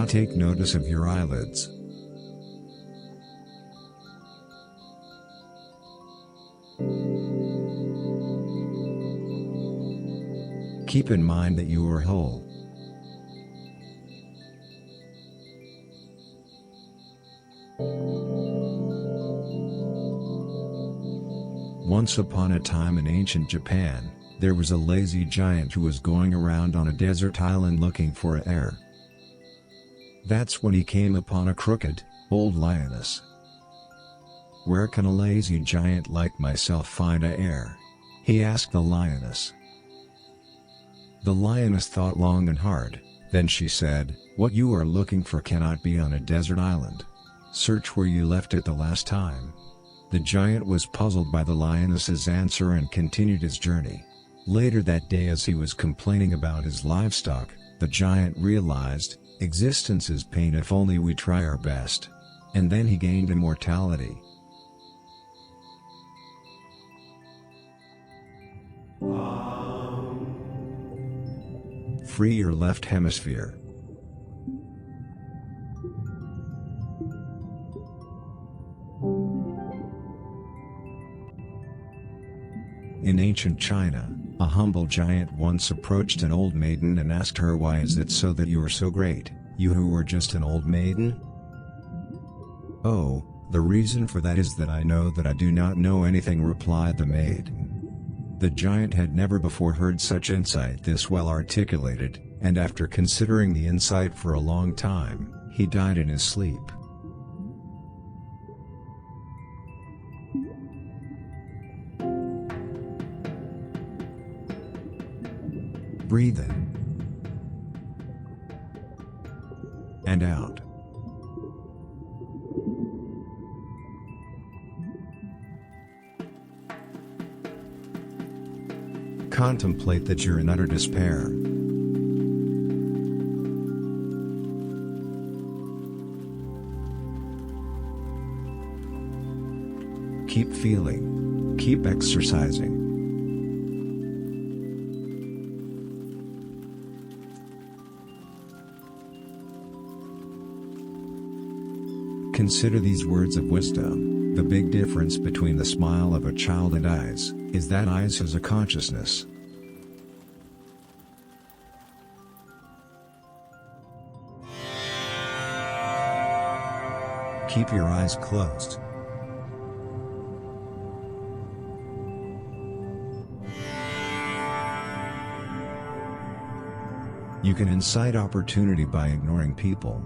Now take notice of your eyelids. Keep in mind that you are whole. Once upon a time in ancient Japan, there was a lazy giant who was going around on a desert island looking for air. That's when he came upon a crooked, old lioness. "Where can a lazy giant like myself find air?" he asked the lioness. The lioness thought long and hard, then she said, "What you are looking for cannot be on a desert island. Search where you left it the last time." The giant was puzzled by the lioness's answer and continued his journey. Later that day, as he was complaining about his livestock, the giant realized, existence is pain if only we try our best. And then he gained immortality. Free your left hemisphere. In ancient China, a humble giant once approached an old maiden and asked her, "Why is it so that you are so great, you who are just an old maiden?" "Oh, the reason for that is that I know that I do not know anything," replied the maid. The giant had never before heard such insight this well articulated, and after considering the insight for a long time, he died in his sleep. Breathe in and out. Contemplate that you're in utter despair. Keep feeling. Keep exercising. Consider these words of wisdom. The big difference between the smile of a child and eyes is that eyes has a consciousness. Keep your eyes closed. You can incite opportunity by ignoring people.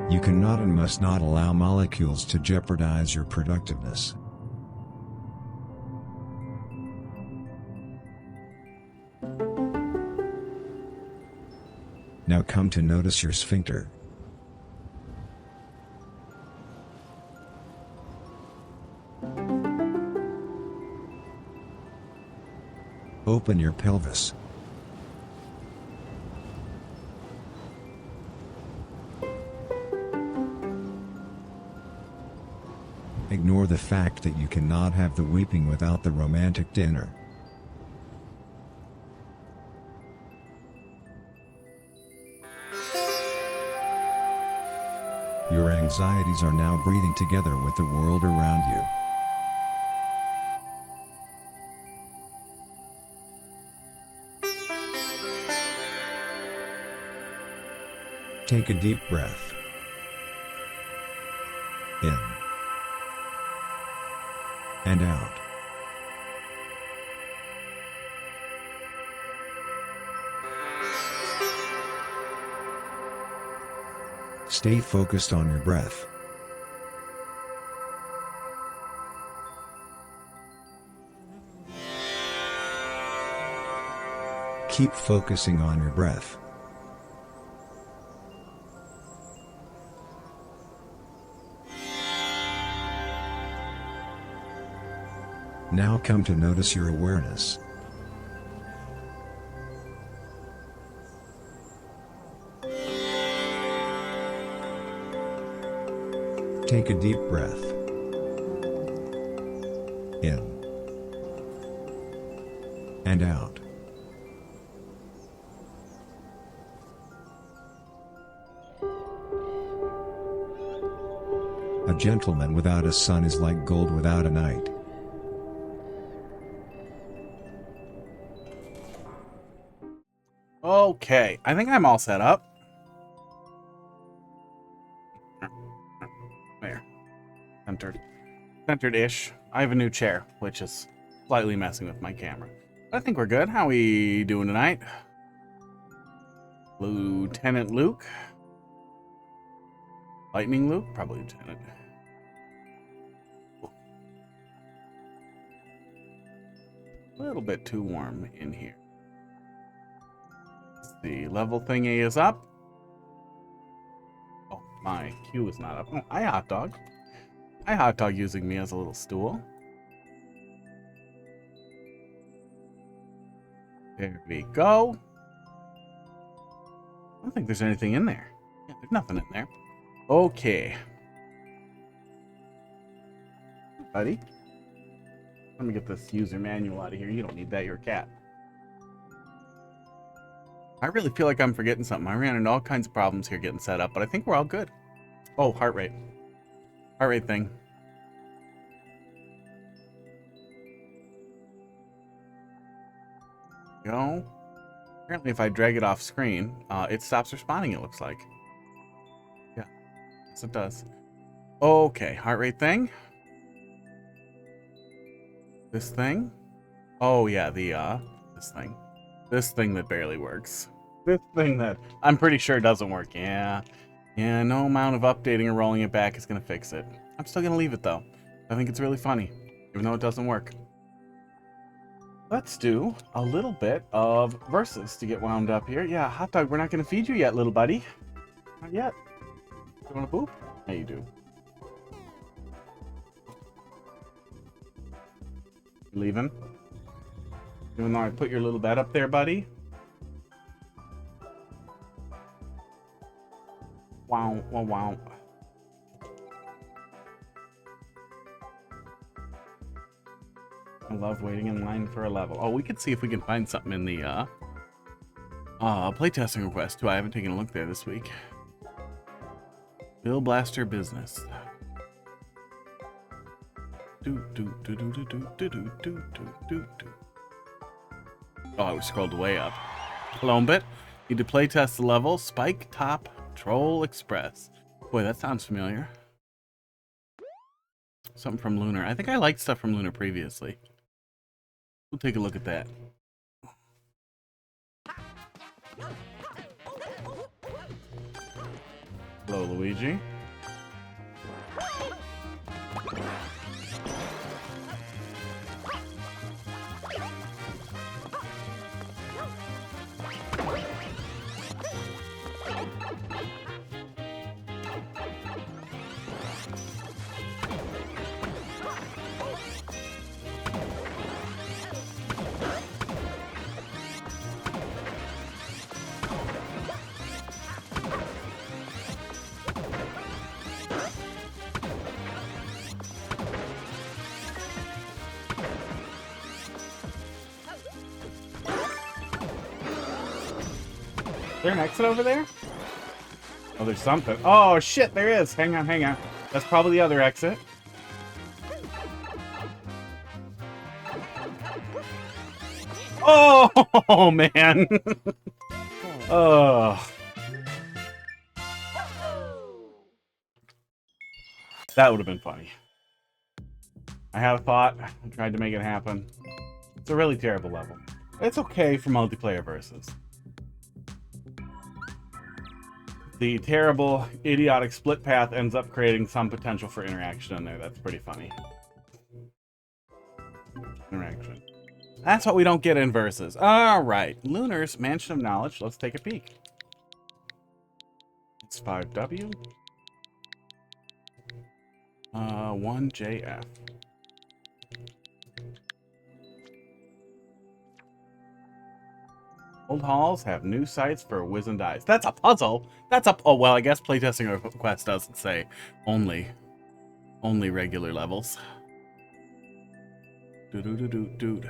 You cannot and must not allow molecules to jeopardize your productiveness. Now come to notice your sphincter. Open your pelvis. Ignore the fact that you cannot have the weeping without the romantic dinner. Your anxieties are now breathing together with the world around you. Take a deep breath. In. And out. Stay focused on your breath. Keep focusing on your breath. Now come to notice your awareness. Take a deep breath. In. and out. A gentleman without a son is like gold without a knight. Okay, I think I'm all set up. There. Centered. Centered-ish. I have a new chair, which is slightly messing with my camera. I think we're good. How we doing tonight? Lieutenant Luke? Lightning Luke? Probably Lieutenant. A little bit too warm in here. The level thingy is up. Oh, my queue is not up. Oh, hi, hot dog. Hi, hot dog, using me as a little stool. There we go. I don't think there's anything in there. Yeah, there's nothing in there. Okay. Buddy. Let me get this user manual out of here. You don't need that. You're a cat. I really feel like I'm forgetting something. I ran into all kinds of problems here getting set up, but I think we're all good. Oh, heart rate. Heart rate thing. Go. Apparently, if I drag it off screen, it stops responding, it looks like. Yeah. Yes, it does. Okay, heart rate thing. This thing. Oh, yeah, this thing. This thing that barely works. This thing that I'm pretty sure doesn't work. Yeah. Yeah, no amount of updating or rolling it back is going to fix it. I'm still going to leave it, though. I think it's really funny, even though it doesn't work. Let's do a little bit of versus to get wound up here. Yeah, hot dog, we're not going to feed you yet, little buddy. Not yet. You want to poop? Yeah, you do. You leaving? Even though I put your little bed up there, buddy. Wow, wow, wow. I love waiting in line for a level. Oh, we could see if we can find something in the playtesting request too. I haven't taken a look there this week. Bill Blaster Business. Oh, I was scrolled way up. Colombit. Need to playtest the level. Spike Top Troll Express. Boy, that sounds familiar. Something from Lunar. I think I liked stuff from Lunar previously. We'll take a look at that. Hello, Luigi. Is there an exit over there? Oh, there's something. Oh, shit, there is. Hang on, hang on. That's probably the other exit. Oh, man. Oh. That would have been funny. I had a thought. I tried to make it happen. It's a really terrible level. It's okay for multiplayer versus. The terrible, idiotic split path ends up creating some potential for interaction in there. That's pretty funny. Interaction. That's what we don't get in versus. All right. Lunar's Mansion of Knowledge. Let's take a peek. It's 5W. 1JF. Old halls have new sites for Wizened Eyes. That's a puzzle. That's a... Oh, well, I guess playtesting request doesn't say only regular levels. Dude.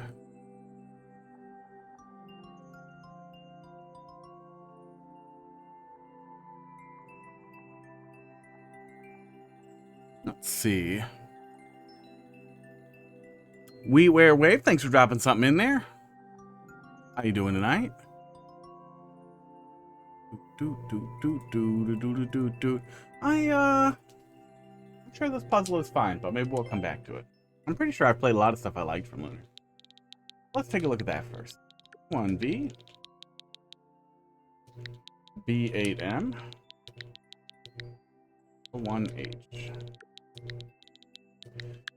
Let's see. We Wear Wave, thanks for dropping something in there. How you doing tonight? I'm sure this puzzle is fine, but maybe we'll come back to it. I'm pretty sure I've played a lot of stuff I liked from Lunar. Let's take a look at that first. 1B. B8M. 1H.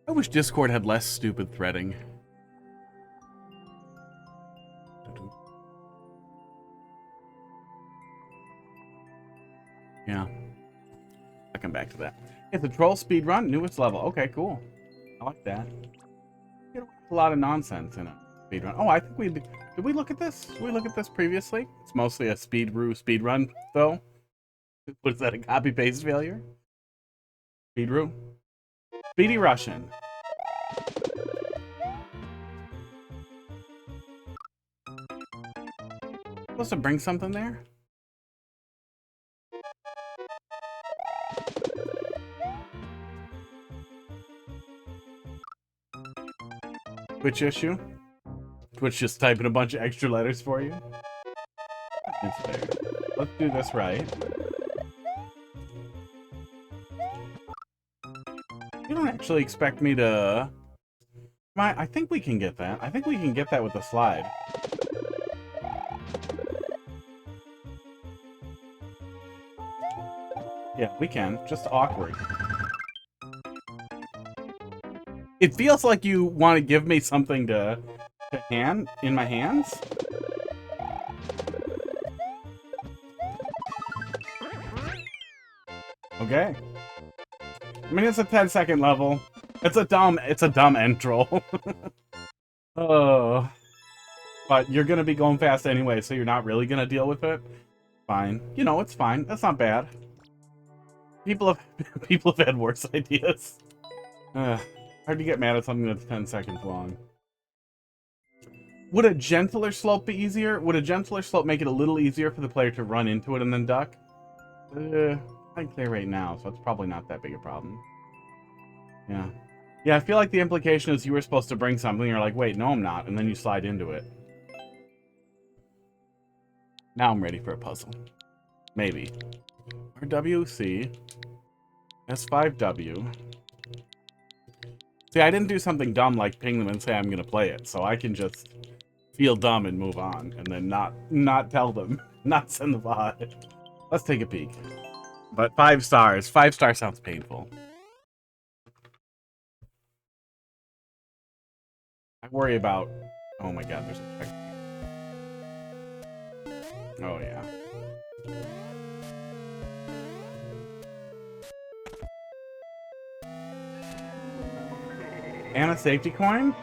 I wish Discord had less stupid threading. Yeah. I'll come back to that. It's a troll speed run, newest level. Okay, cool. I like that. A lot of nonsense in a speed run. Oh, I think did we look at this? Did we look at this previously? It's mostly a speed run, though. Was that a copy paste failure? Speedroo? Speedy Russian. Supposed to bring something there? Twitch issue? Twitch just typing a bunch of extra letters for you? It's fair. Let's do this right. You don't actually expect me to... I think we can get that. I think we can get that with the slide. Yeah, we can. Just awkward. It feels like you want to give me something to hand in my hands. Okay. I mean, it's a 10-second level. It's a dumb end troll. Oh. But you're gonna be going fast anyway, so you're not really gonna deal with it. Fine. You know, it's fine. That's not bad. People have had worse ideas. Hard to get mad at something that's 10 seconds long. Would a gentler slope be easier? Would a gentler slope make it a little easier for the player to run into it and then duck? I'm clear right now, so it's probably not that big a problem. Yeah. Yeah, I feel like the implication is you were supposed to bring something, you're like, wait, no I'm not, and then you slide into it. Now I'm ready for a puzzle. Maybe. RWC. S5W. See, I didn't do something dumb like ping them and say I'm gonna play it, so I can just feel dumb and move on, and then not tell them, not send the VOD. Let's take a peek. But 5 stars. 5 stars sounds painful. I worry about... Oh my god, there's a checkpoint. Oh yeah. And a safety coin?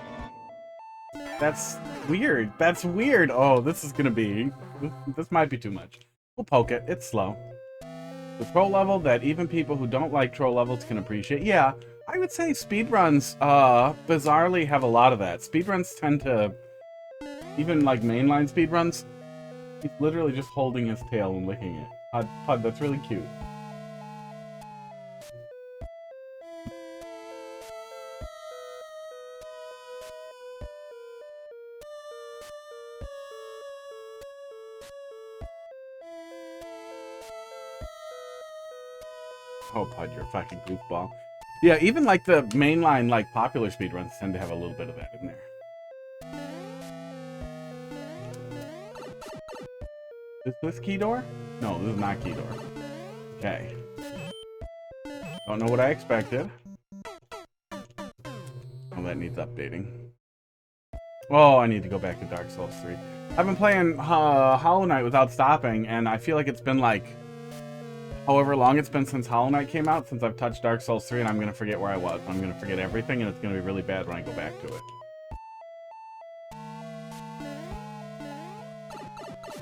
That's weird. That's weird. Oh, this is gonna be... This might be too much. We'll poke it. It's slow. The troll level that even people who don't like troll levels can appreciate. Yeah, I would say speedruns, bizarrely have a lot of that. Speedruns tend to... Even, like, mainline speedruns, he's literally just holding his tail and licking it. Pud, that's really cute. Oh, Pud, you're a fucking goofball. Yeah, even like the mainline, like popular speedruns tend to have a little bit of that in there. Is this key door? No, this is not key door. Okay. Don't know what I expected. Oh, that needs updating. Oh, I need to go back to Dark Souls 3. I've been playing Hollow Knight without stopping, and I feel like it's been like however long it's been since Hollow Knight came out, since I've touched Dark Souls 3, and I'm going to forget where I was. I'm going to forget everything, and it's going to be really bad when I go back to it.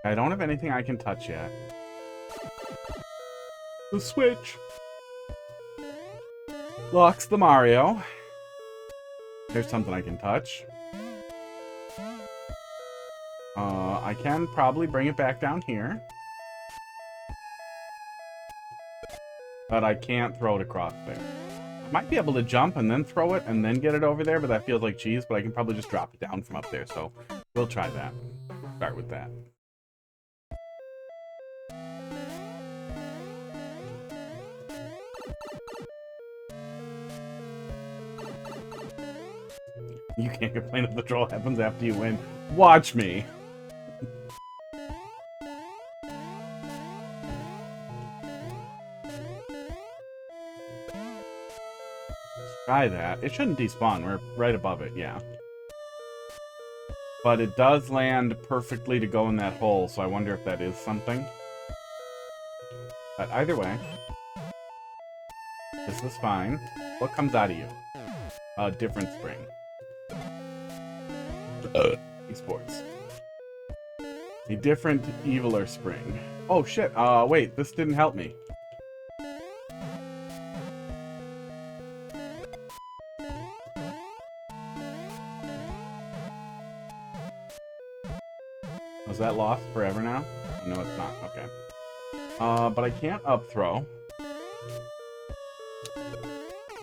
I don't have anything I can touch yet. The Switch locks the Mario. There's something I can touch. I can probably bring it back down here. But I can't throw it across there. I might be able to jump and then throw it and then get it over there, but that feels like cheese, but I can probably just drop it down from up there, so we'll try that. Start with that. You can't complain if the troll happens after you win. Watch me. Try that. It shouldn't despawn. We're right above it, yeah. But it does land perfectly to go in that hole, so I wonder if that is something. But either way, this is fine. What comes out of you? A different spring. Esports. A different, eviler spring. Oh shit, wait, this didn't help me. Was that lost forever now? No, it's not. Okay. But I can't up throw.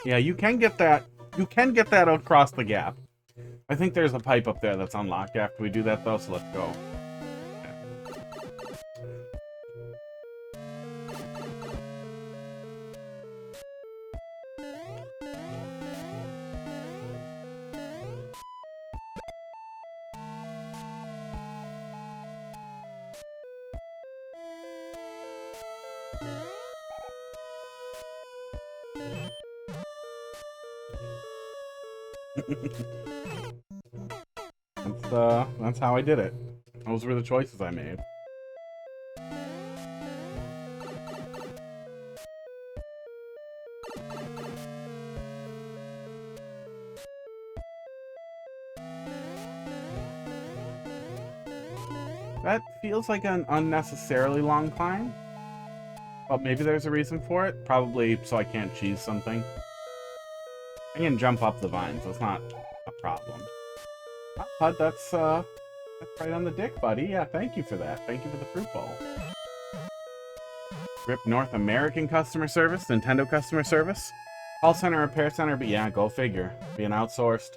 Yeah, you can get that. You can get that across the gap. I think there's a pipe up there that's unlocked after we do that, though, so let's go. That's how I did it. Those were the choices I made. That feels like an unnecessarily long climb. But maybe there's a reason for it. Probably so I can't cheese something. I can jump up the vines. That's not a problem. But that's right on the dick, buddy. Yeah, thank you for that. Thank you for the fruit bowl. RIP North American customer service, Nintendo customer service, call center, repair center, but yeah, go figure. Being outsourced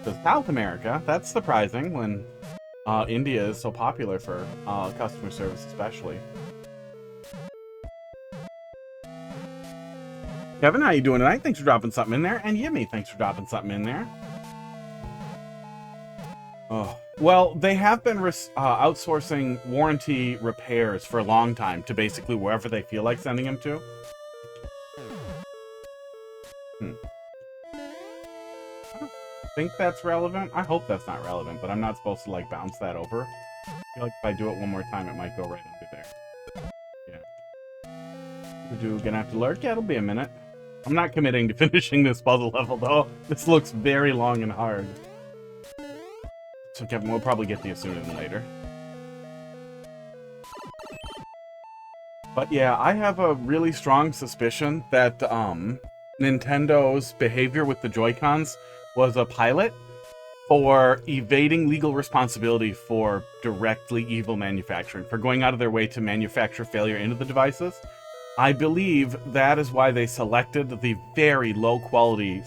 to South America. That's surprising when India is so popular for customer service, especially. Kevin, how you doing tonight? Thanks for dropping something in there. And Yimmy, thanks for dropping something in there. Oh, well, they have been outsourcing warranty repairs for a long time to basically wherever they feel like sending them to. I don't think that's relevant. I hope that's not relevant, but I'm not supposed to, like, bounce that over. I feel like if I do it one more time, it might go right under there. Yeah. We're gonna have to lurk? Yeah, it'll be a minute. I'm not committing to finishing this puzzle level, though. This looks very long and hard. So Kevin, we'll probably get to you sooner than later. But yeah, I have a really strong suspicion that Nintendo's behavior with the Joy-Cons was a pilot for evading legal responsibility for directly evil manufacturing, for going out of their way to manufacture failure into the devices. I believe that is why they selected the very low quality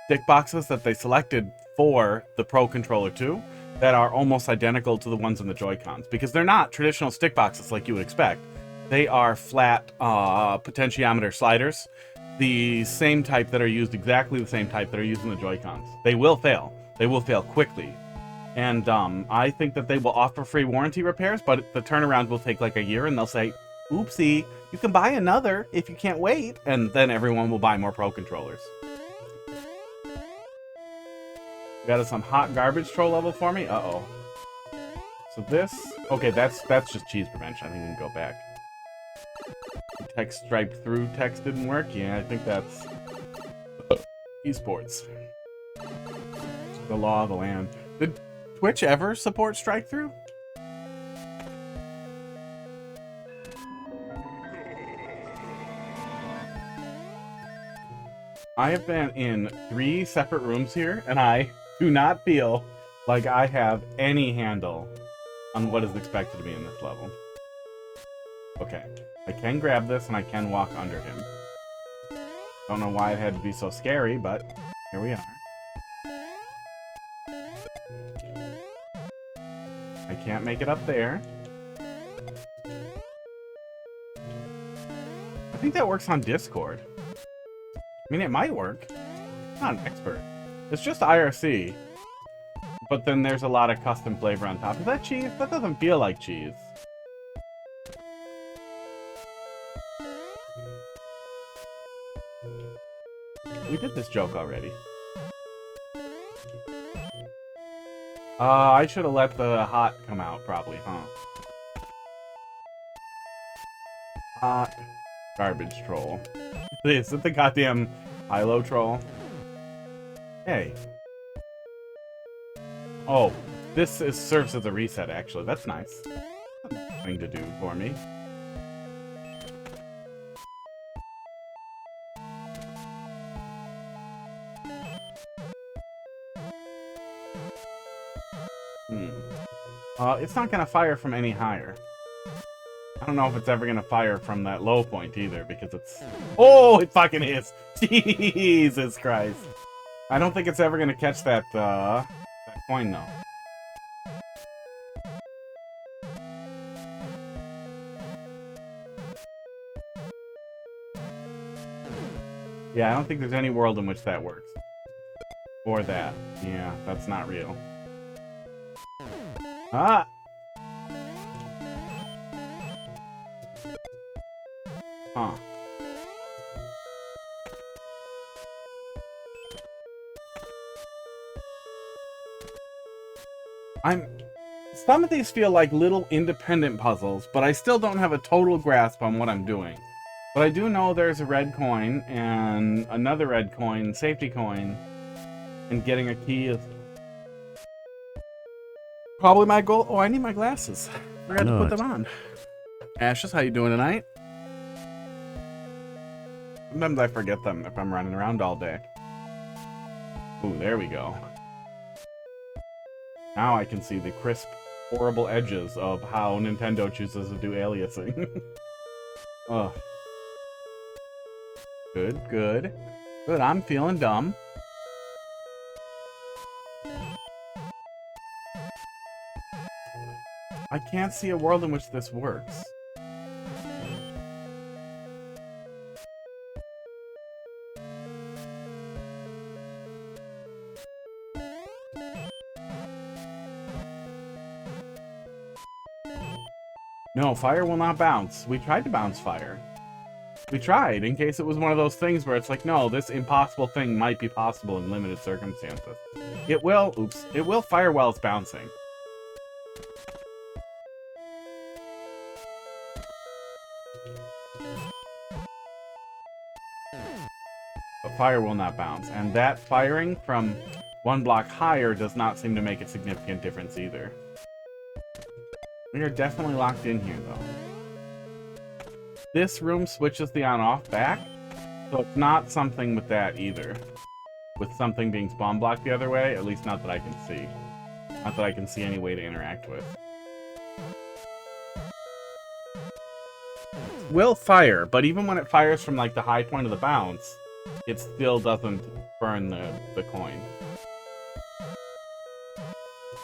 stick boxes that they selected for the Pro Controller 2 that are almost identical to the ones in the Joy-Cons, because they're not traditional stick boxes like you would expect. They are flat potentiometer sliders, the same type that are used, exactly the same type that are used in the Joy-Cons. They will fail. They will fail quickly. And I think that they will offer free warranty repairs, but the turnaround will take like a year, and they'll say, oopsie, you can buy another if you can't wait, and then everyone will buy more Pro Controllers. Got some hot garbage troll level for me? Uh-oh. So this... Okay, that's just cheese prevention. I think we can go back. Text striped through text didn't work? Yeah, I think that's... esports. The law of the land. Did Twitch ever support strike through? I have been in 3 separate rooms here, and I do not feel like I have any handle on what is expected to be in this level. Okay, I can grab this, and I can walk under him. Don't know why it had to be so scary, but here we are. I can't make it up there. I think that works on Discord. I mean, it might work. I'm not an expert. It's just IRC. But then there's a lot of custom flavor on top. Is that cheese? That doesn't feel like cheese. We did this joke already. I should have let the hot come out, probably, huh? Hot garbage troll. Is it the goddamn Hilo troll? Hey. Oh, this serves as a reset, actually. That's nice. Thing to do for me. It's not gonna fire from any higher. I don't know if it's ever gonna fire from that low point either, because it's... Oh, it fucking is! Jesus Christ. I don't think it's ever gonna catch that coin, though. Yeah, I don't think there's any world in which that works. Or that. Yeah, that's not real. Ah! Huh. Some of these feel like little independent puzzles, but I still don't have a total grasp on what I'm doing. But I do know there's a red coin, and another red coin, safety coin, and getting a key is probably my goal. Oh, I need my glasses. Forgot to put them on. Ashes, how you doing tonight? Sometimes I forget them if I'm running around all day. Ooh, there we go. Now I can see the crisp, horrible edges of how Nintendo chooses to do aliasing. Ugh. Good, good. Good, I'm feeling dumb. I can't see a world in which this works. No, fire will not bounce. We tried to bounce fire. We tried, in case it was one of those things where it's like, no, this impossible thing might be possible in limited circumstances. It will, oops, it will fire while it's bouncing. But fire will not bounce, and that firing from one block higher does not seem to make a significant difference either. We are definitely locked in here, though. This room switches the on-off back, so it's not something with that either. With something being spawn blocked the other way, at least not that I can see. Not that I can see any way to interact with. Will fire, but even when it fires from like the high point of the bounce, it still doesn't burn the coin.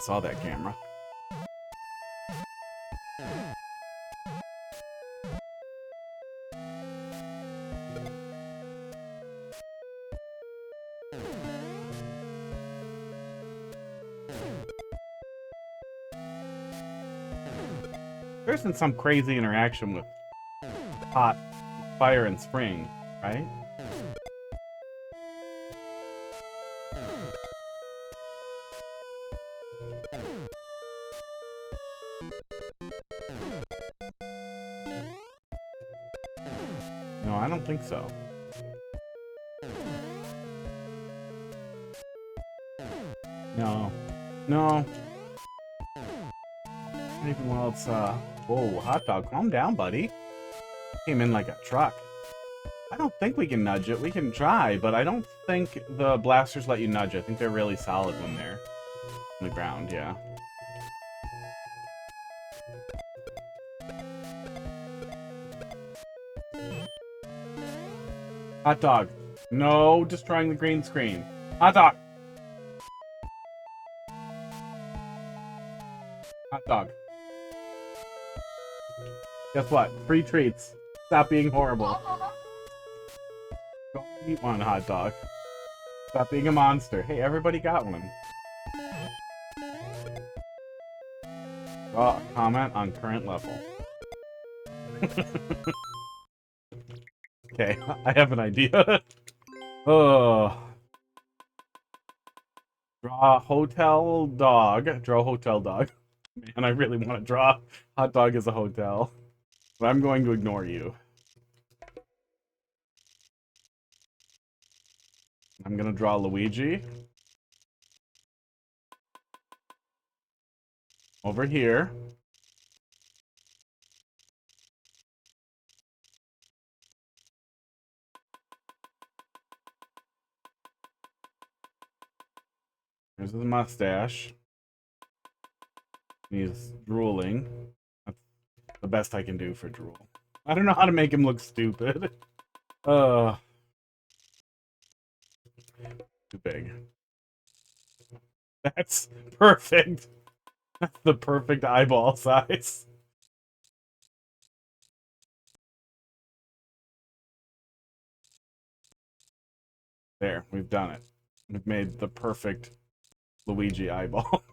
Saw that camera. There's been some crazy interaction with hot fire and spring, right? No, I don't think so. No. No. Not even while it's, whoa, hot dog, calm down, buddy. Came in like a truck. I don't think we can nudge it. We can try, but I don't think the blasters let you nudge it. I think they're really solid when they're on the ground, yeah. Hot dog, No, destroying the green screen. Hot dog. Hot dog. Guess what? Free treats. Stop being horrible. Go eat one, hot dog. Stop being a monster. Hey, everybody got one. Draw a comment on current level. Okay, I have an idea. Oh. Draw hotel dog. Draw hotel dog. Man, I really want to draw hot dog as a hotel. But I'm going to ignore you. I'm going to draw Luigi. Over here. There's his mustache. He's drooling. That's the best I can do for drool. I don't know how to make him look stupid. Too big. That's perfect. That's the perfect eyeball size. There, we've done it. We've made the perfect Luigi eyeball.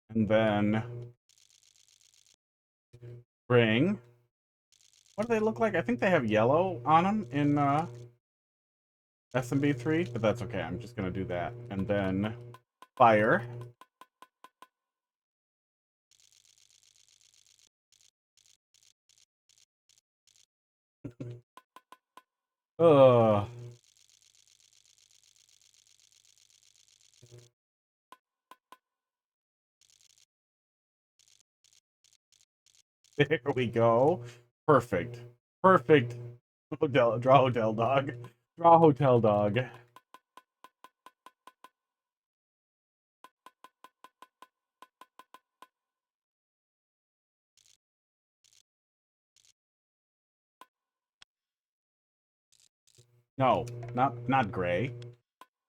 And then ring. What do they look like? I think they have yellow on them in SMB3, but that's okay. I'm just gonna do that. And then fire. Ugh. There we go. Perfect. Perfect. Hotel, draw hotel dog. Draw hotel dog. No, not gray.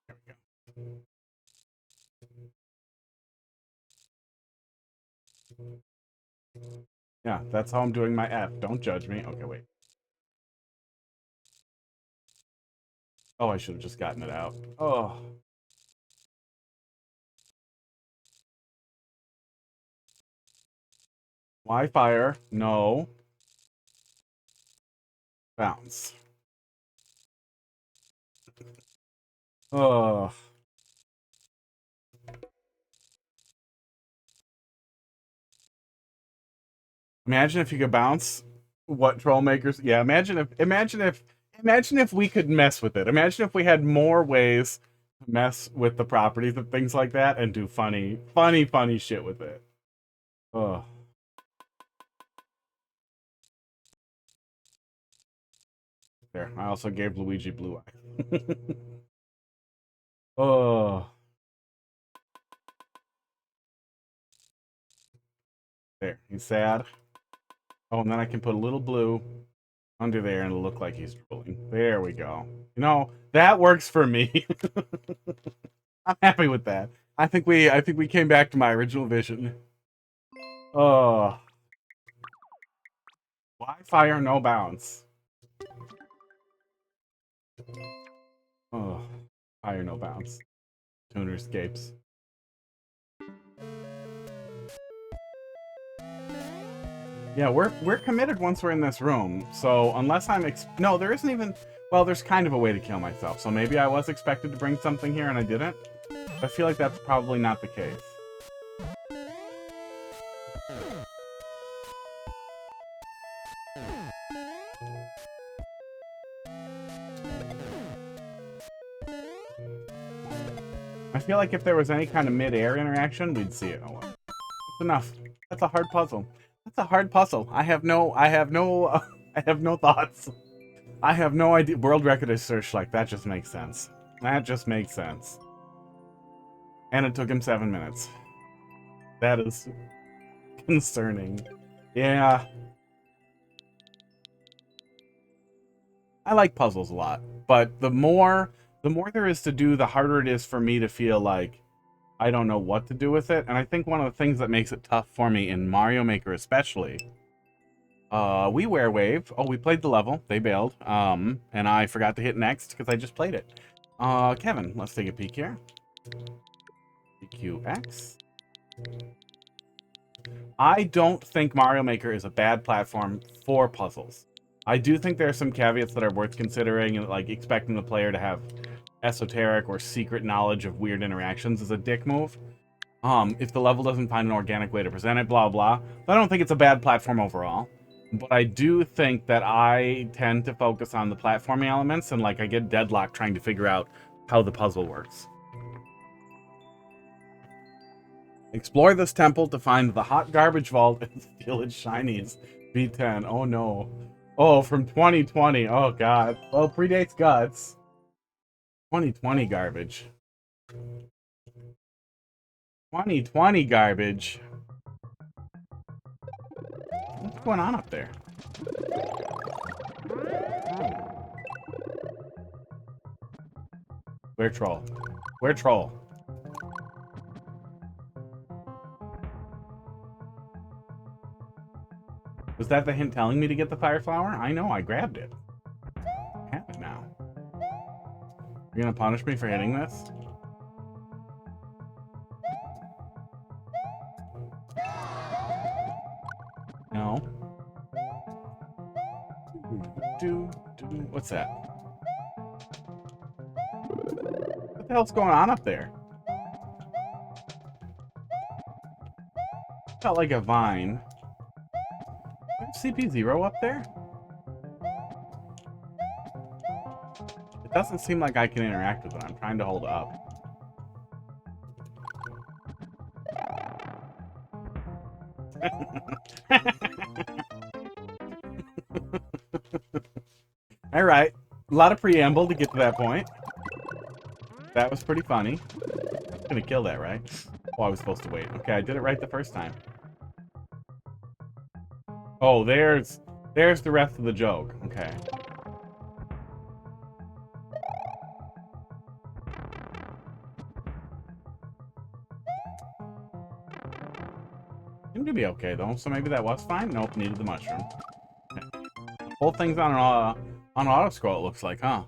There we go. Yeah, that's how I'm doing my F. Don't judge me. Okay, wait. Oh, I should have just gotten it out. Oh. Why fire? No. Bounce. Oh. Imagine if you could bounce what trollmakers. Yeah, imagine if we could mess with it. Imagine if we had more ways to mess with the properties and things like that and do funny shit with it. Oh. There, I also gave Luigi blue eye. Oh. There, he's sad. Oh, and then I can put a little blue under there and it'll look like he's drooling. There we go. You know, that works for me. I'm happy with that. I think we came back to my original vision. Oh. Why fire no bounce? Oh. Fire no bounce. Tuner escapes. Yeah, we're committed once we're in this room. So unless I'm no, there isn't even. Well, there's kind of a way to kill myself. So maybe I was expected to bring something here and I didn't. I feel like that's probably not the case. I feel like if there was any kind of mid-air interaction, we'd see it. Oh well. That's enough. That's a hard puzzle. That's a hard puzzle. I have no thoughts. I have no idea. World record is searchlight. That just makes sense. That just makes sense. And it took him 7 minutes. That is concerning. Yeah. I like puzzles a lot, but the more there is to do, the harder it is for me to feel like I don't know what to do with it. And I think one of the things that makes it tough for me in Mario Maker especially, WeWare. Oh, we played the level. They bailed. And I forgot to hit next because I just played it. Kevin, let's take a peek here. PQX. I don't think Mario Maker is a bad platform for puzzles. I do think there are some caveats that are worth considering, and like expecting the player to have esoteric or secret knowledge of weird interactions is a dick move. If the level doesn't find an organic way to present it, blah, blah. But I don't think it's a bad platform overall. But I do think that I tend to focus on the platforming elements, and like I get deadlocked trying to figure out how the puzzle works. Explore this temple to find the hot garbage vault and steal its shinies. V10. Oh no. Oh, from 2020. Oh god. Well, predates Guts. 2020 garbage. 2020 garbage. What's going on up there? Where troll? Where troll? Was that the hint telling me to get the fire flower? I know, I grabbed it. I have it now. You're gonna punish me for hitting this? No. What's that? What the hell's going on up there? Felt like a vine. CP0 up there? It doesn't seem like I can interact with it. I'm trying to hold it up. Alright. A lot of preamble to get to that point. That was pretty funny. I'm gonna kill that, right? Oh, I was supposed to wait. Okay, I did it right the first time. Oh, there's the rest of the joke. Okay. Seemed to be okay though, so maybe that was fine. Nope, needed the mushroom. Okay. The whole thing's on auto scroll. It looks like, huh?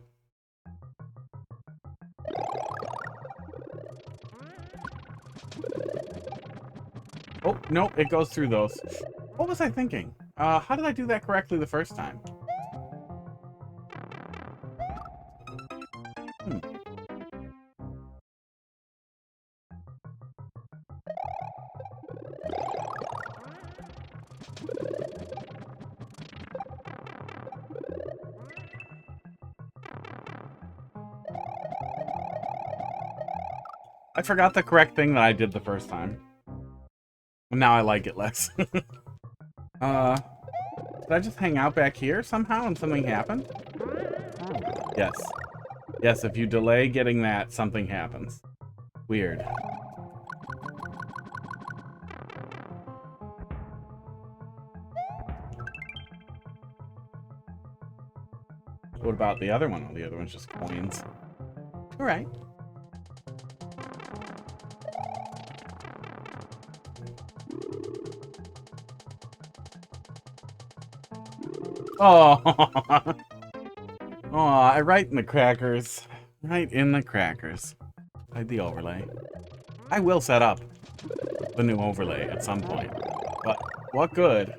Oh no, it goes through those. What was I thinking? How did I do that correctly the first time? I forgot the correct thing that I did the first time. Now I like it less. Did I just hang out back here somehow and something happened? Yes. Yes, if you delay getting that, something happens. Weird. What about the other one? Oh, the other one's just coins. Alright. Oh, oh, right in the crackers. Right in the crackers. Played the overlay. I will set up the new overlay at some point. But what good is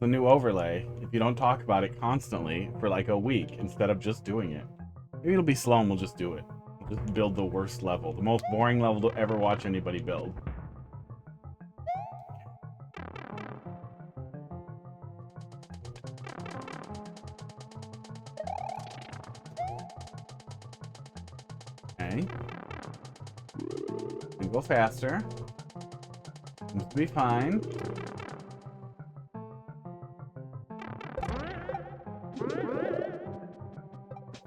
the new overlay if you don't talk about it constantly for like a week instead of just doing it? Maybe it'll be slow and we'll just do it. We'll just build the worst level. The most boring level to ever watch anybody build. Okay. We go faster. Seems to be fine.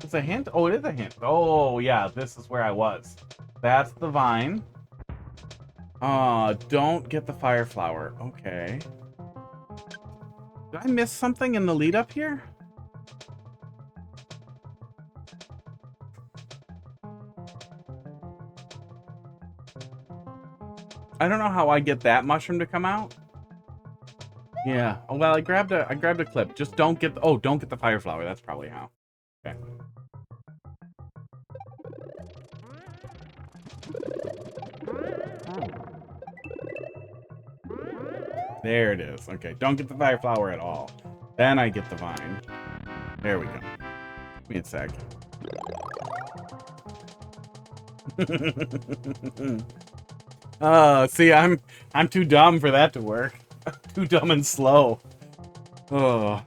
It's a hint? Oh, it is a hint. Oh, yeah, this is where I was. That's the vine. Don't get the fire flower. Okay. Did I miss something in the lead up here? I don't know how I get that mushroom to come out. Yeah. Oh, well, I grabbed a clip. Just don't get the, don't get the fire flower. That's probably how. Okay. There it is. Okay, don't get the fire flower at all. Then I get the vine. There we go. Give me a sec. See, I'm too dumb for that to work. Too dumb and slow. Oh.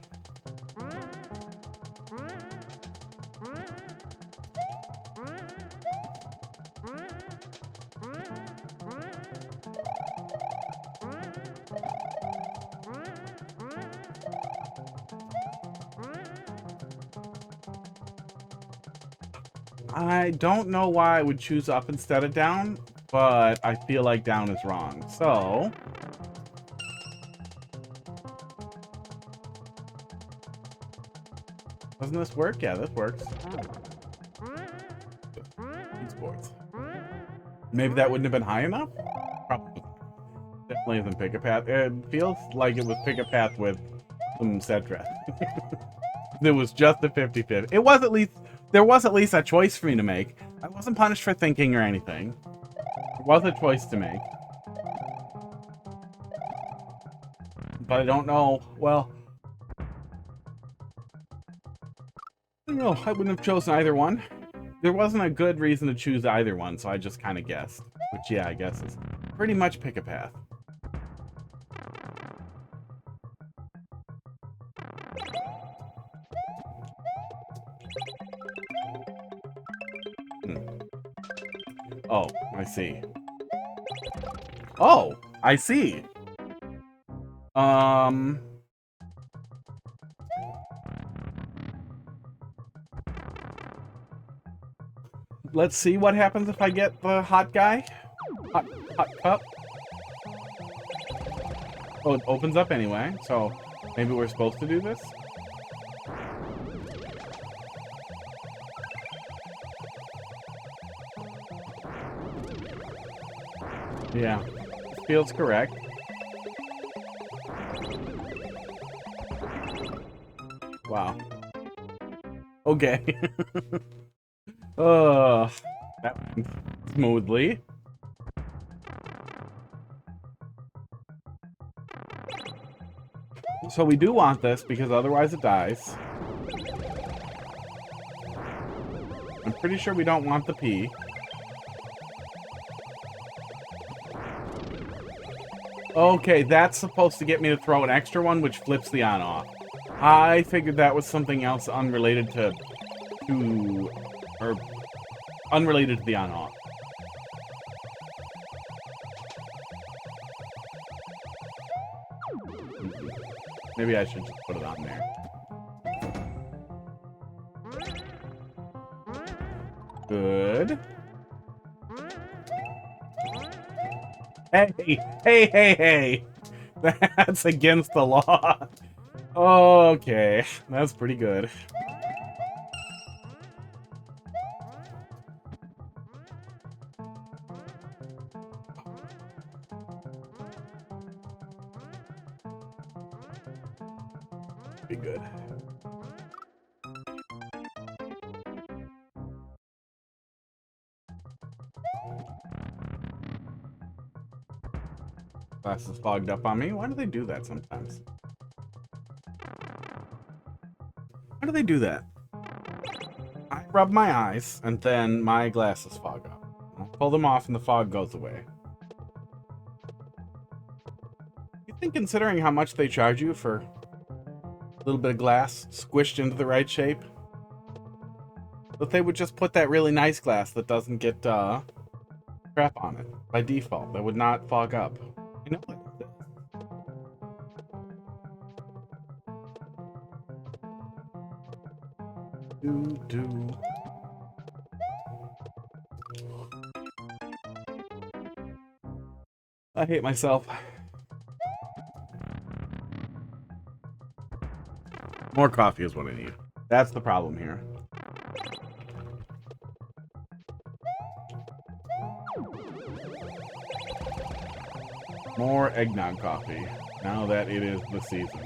I don't know why I would choose up instead of down, but I feel like down is wrong. So... doesn't this work? Yeah, this works. Sports. Maybe that wouldn't have been high enough? Probably. Definitely isn't pick a path. It feels like it was pick a path with some Cedra. It was just a 50-50. It was at least... there was at least a choice for me to make. I wasn't punished for thinking or anything. There was a choice to make. But I don't know. Well... I don't know. I wouldn't have chosen either one. There wasn't a good reason to choose either one, so I just kind of guessed. Which, yeah, I guess is pretty much pick a path. Oh, I see. Oh, I see. Let's see what happens if I get the hot guy. Hot cup. Oh, it opens up anyway, so maybe we're supposed to do this? Yeah, feels correct. Wow. Okay. That went smoothly. So we do want this because otherwise it dies. I'm pretty sure we don't want the P. Okay, that's supposed to get me to throw an extra one, which flips the on-off. I figured that was something else unrelated to or unrelated to the on-off. Maybe I should just put it on there. Good. Hey! That's against the law. Okay, that's pretty good. Be good. Glasses fogged up on me. Why do they do that sometimes? Why do they do that? I rub my eyes, and then my glasses fog up. I pull them off, and the fog goes away. You think, considering how much they charge you for a little bit of glass squished into the right shape, that they would just put that really nice glass that doesn't get crap on it by default, that would not fog up? I know it. Do. I hate myself. More coffee is what I need. That's the problem here. More eggnog coffee, now that it is the season.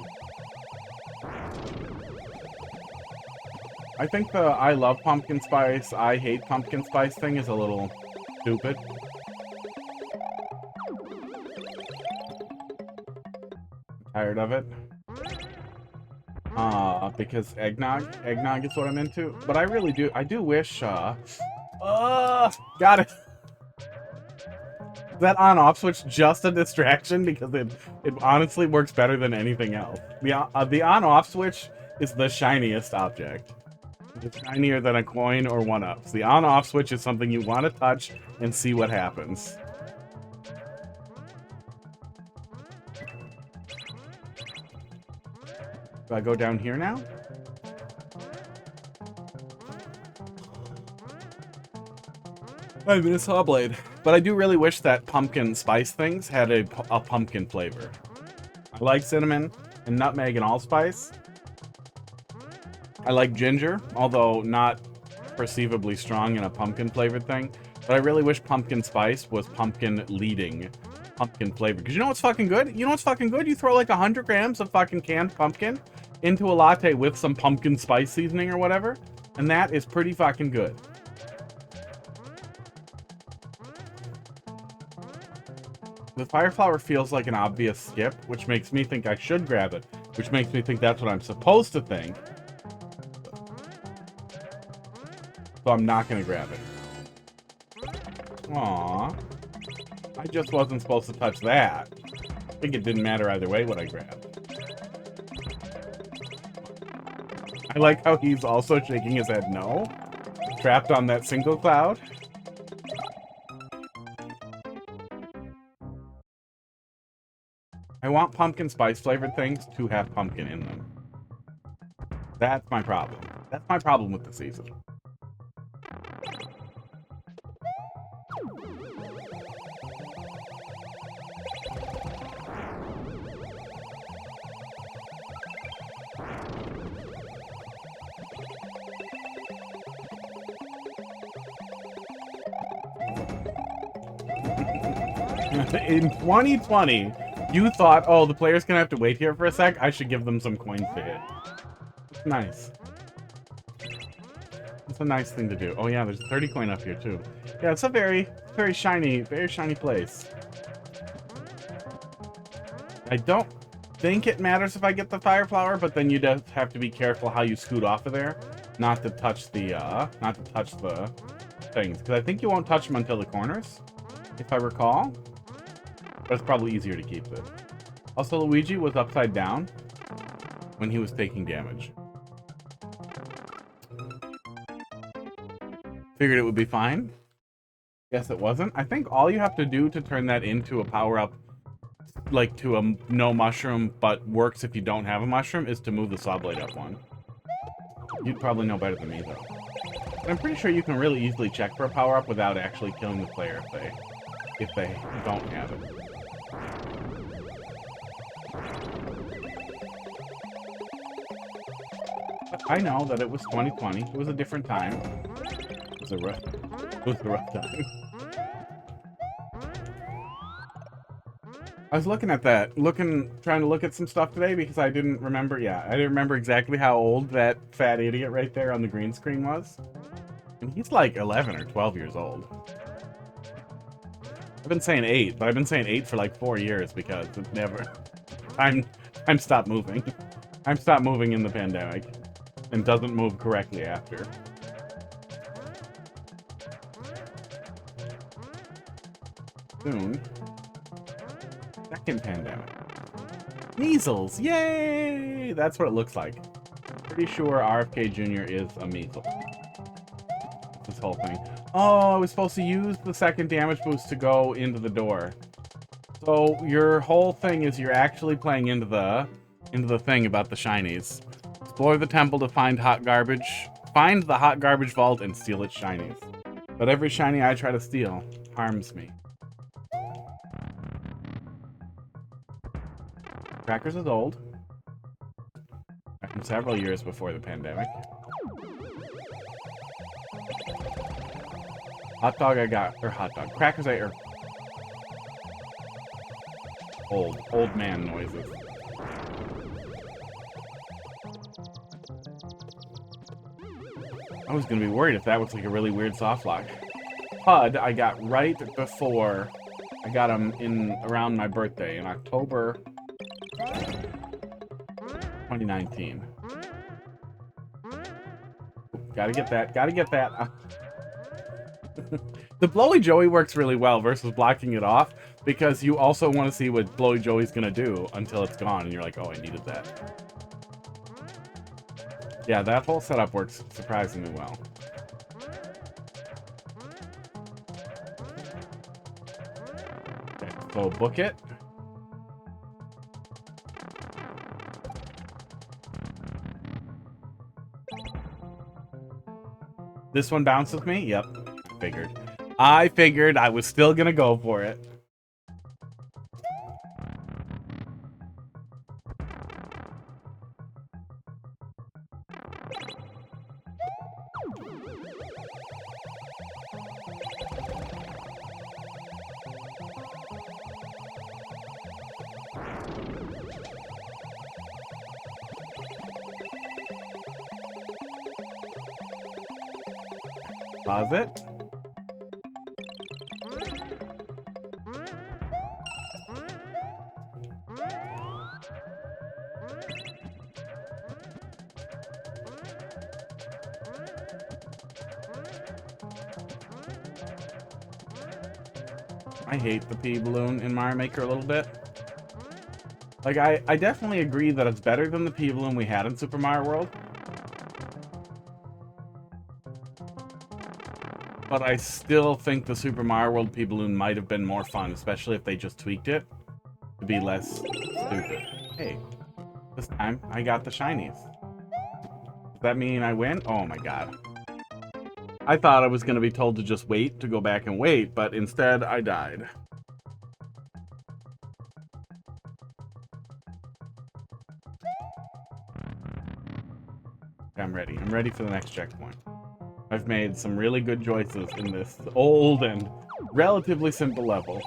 I think the I love pumpkin spice, I hate pumpkin spice thing is a little stupid. Tired of it. Because eggnog is what I'm into. But I really do, I do wish, got it. That on-off switch just a distraction because it honestly works better than anything else. The on-off switch is the shiniest object. It's shinier than a coin or one-ups. The on-off switch is something you want to touch and see what happens. Do I go down here now? I miss Saw Blade. But I do really wish that pumpkin spice things had a pumpkin flavor. I like cinnamon and nutmeg and allspice. I like ginger, although not perceivably strong in a pumpkin flavored thing. But I really wish pumpkin spice was pumpkin leading pumpkin flavor. Because you know what's fucking good? You know what's fucking good? You throw like 100 grams of fucking canned pumpkin into a latte with some pumpkin spice seasoning or whatever. And that is pretty fucking good. The fire flower feels like an obvious skip, which makes me think I should grab it, which makes me think that's what I'm supposed to think. So I'm not gonna grab it. Aww. I just wasn't supposed to touch that. I think it didn't matter either way what I grabbed. I like how he's also shaking his head no. Trapped on that single cloud. I want pumpkin spice flavored things to have pumpkin in them. That's my problem. That's my problem with the season. In 2020, you thought, oh, the player's gonna have to wait here for a sec. I should give them some coins to hit. It's nice. It's a nice thing to do. Oh yeah, there's a 30 coin up here too. Yeah, it's a very shiny place. I don't think it matters if I get the fire flower, but then you just have to be careful how you scoot off of there, not to touch the things, because I think you won't touch them until the corners, if I recall. But it's probably easier to keep it. Also, Luigi was upside down when he was taking damage. Figured it would be fine. Guess it wasn't. I think all you have to do to turn that into a power-up, like to a no mushroom, but works if you don't have a mushroom, is to move the saw blade up one. You'd probably know better than me, though. But I'm pretty sure you can really easily check for a power-up without actually killing the player if they don't have it. But I know that it was 2020. It was a different time. It was a rough time. I was looking at that, trying to look at some stuff today because I didn't remember, I didn't remember exactly how old that fat idiot right there on the green screen was. And he's like 11 or 12 years old. I've been saying 8, but I've been saying 8 for like 4 years because it never... I'm stopped moving. I'm stopped moving in the pandemic. And doesn't move correctly after. Soon. Second pandemic. Measles! Yay! That's what it looks like. Pretty sure RFK Jr. is a measles. This whole thing. Oh, I was supposed to use the second damage boost to go into the door. So your whole thing is you're actually playing into the thing about the shinies. Explore the temple to find hot garbage. Find the hot garbage vault and steal its shinies. But every shiny I try to steal harms me. Crackers is old. From several years before the pandemic. Hot dog I got, or hot dog. Crackers I, or old man noises. I was gonna be worried if that was like a really weird soft lock. HUD I got right before I got him in around my birthday in October 2019. Gotta get that. Gotta get that. The Blowy Joey works really well versus blocking it off because you also want to see what Blowy Joey's gonna do until it's gone and you're like, oh, I needed that. Yeah, that whole setup works surprisingly well. Okay, so book it. This one bounces me? Yep. Figured. I figured I was still gonna go for it. Pause it. I hate the pea balloon in Mario Maker a little bit. Like, I definitely agree that it's better than the pea balloon we had in Super Mario World. But I still think the Super Mario World pea balloon might have been more fun, especially if they just tweaked it to be less stupid. Hey, this time I got the shinies. Does that mean I win? Oh my god. I thought I was going to be told to just wait, to go back and wait, but instead I died. I'm ready. I'm ready for the next checkpoint. I've made some really good choices in this old and relatively simple level.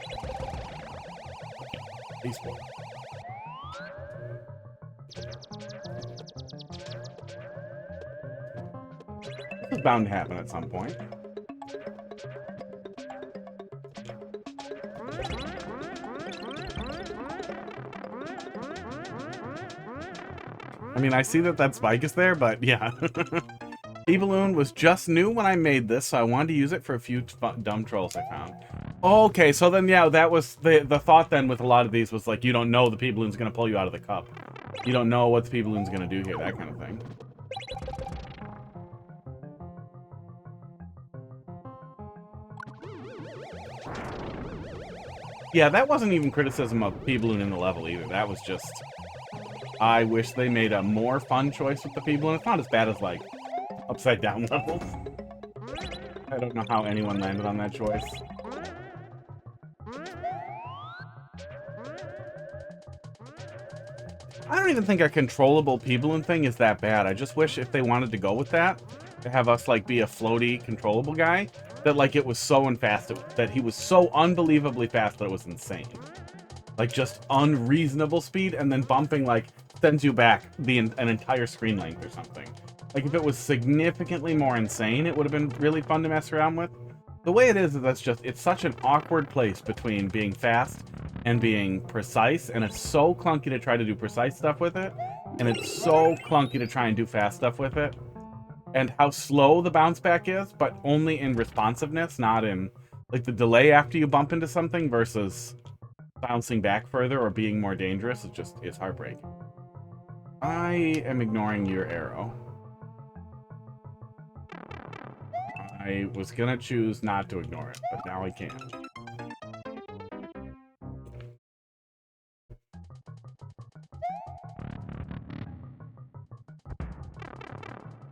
Peaceful. This is bound to happen at some point. I mean, I see that spike is there, but yeah. E-Balloon was just new when I made this, so I wanted to use it for a few dumb trolls I found. Okay, so then, yeah, that was the thought then with a lot of these was like, you don't know the P-Balloon's going to pull you out of the cup. You don't know what the P-Balloon's going to do here, that kind of thing. Yeah, that wasn't even criticism of P-Balloon in the level either. That was just, I wish they made a more fun choice with the P-Balloon. It's not as bad as, like, upside down levels. I don't know how anyone landed on that choice. I don't even think a controllable P-Balloon thing is that bad. I just wish if they wanted to go with that, to have us, like, be a floaty, controllable guy, that, like, it was so fast, that he was so unbelievably fast that it was insane. Like, just unreasonable speed, and then bumping, like, sends you back an entire screen length or something. Like, if it was significantly more insane, it would have been really fun to mess around with. The way it is that's just, it's such an awkward place between being fast and being precise, and it's so clunky to try to do precise stuff with it, and it's so clunky to try and do fast stuff with it. And how slow the bounce back is, but only in responsiveness, not in, like, the delay after you bump into something versus bouncing back further or being more dangerous. It's heartbreaking. I am ignoring your arrow. I was gonna choose not to ignore it, but now I can.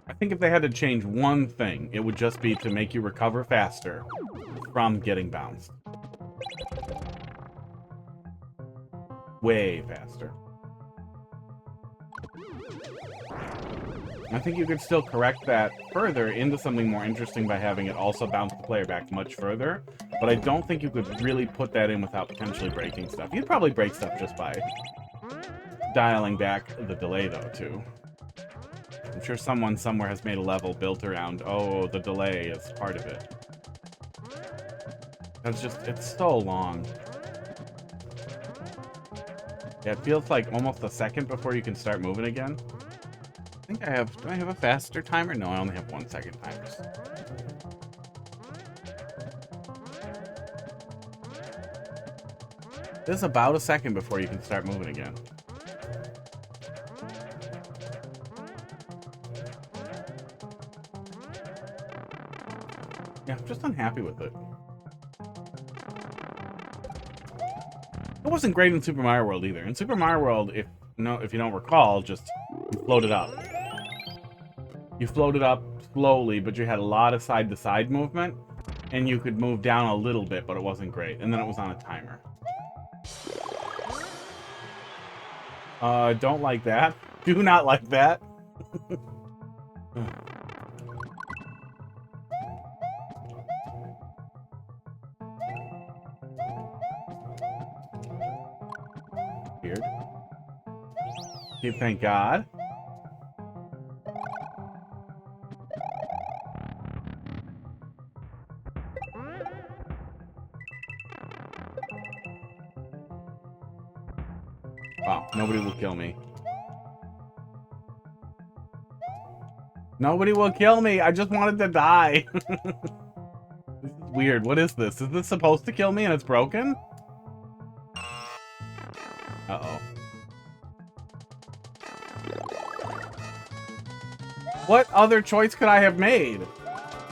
I think if they had to change one thing, it would just be to make you recover faster from getting bounced. Way faster. I think you could still correct that further into something more interesting by having it also bounce the player back much further, but I don't think you could really put that in without potentially breaking stuff. You'd probably break stuff just by dialing back the delay, though, too. I'm sure someone somewhere has made a level built around, oh, the delay is part of it. That's just, it's so long. Yeah, it feels like almost a second before you can start moving again. I think I have, do I have a faster timer? No, I only have 1 second timers. This is about a second before you can start moving again. Yeah, I'm just unhappy with it. It wasn't great in Super Mario World either. In Super Mario World, if you don't recall, just you floated up. You floated up slowly, but you had a lot of side-to-side movement, and you could move down a little bit, but it wasn't great. And then it was on a timer. Don't like that. Do not like that. Weird. Thank God. Wow, nobody will kill me. Nobody will kill me. I just wanted to die. This is weird. What is this? Is this supposed to kill me and it's broken? Uh-oh. What other choice could I have made?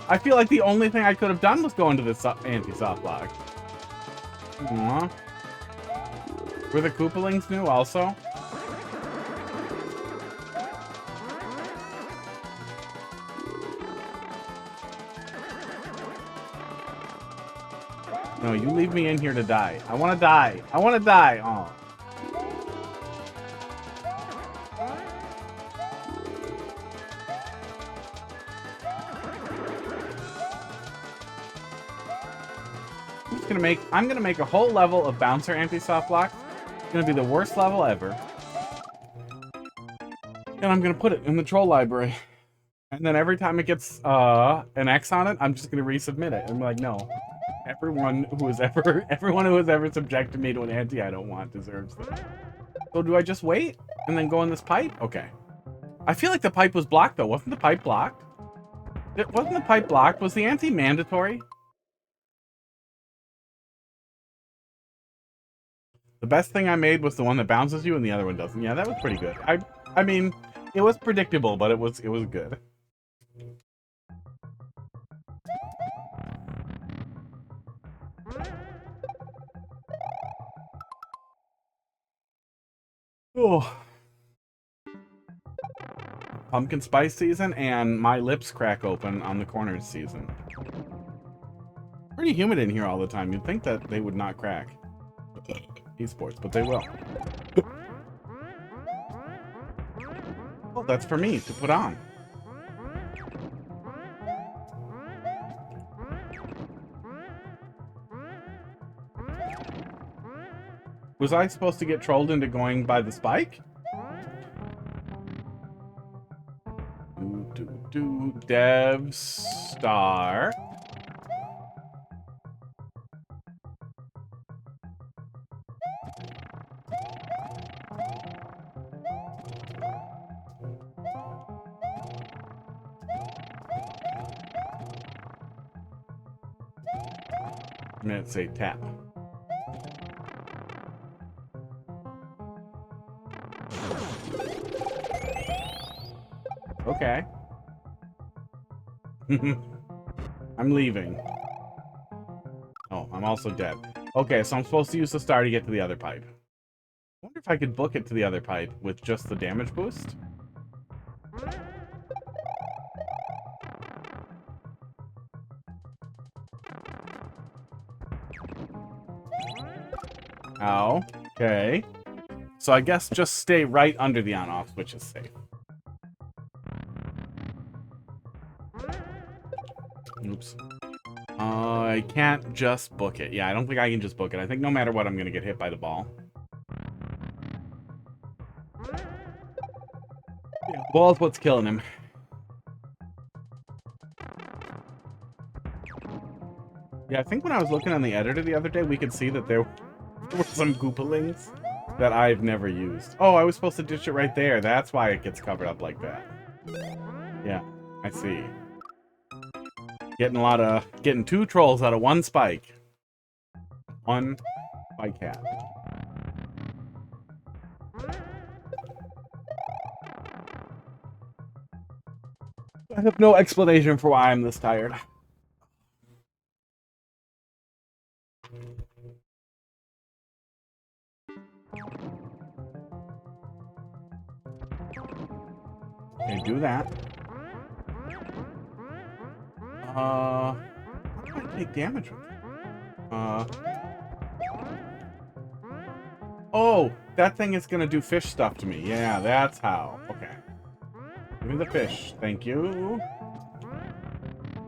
I feel like the only thing I could have done was go into this anti-soft lock. Aww. Were the Koopalings new also? No, you leave me in here to die. I want to die. I want to die. Oh. I'm gonna make a whole level of bouncer anti-soft lock. It's gonna be the worst level ever. And I'm gonna put it in the troll library. And then every time it gets an X on it, I'm just gonna resubmit it. I'm like, no. Everyone who has ever subjected me to an anti I don't want deserves this. So do I just wait and then go in this pipe? Okay. I feel like the pipe was blocked though. Wasn't the pipe blocked? Wasn't the pipe blocked? Was the anti mandatory? The best thing I made was the one that bounces you and the other one doesn't. Yeah, that was pretty good. I mean, it was predictable, but it was good. Oh. Pumpkin spice season and my lips crack open on the corners season. Pretty humid in here all the time. You'd think that they would not crack. Esports, but they will. Oh, that's for me to put on. Was I supposed to get trolled into going by the spike? Dev star. I'm gonna say tap. Okay. I'm leaving. Oh, I'm also dead. Okay, so I'm supposed to use the star to get to the other pipe. I wonder if I could book it to the other pipe with just the damage boost. Ow. Okay. So I guess just stay right under the on-off switch is safe. Oops. I can't just book it. Yeah, I don't think I can just book it. I think no matter what, I'm going to get hit by the ball. Yeah, the ball's what's killing him. Yeah, I think when I was looking on the editor the other day, we could see that there were some Goopalings that I've never used. Oh, I was supposed to ditch it right there. That's why it gets covered up like that. Yeah, I see. Getting 2 trolls out of 1 spike. 1 spike hat. I have no explanation for why I'm this tired. Okay, do that. How do I take damage with it? Oh, that thing is gonna do fish stuff to me. Yeah, that's how. Okay. Give me the fish. Thank you.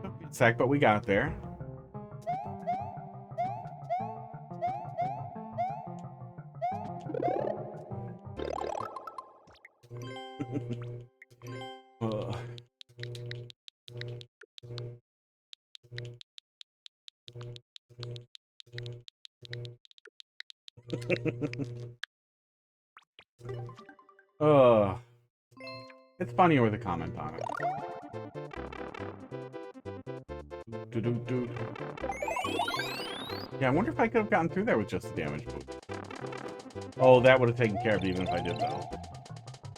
Took me a sec, but we got there. It's funnier with a comment on it. Yeah, I wonder if I could have gotten through there with just the damage boost. Oh, that would have taken care of it even if I did, though.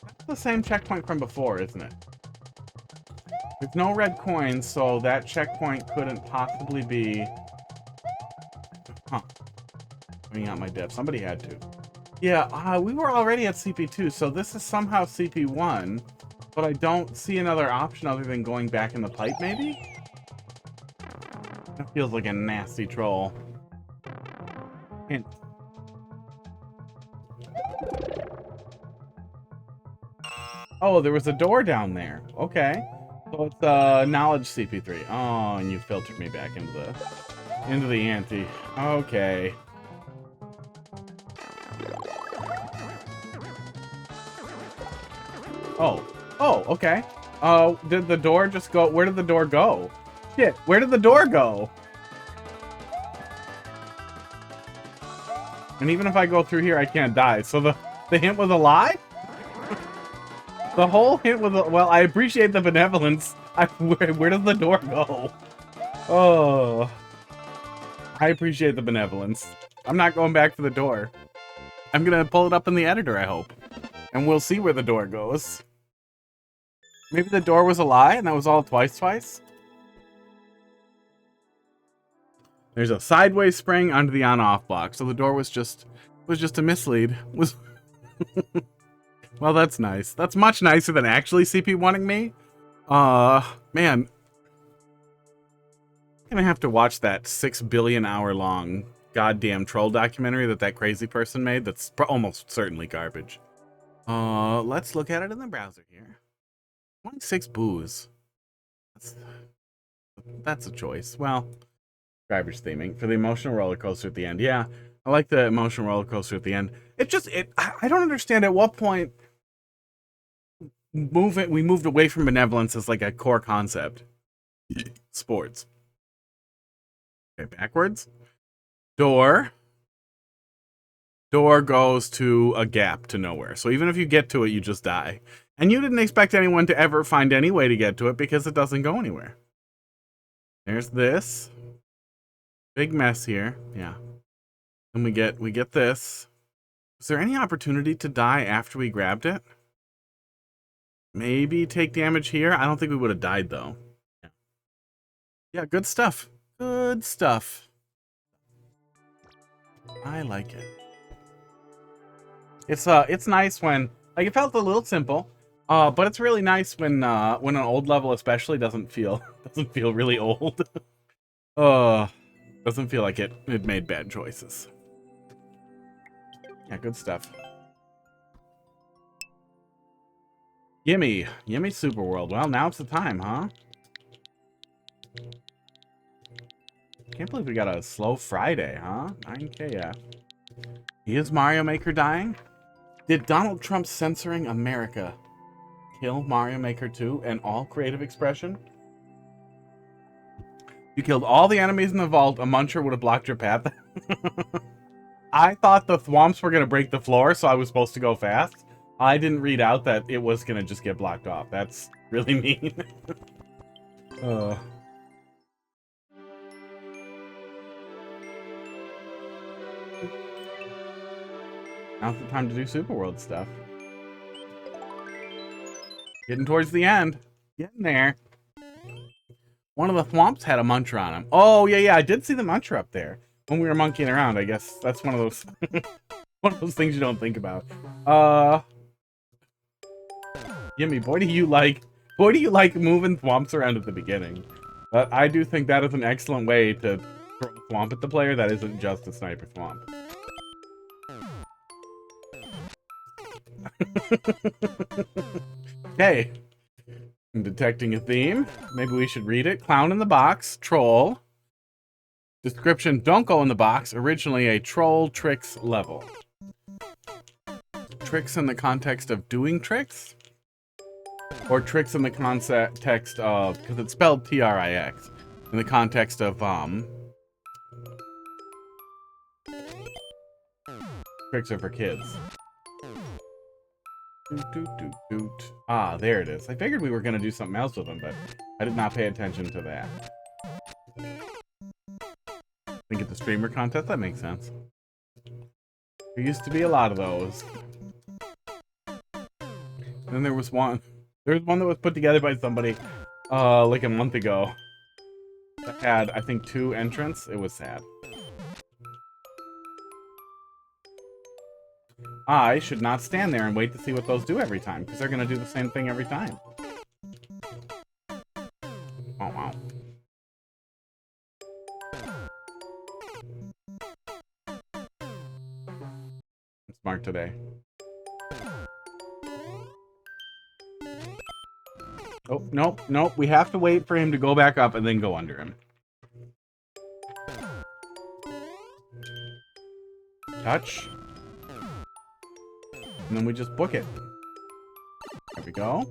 That's the same checkpoint from before, isn't it? There's no red coins, so that checkpoint couldn't possibly be... Huh. Bringing out my dev. Somebody had to. Yeah, we were already at CP2, so this is somehow CP1, but I don't see another option other than going back in the pipe, maybe? That feels like a nasty troll. Hint. Oh, there was a door down there. Okay. So it's knowledge CP3. Oh, and you filtered me back into the ante. Okay. Oh, okay. Oh, did the door just go? Where did the door go? Shit, where did the door go? And even if I go through here, I can't die. So the hint was a lie? The whole hint was a... Well, I appreciate the benevolence. Where does the door go? Oh. I appreciate the benevolence. I'm not going back for the door. I'm gonna pull it up in the editor, I hope. And we'll see where the door goes. Maybe the door was a lie and that was all twice? There's a sideways spring onto the on-off block, so the door was just a mislead. Well, that's nice. That's much nicer than actually CP1ing me. Man. I'm gonna have to watch that 6 billion hour long goddamn troll documentary that crazy person made that's almost certainly garbage. Let's look at it in the browser here. 26 booze. That's a choice. Well, garbage theming for the emotional roller coaster at the end. Yeah, I like the emotional roller coaster at the end. I don't understand at what point we moved away from benevolence as like a core concept. Sports. Okay, backwards. Door goes to a gap to nowhere. So even if you get to it, you just die. And you didn't expect anyone to ever find any way to get to it because it doesn't go anywhere. There's this. Big mess here. Yeah. And we get this. Is there any opportunity to die after we grabbed it? Maybe take damage here? I don't think we would have died, though. Yeah, good stuff. Good stuff. I like it. It's nice when... Like, it felt a little simple. But it's really nice when an old level especially doesn't feel really old. Doesn't feel like it made bad choices. Yeah, good stuff. Yimmy Superworld. Well, now it's the time, huh? Can't believe we got a slow Friday, huh? 9KF. Is Mario Maker dying? Did Donald Trump censoring America kill Mario Maker 2 and all creative expression? You killed all the enemies in the vault. A muncher would have blocked your path. I thought the thwomps were going to break the floor, so I was supposed to go fast. I didn't read out that it was going to just get blocked off. That's really mean. Now's the time to do Superworld stuff. Getting towards the end. Getting there. One of the thwomps had a muncher on him. Oh, yeah, I did see the muncher up there when we were monkeying around. I guess that's one of those one of those things you don't think about. Yimmy, boy do you like moving thwomps around at the beginning. I do think that is an excellent way to throw a thwomp at the player that isn't just a sniper thwomp. Okay. I'm detecting a theme. Maybe we should read it. Clown in the box. Troll. Description, don't go in the box. Originally a troll tricks level. Tricks in the context of doing tricks? Or tricks in the context of... Because it's spelled T-R-I-X. In the context of, tricks are for kids. Ah, there it is. I figured we were going to do something else with them, but I did not pay attention to that. I think at the streamer contest, that makes sense. There used to be a lot of those. Then there was one. There was one that was put together by somebody, like a month ago. That had, I think, 2 entrants. It was sad. I should not stand there and wait to see what those do every time, because they're going to do the same thing every time. Oh, wow. I'm smart today. Oh, nope. We have to wait for him to go back up and then go under him. Touch. And then we just book it. There we go.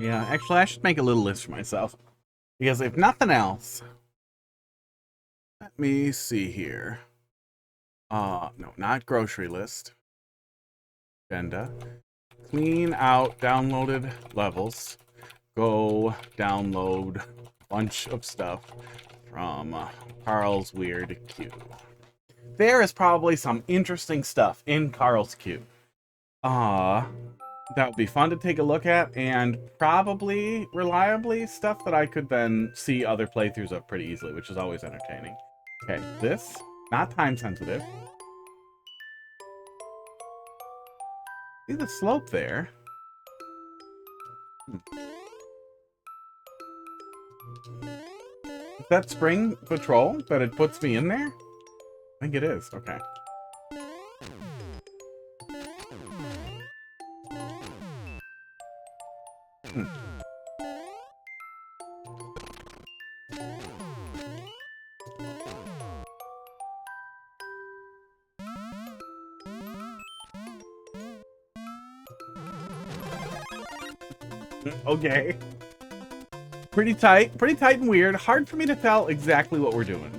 Yeah, actually, I should make a little list for myself. Because if nothing else... Let me see here. No, not grocery list. Agenda. Clean out downloaded levels. Go download a bunch of stuff from Carl's Weird Queue. There is probably some interesting stuff in Carl's queue. That would be fun to take a look at, and probably, reliably, stuff that I could then see other playthroughs of pretty easily, which is always entertaining. Okay, this, not time sensitive. See the slope there? Is that Spring Patrol that it puts me in there? I think it is, okay. Okay. Pretty tight and weird. Hard for me to tell exactly what we're doing.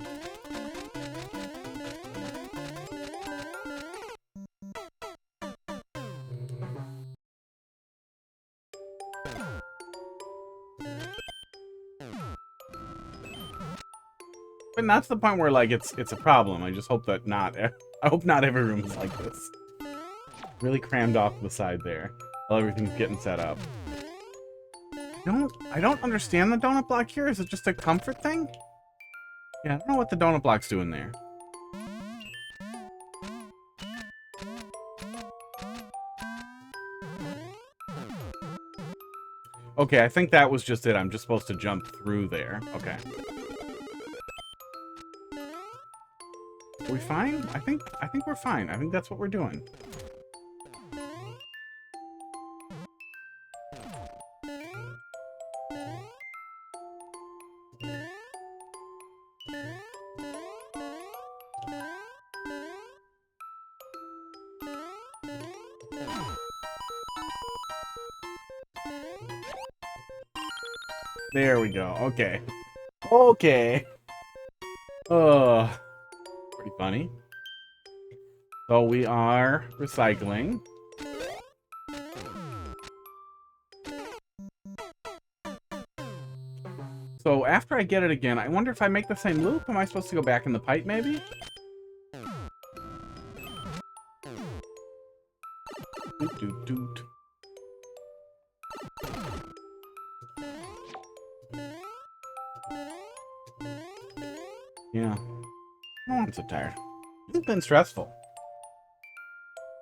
But not to the point where, like, it's a problem. I just hope that I hope not every room is like this. Really crammed off the side there. while everything's getting set up. I don't understand the donut block here. Is it just a comfort thing? Yeah, I don't know what the donut block's doing there. Okay, I think that was just it. I'm just supposed to jump through there. Okay. Are we fine? I think we're fine. I think that's what we're doing. There we go. Okay. Okay. Pretty funny. So we are recycling. So after I get it again, I wonder if I make the same loop, am I supposed to go back in the pipe maybe? Doot, doot, doot. Yeah. Oh, I'm so tired. It's been stressful.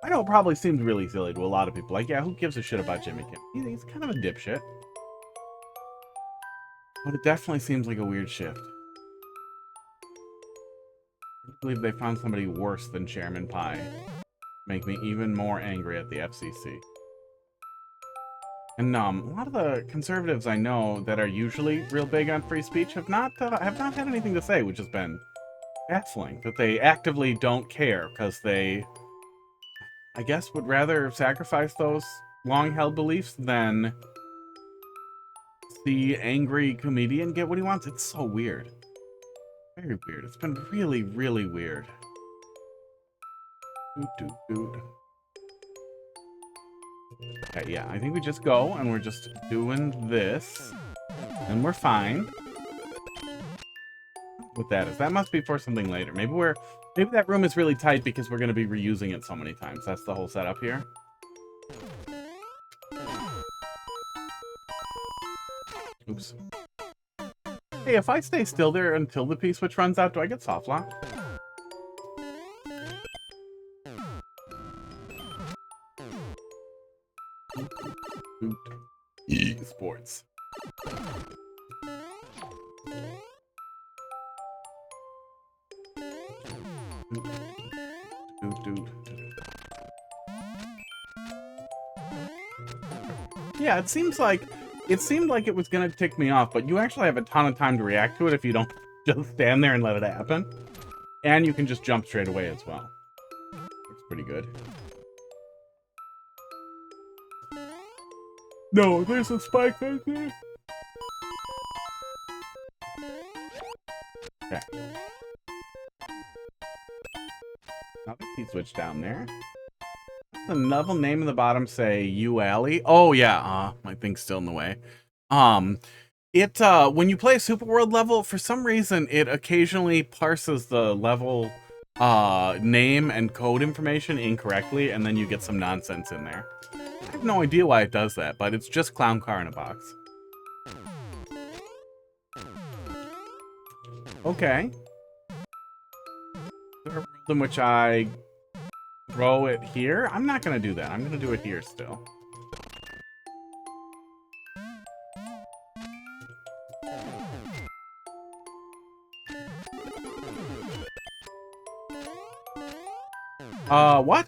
I know it probably seems really silly to a lot of people. Like, yeah, who gives a shit about Jimmy Kim? He's kind of a dipshit. But it definitely seems like a weird shift. I believe they found somebody worse than Chairman Pi. Make me even more angry at the FCC. And a lot of the conservatives I know that are usually real big on free speech have not had anything to say, which has been baffling. That they actively don't care because they, I guess, would rather sacrifice those long-held beliefs than the angry comedian get what he wants. It's so weird. Very weird. It's been really, really weird. Doot, doot, doot. Okay, yeah, I think we just go and we're just doing this. And we're fine. What that is. That must be for something later. Maybe that room is really tight because we're gonna be reusing it so many times. That's the whole setup here. Oops. Hey, if I stay still there until the P-switch runs out, do I get soft lock? Sports. Yeah, it seemed like it was gonna tick me off, but you actually have a ton of time to react to it if you don't just stand there and let it happen. And you can just jump straight away as well. Looks pretty good. No, there's a spike right there. Okay. Another key switch down there. The level name in the bottom say UAly. Oh yeah, my thing's still in the way. When you play a Super World level, for some reason it occasionally parses the level name and code information incorrectly, and then you get some nonsense in there. I have no idea why it does that, but it's just Clown Car in a box. Okay. Is there a world in which I throw it here? I'm not gonna do that. I'm gonna do it here still. What?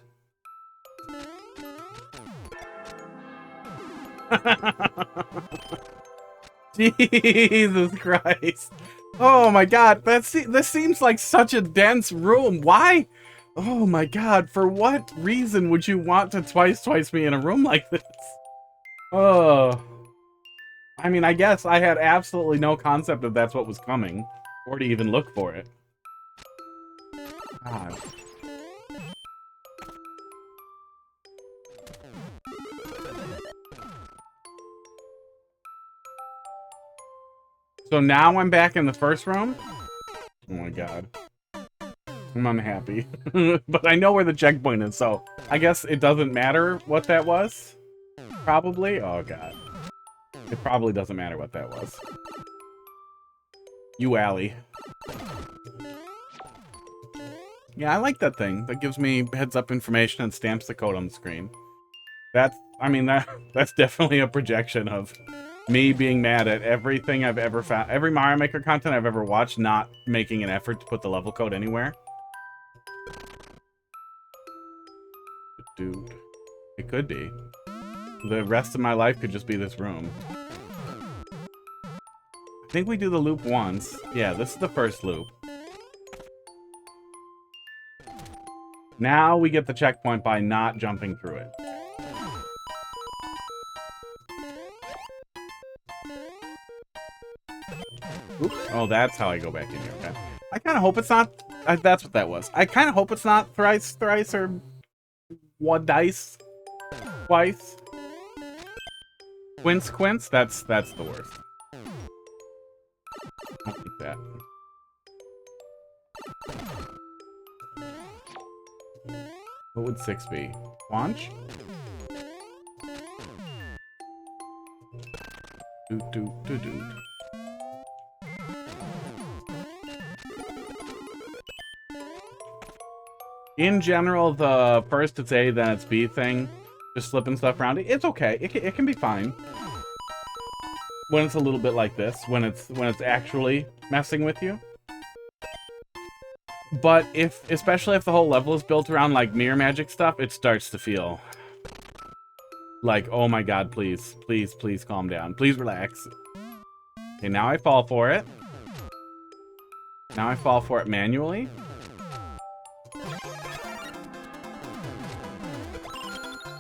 Jesus Christ. Oh my god, this seems like such a dense room. Why? Oh my god, for what reason would you want to twice me in a room like this? Oh. I mean, I guess I had absolutely no concept that that's what was coming, or to even look for it. God. So now I'm back in the first room? Oh my god. I'm unhappy. But I know where the checkpoint is, so I guess it doesn't matter what that was. Probably? Oh, God. It probably doesn't matter what that was. UAly. Yeah, I like that thing. That gives me heads-up information and stamps the code on the screen. That's, I mean, that's definitely a projection of me being mad at everything I've ever found, every Mario Maker content I've ever watched, not making an effort to put the level code anywhere. Dude, it could be. The rest of my life could just be this room. I think we do the loop once. Yeah, this is the first loop. Now we get the checkpoint by not jumping through it. Oops. Oh, that's how I go back in here. Okay. I kind of hope it's not... that's what that was. I kind of hope it's not thrice, or... what dice? Twice? Quince? That's the worst. I don't like that. What would 6 be? Launch? Doot. In general, the first it's A, then it's B thing, just slipping stuff around, it's okay. It can be fine. When it's a little bit like this, when it's actually messing with you. But especially if the whole level is built around like mirror magic stuff, it starts to feel like, oh my God, please calm down. Please relax. Okay, now I fall for it. Now I fall for it manually.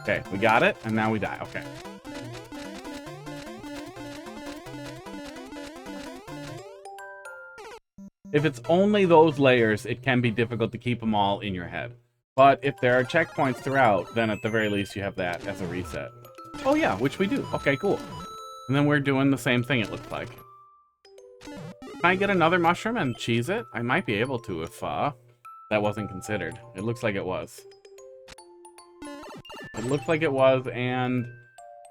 Okay, we got it, and now we die. Okay. If it's only those layers, it can be difficult to keep them all in your head. But if there are checkpoints throughout, then at the very least you have that as a reset. Oh yeah, which we do. Okay, cool. And then we're doing the same thing, it looks like. Can I get another mushroom and cheese it? I might be able to if that wasn't considered. It looks like it was. It looked like it was, and...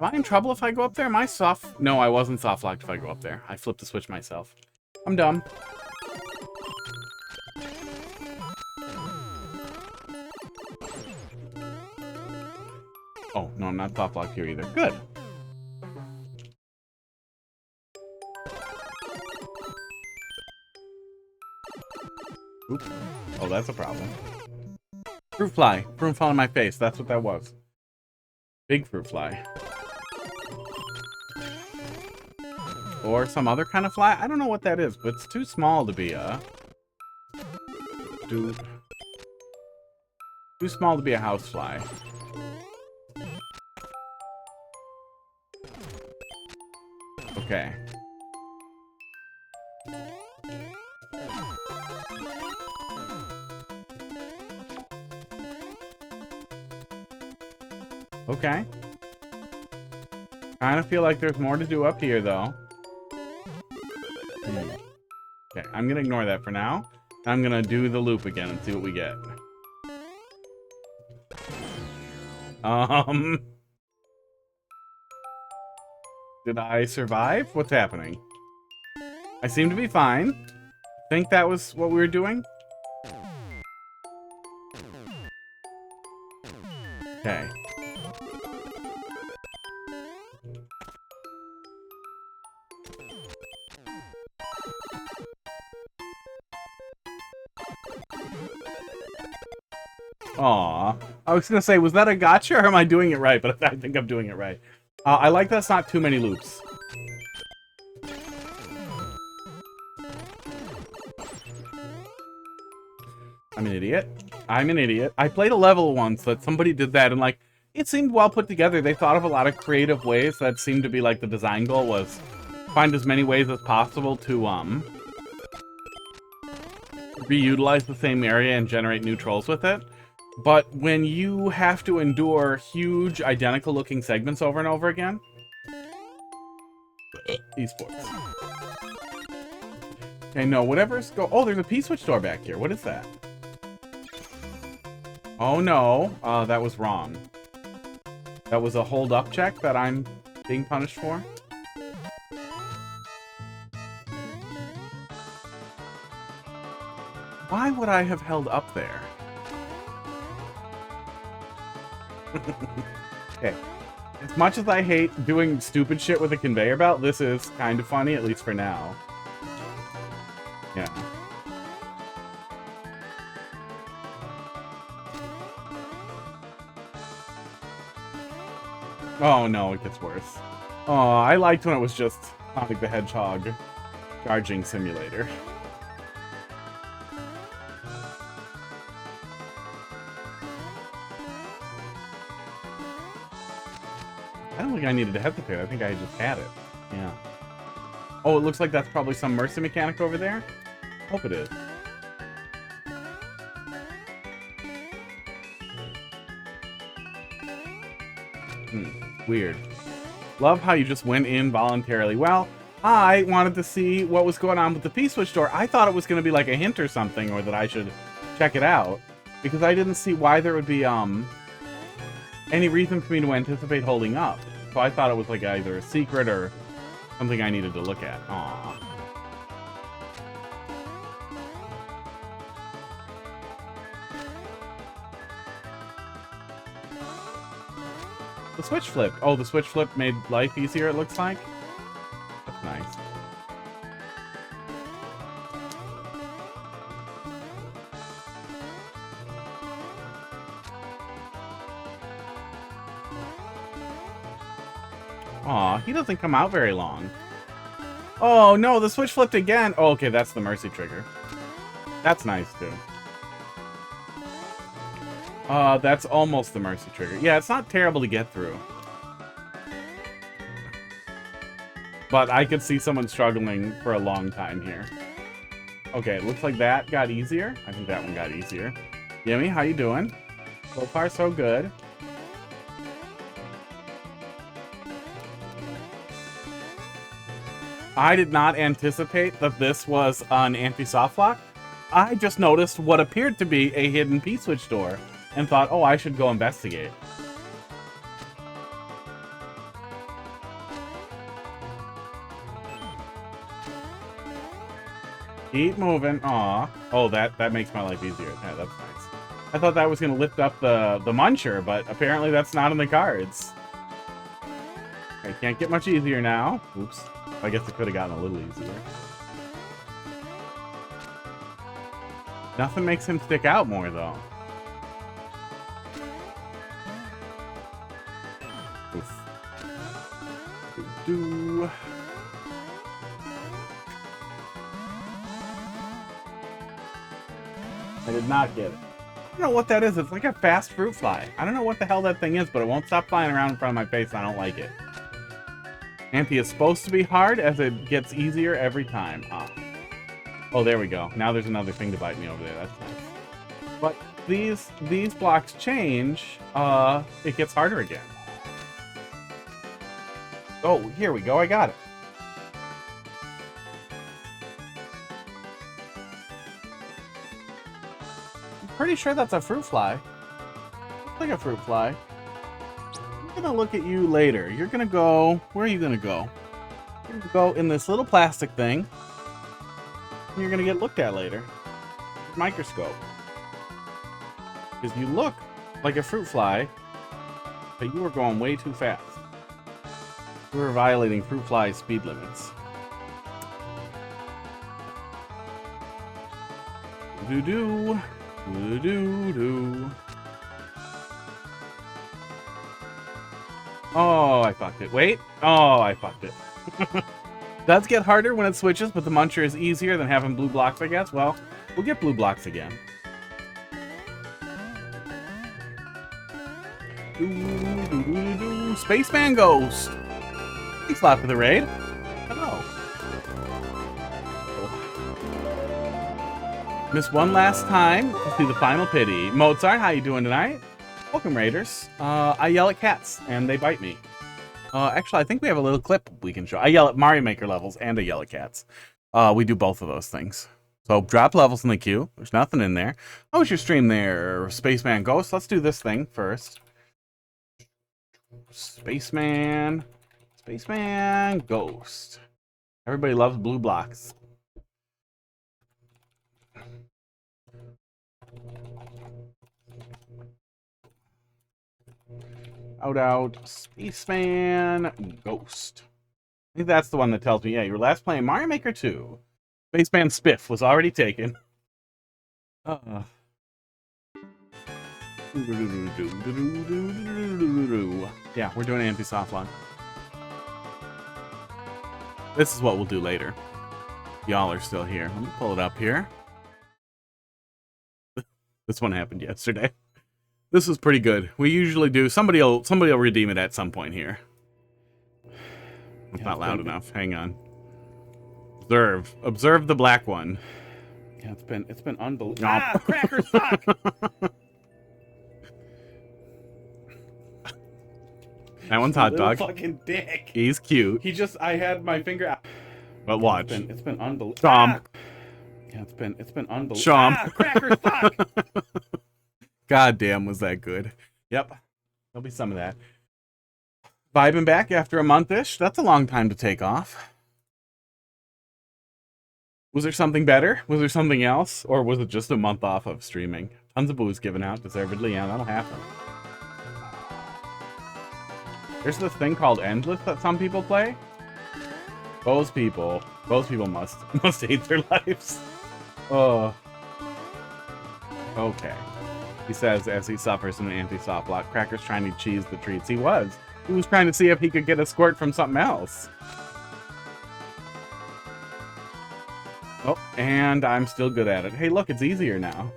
Am I in trouble if I go up there? Am I soft? No, I wasn't soft-locked if I go up there. I flipped the switch myself. I'm dumb. Oh, no, I'm not soft-locked here either. Good. Oops. Oh, that's a problem. Fruit fly. Fruit fly in my face. That's what that was. Big fruit fly. Or some other kind of fly. I don't know what that is, but it's too small to be a... Too small to be a housefly. Okay. Okay. Kind of feel like there's more to do up here, though. Okay, I'm gonna ignore that for now. I'm gonna do the loop again and see what we get. Did I survive? What's happening? I seem to be fine. Think that was what we were doing? Okay. Aw. I was gonna say, was that a gotcha or am I doing it right? But I think I'm doing it right. I like that's not too many loops. I'm an idiot. I'm an idiot. I played a level once that somebody did that and like, it seemed well put together. They thought of a lot of creative ways that seemed to be like the design goal was find as many ways as possible to reutilize the same area and generate new trolls with it. But when you have to endure huge, identical-looking segments over and over again... Esports. Okay, no, whatever's go... Oh, there's a P-switch door back here. What is that? Oh, no. That was wrong. That was a hold up check that I'm being punished for? Why would I have held up there? Okay. As much as I hate doing stupid shit with a conveyor belt, this is kind of funny, at least for now. Yeah. Oh no, it gets worse. Oh, I liked when it was just Sonic the Hedgehog charging simulator. I don't think I needed to hesitate. I think I just had it. Yeah. Oh, it looks like that's probably some Mercy mechanic over there. Hope it is. Weird. Love how you just went in voluntarily. Well, I wanted to see what was going on with the P-switch door. I thought it was going to be like a hint or something, or that I should check it out, because I didn't see why there would be any reason for me to anticipate holding up. So I thought it was like either a secret or something I needed to look at. Aww. The switch flip. Oh, the switch flip made life easier, it looks like. That's nice. Aw, he doesn't come out very long. Oh, no, the switch flipped again. Oh, okay, that's the Mercy trigger. That's nice, too. That's almost the Mercy trigger. Yeah, it's not terrible to get through. But I could see someone struggling for a long time here. Okay, it looks like that got easier. I think that one got easier. Yimmy, how you doing? So far, so good. I did not anticipate that this was an anti-soft lock. I just noticed what appeared to be a hidden P-switch door and thought, oh, I should go investigate. Keep moving. Aw. Oh, that makes my life easier. Yeah, that's nice. I thought that was going to lift up the muncher, but apparently that's not in the cards. I can't get much easier now. Oops. I guess it could have gotten a little easier. Nothing makes him stick out more, though. Oof. Do. I did not get it. I don't know what that is. It's like a fast fruit fly. I don't know what the hell that thing is, but it won't stop flying around in front of my face, and I don't like it. Anti is supposed to be hard, as it gets easier every time. Ah. Oh, there we go. Now there's another thing to bite me over there. That's nice. But these blocks change. It gets harder again. Oh, here we go. I got it. I'm pretty sure that's a fruit fly. Looks like a fruit fly. I'm gonna look at you later. You're gonna go... Where are you gonna go? You're gonna go in this little plastic thing. And you're gonna get looked at later. Microscope. Because you look like a fruit fly, but you were going way too fast. You were violating fruit fly speed limits. Do-do. Do-do-do. Oh, I fucked it. Wait. Oh, I fucked it. Does get harder when it switches, but the muncher is easier than having blue blocks, I guess. Well, we'll get blue blocks again. Spaceman Ghost! Thanks a lot for the raid. Hello. Missed one last time to see the final pity. Mozart, how you doing tonight? Welcome, Raiders. I yell at cats, and they bite me. Actually, I think we have a little clip we can show. I yell at Mario Maker levels, and I yell at cats. We do both of those things. So, drop levels in the queue. There's nothing in there. How was your stream there, Spaceman Ghost? Let's do this thing first. Spaceman. Spaceman Ghost. Everybody loves blue blocks. Out, Spaceman Ghost. I think that's the one that tells me, yeah, you were last playing Mario Maker 2. Spaceman Spiff was already taken. Yeah, we're doing anti-soft lock. This is what we'll do later. Y'all are still here. Let me pull it up here. This one happened yesterday. This is pretty good. We usually do. Somebody'll redeem it at some point here. It's not loud enough. Hang on. Observe the black one. Yeah, it's been unbelievable. Ah, crackers suck. That one's hot dog. Fucking dick. He's cute. I had my finger out. But watch. It's been unbelievable. Chomp. Yeah, it's been unbelievable. Chomp. Ah, crackers suck. God damn, was that good. Yep. There'll be some of that. Vibing back after a month-ish. That's a long time to take off. Was there something better? Was there something else? Or was it just a month off of streaming? Tons of booze given out, deservedly. Yeah, that'll happen. There's this thing called Endless that some people play. Those people must hate their lives. Oh. Okay. He says as he suffers in an anti-soft lock. Cracker's trying to cheese the treats. He was trying to see if he could get a squirt from something else. Oh, and I'm still good at it. Hey, look, it's easier now.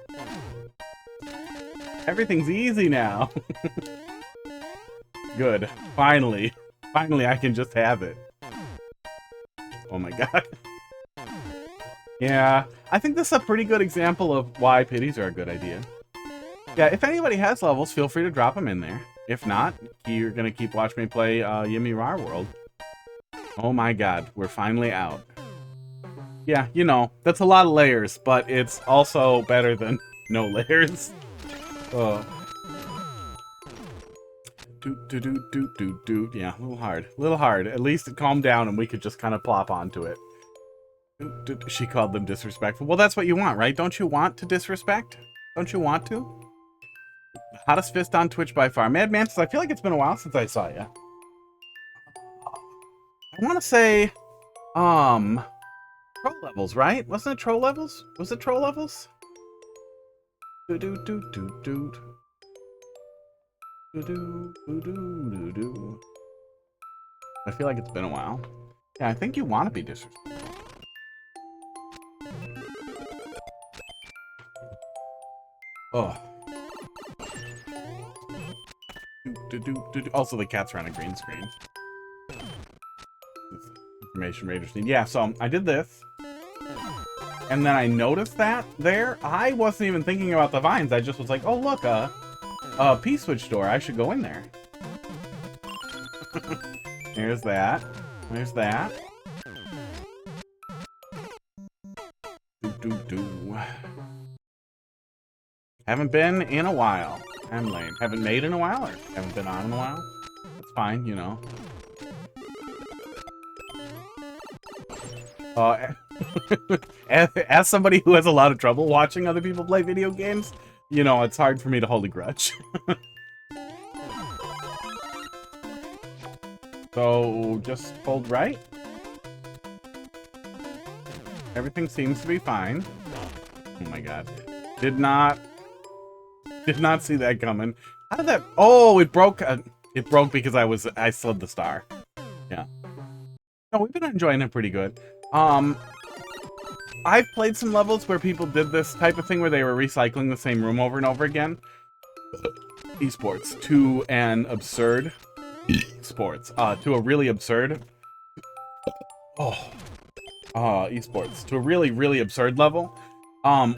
Everything's easy now. Good. Finally. Finally, I can just have it. Oh my god. Yeah, I think this is a pretty good example of why pities are a good idea. Yeah, if anybody has levels, feel free to drop them in there. If not, you're gonna keep watching me play YimmyRawr World. Oh my god, we're finally out. Yeah, you know, that's a lot of layers, but it's also better than no layers. Oh. Yeah, a little hard. A little hard. At least it calmed down and we could just kind of plop onto it. She called them disrespectful. Well, that's what you want, right? Don't you want to disrespect? Don't you want to? Hottest fist on Twitch by far. Mad Mantis, I feel like it's been a while since I saw you. I want to say, Troll Levels, right? Wasn't it Troll Levels? Was it Troll Levels? I feel like it's been a while. Yeah, I think you want to be disrespectful. Oh. Also, the cats are on a green screen. Information Raiders need. Yeah, so I did this. And then I noticed that there. I wasn't even thinking about the vines. I just was like, oh, look, a P-Switch store. I should go in there. There's that. There's that. Haven't been in a while. I'm lame. Haven't made in a while, or haven't been on in a while. It's fine, you know. As somebody who has a lot of trouble watching other people play video games, you know, it's hard for me to hold a grudge. So, just hold right. Everything seems to be fine. Oh my god. Did not see that coming. How did that... Oh, it broke. It broke because I slid the star. Yeah. No, we've been enjoying it pretty good. I've played some levels where people did this type of thing where they were recycling the same room over and over again. Esports to an absurd... Esports. To a really absurd... esports. To a really, really absurd level.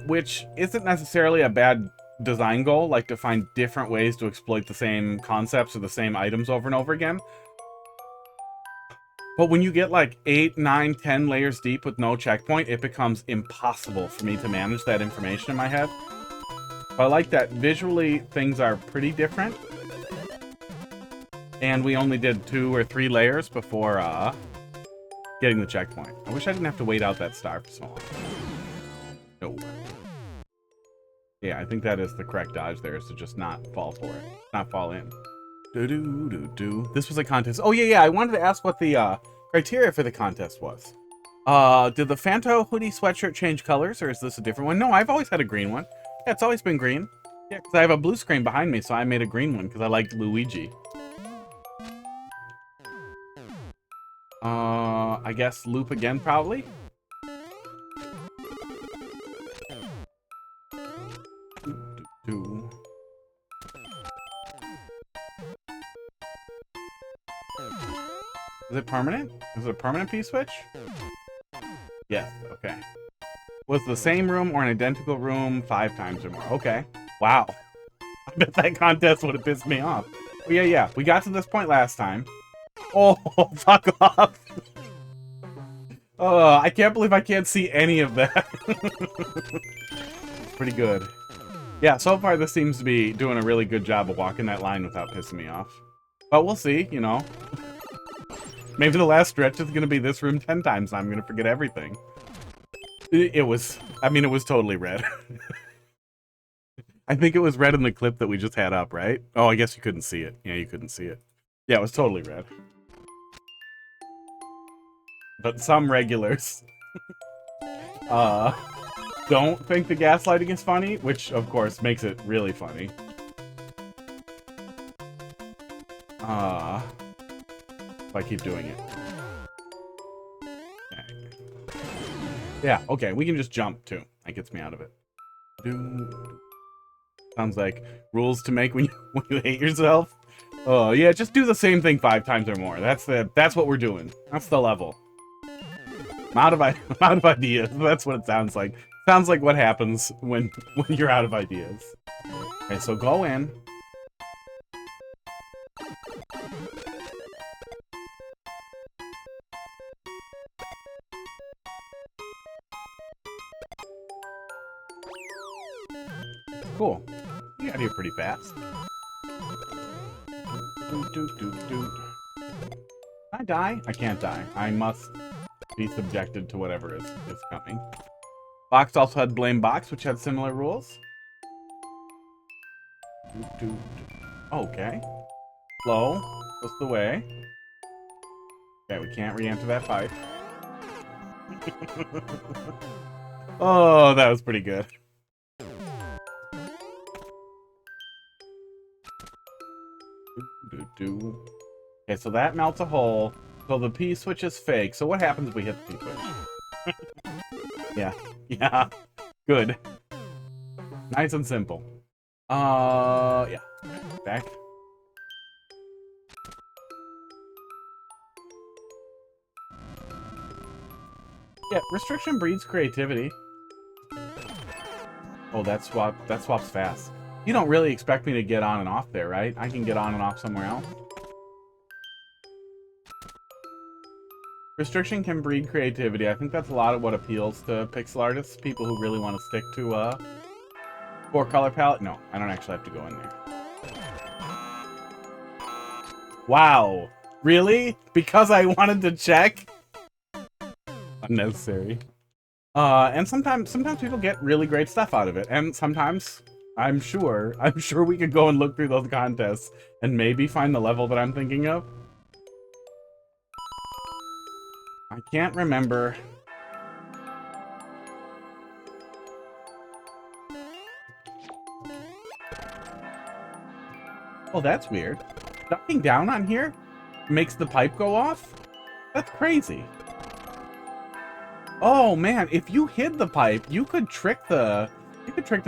Which isn't necessarily a bad design goal, like to find different ways to exploit the same concepts or the same items over and over again. But when you get like 8, 9, 10 layers deep with no checkpoint, it becomes impossible for me to manage that information in my head. But I like that visually things are pretty different. And we only did 2 or 3 layers before getting the checkpoint. I wish I didn't have to wait out that star for so long. No. Yeah, I think that is the correct dodge there, is to just not fall for it. Not fall in. Do-do-do-do. This was a contest. Oh, yeah, I wanted to ask what the criteria for the contest was. Did the Fanto hoodie sweatshirt change colors, or is this a different one? No, I've always had a green one. Yeah, it's always been green. Yeah, because I have a blue screen behind me, so I made a green one because I liked Luigi. I guess loop again, probably? Is it permanent? Is it a permanent P-switch? Yes, okay. Was the same room or an identical room 5 times or more? Okay. Wow. I bet that contest would have pissed me off. Oh, yeah. We got to this point last time. Oh, fuck off. Oh, I can't believe I can't see any of that. It's pretty good. Yeah, so far this seems to be doing a really good job of walking that line without pissing me off. But we'll see, you know. Maybe the last stretch is going to be this room 10 times and I'm going to forget everything. It was totally red. I think it was red in the clip that we just had up, right? Oh, I guess you couldn't see it. Yeah, you couldn't see it. Yeah, it was totally red. But some regulars don't think the gaslighting is funny, which, of course, makes it really funny. If I keep doing it. Okay. Yeah, okay, we can just jump, too. That gets me out of it. Sounds like rules to make when you hate yourself. Oh, yeah, just do the same thing 5 times or more. That's what we're doing. That's the level. I'm out of ideas. That's what it sounds like. Sounds like what happens when you're out of ideas. Okay, so go in. Cool. You got here pretty fast. Can I die? I can't die. I must be subjected to whatever is coming. Box also had Blame Box, which had similar rules. Okay. Slow. What's the way? Okay, we can't re-enter that pipe. Oh, that was pretty good. Okay, so that melts a hole. So the P-switch is fake. So what happens if we hit the P-switch? Yeah. Good. Nice and simple. Yeah. Back. Yeah, restriction breeds creativity. Oh, that swaps fast. You don't really expect me to get on and off there, right? I can get on and off somewhere else. Restriction can breed creativity. I think that's a lot of what appeals to pixel artists. People who really want to stick to a 4-color palette. No, I don't actually have to go in there. Wow. Really? Because I wanted to check? Unnecessary. And sometimes people get really great stuff out of it. And sometimes, I'm sure we could go and look through those contests and maybe find the level that I'm thinking of. I can't remember. Oh, that's weird. Ducking down on here makes the pipe go off? That's crazy. Oh man, if you hid the pipe, you could trick the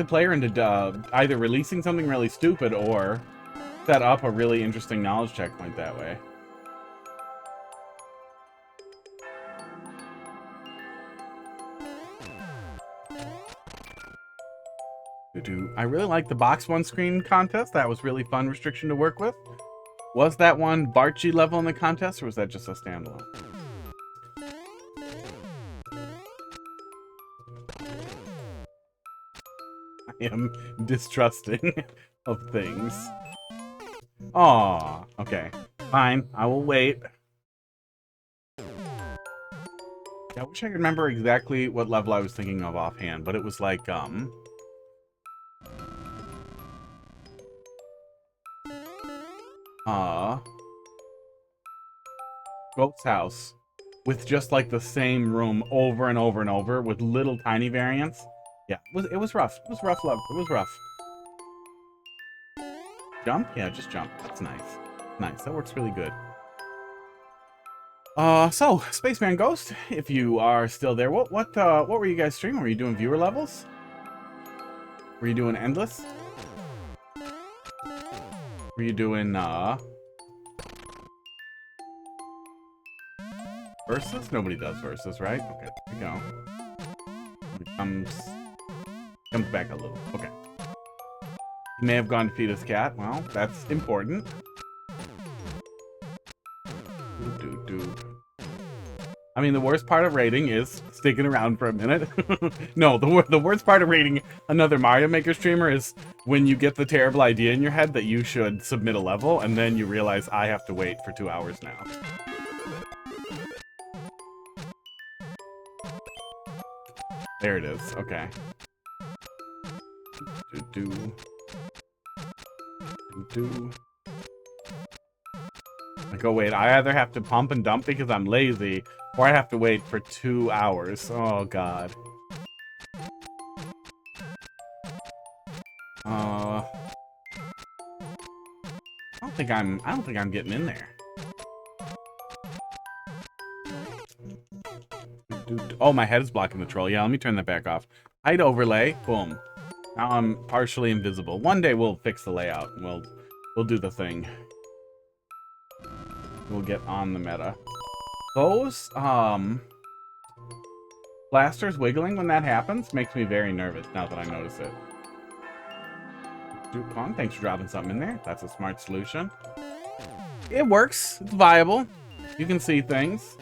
player into either releasing something really stupid or set up a really interesting knowledge checkpoint that way. I really like the box one screen contest. That was really fun restriction to work with. Was that one Barchi level in the contest, or was that just a standalone? I am distrusting of things. Aw, okay. Fine, I will wait. I wish I could remember exactly what level I was thinking of offhand, but it was like, Goat's house with just like the same room over and over and over with little tiny variants. Yeah, it was rough. It was rough, love. It was rough. Jump? Yeah, just jump. That's nice. Nice. That works really good. So Spaceman Ghost, if you are still there, what were you guys streaming? Were you doing viewer levels? Were you doing endless? Were you doing versus? Nobody does versus, right? Okay, here we go. It comes back a little. Okay. He may have gone to feed his cat. Well, that's important. I mean, the worst part of rating is sticking around for a minute. No, the worst part of rating another Mario Maker streamer is when you get the terrible idea in your head that you should submit a level, and then you realize I have to wait for 2 hours now. There it is. Okay. Like, oh wait, I either have to pump and dump because I'm lazy, or I have to wait for 2 hours. Oh god. I don't think I'm getting in there. Oh, my head is blocking the troll. Yeah, let me turn that back off. Hide overlay. Boom. Now I'm partially invisible. One day we'll fix the layout and we'll do the thing. We'll get on the meta. Those blasters wiggling when that happens makes me very nervous now that I notice it. Duke Kong, thanks for dropping something in there. That's a smart solution. It works. It's viable. You can see things.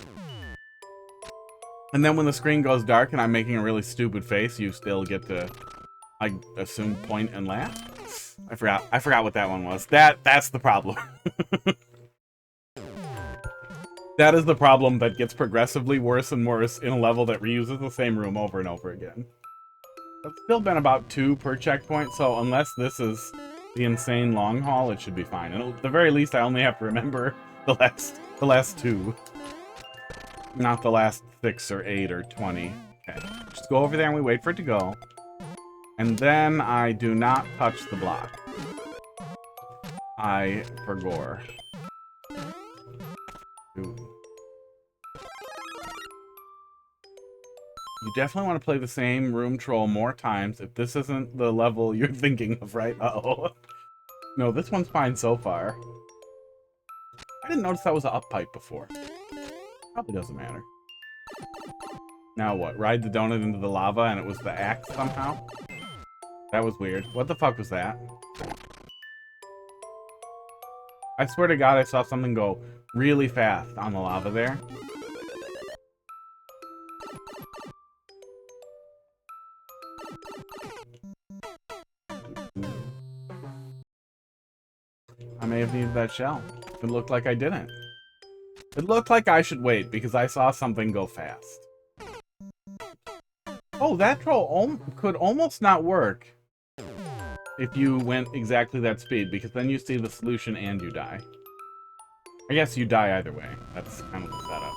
And then when the screen goes dark and I'm making a really stupid face, you still get to, I assume, point and laugh. I forgot what that one was. That's the problem. That is the problem that gets progressively worse and worse in a level that reuses the same room over and over again. It's still been about 2 per checkpoint, so unless this is the insane long haul, it should be fine. And at the very least, I only have to remember the last 2. Not the last 6 or 8 or 20. Okay, just go over there and we wait for it to go. And then I do not touch the block. I forgore. You definitely want to play the same room troll more times if this isn't the level you're thinking of, right? Uh-oh. No, this one's fine so far. I didn't notice that was an up pipe before. Probably doesn't matter. Now what? Ride the donut into the lava and it was the axe somehow? That was weird. What the fuck was that? I swear to God I saw something go really fast on the lava there. I may have needed that shell. It looked like I didn't. It looked like I should wait because I saw something go fast. Oh, that troll could almost not work if you went exactly that speed, because then you see the solution and you die. I guess you die either way. That's kind of the setup.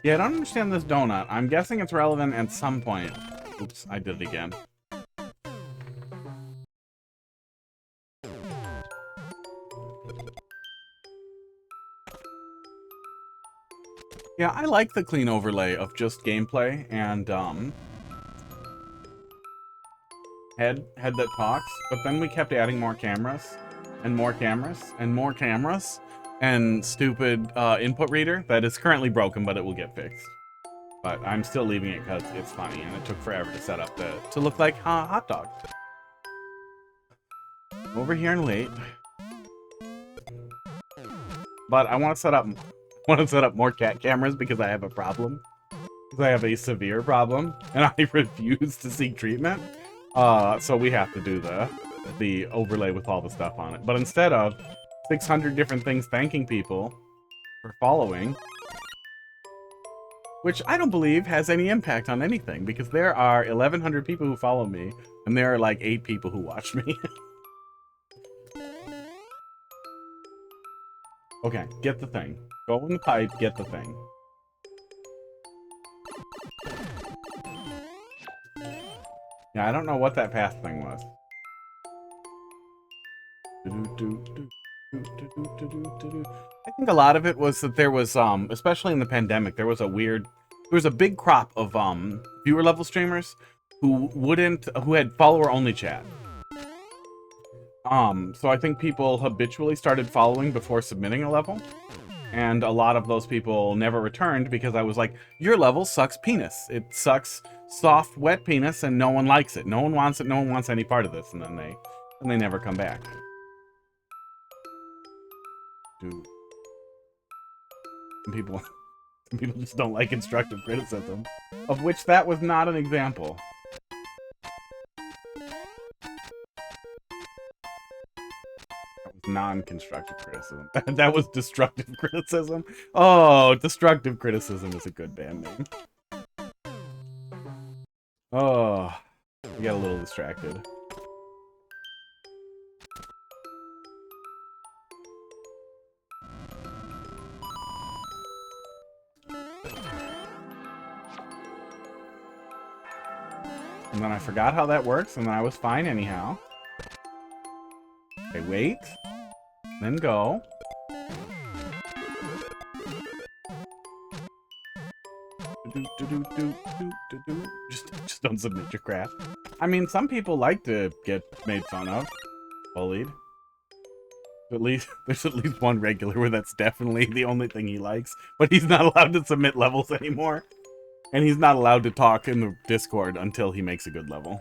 Yeah, I don't understand this donut. I'm guessing it's relevant at some point. Oops, I did it again. Yeah, I like the clean overlay of just gameplay and head that talks, but then we kept adding more cameras and more cameras and more cameras and stupid input reader that is currently broken, but it will get fixed. But I'm still leaving it because it's funny and it took forever to set up to look like a hot dog. Over here and wait. But I want to set up more cat cameras because I have a problem. because I have a severe problem and I refuse to seek treatment. So we have to do the overlay with all the stuff on it. But instead of 600 different things thanking people for following, which I don't believe has any impact on anything, because there are 1,100 people who follow me, and there are like 8 people who watch me. Okay, get the thing. Go in the pipe, get the thing. Yeah, I don't know what that path thing was. I think a lot of it was that there was, especially in the pandemic, there was a big crop of viewer level streamers who had follower only chat. So I think people habitually started following before submitting a level, and a lot of those people never returned because I was like, your level sucks penis. It sucks soft, wet penis, and no one likes it. No one wants it. No one wants any part of this, and then they never come back. Dude. Some people just don't like constructive criticism, of which that was not an example. That was non-constructive criticism. That was destructive criticism. Oh, destructive criticism is a good band name. Oh, I got a little distracted. And then I forgot how that works, and then I was fine anyhow. Okay, wait. Then go. Just don't submit your crap. I mean, some people like to get made fun of, bullied. There's at least one regular where that's definitely the only thing he likes, but he's not allowed to submit levels anymore. And he's not allowed to talk in the Discord until he makes a good level.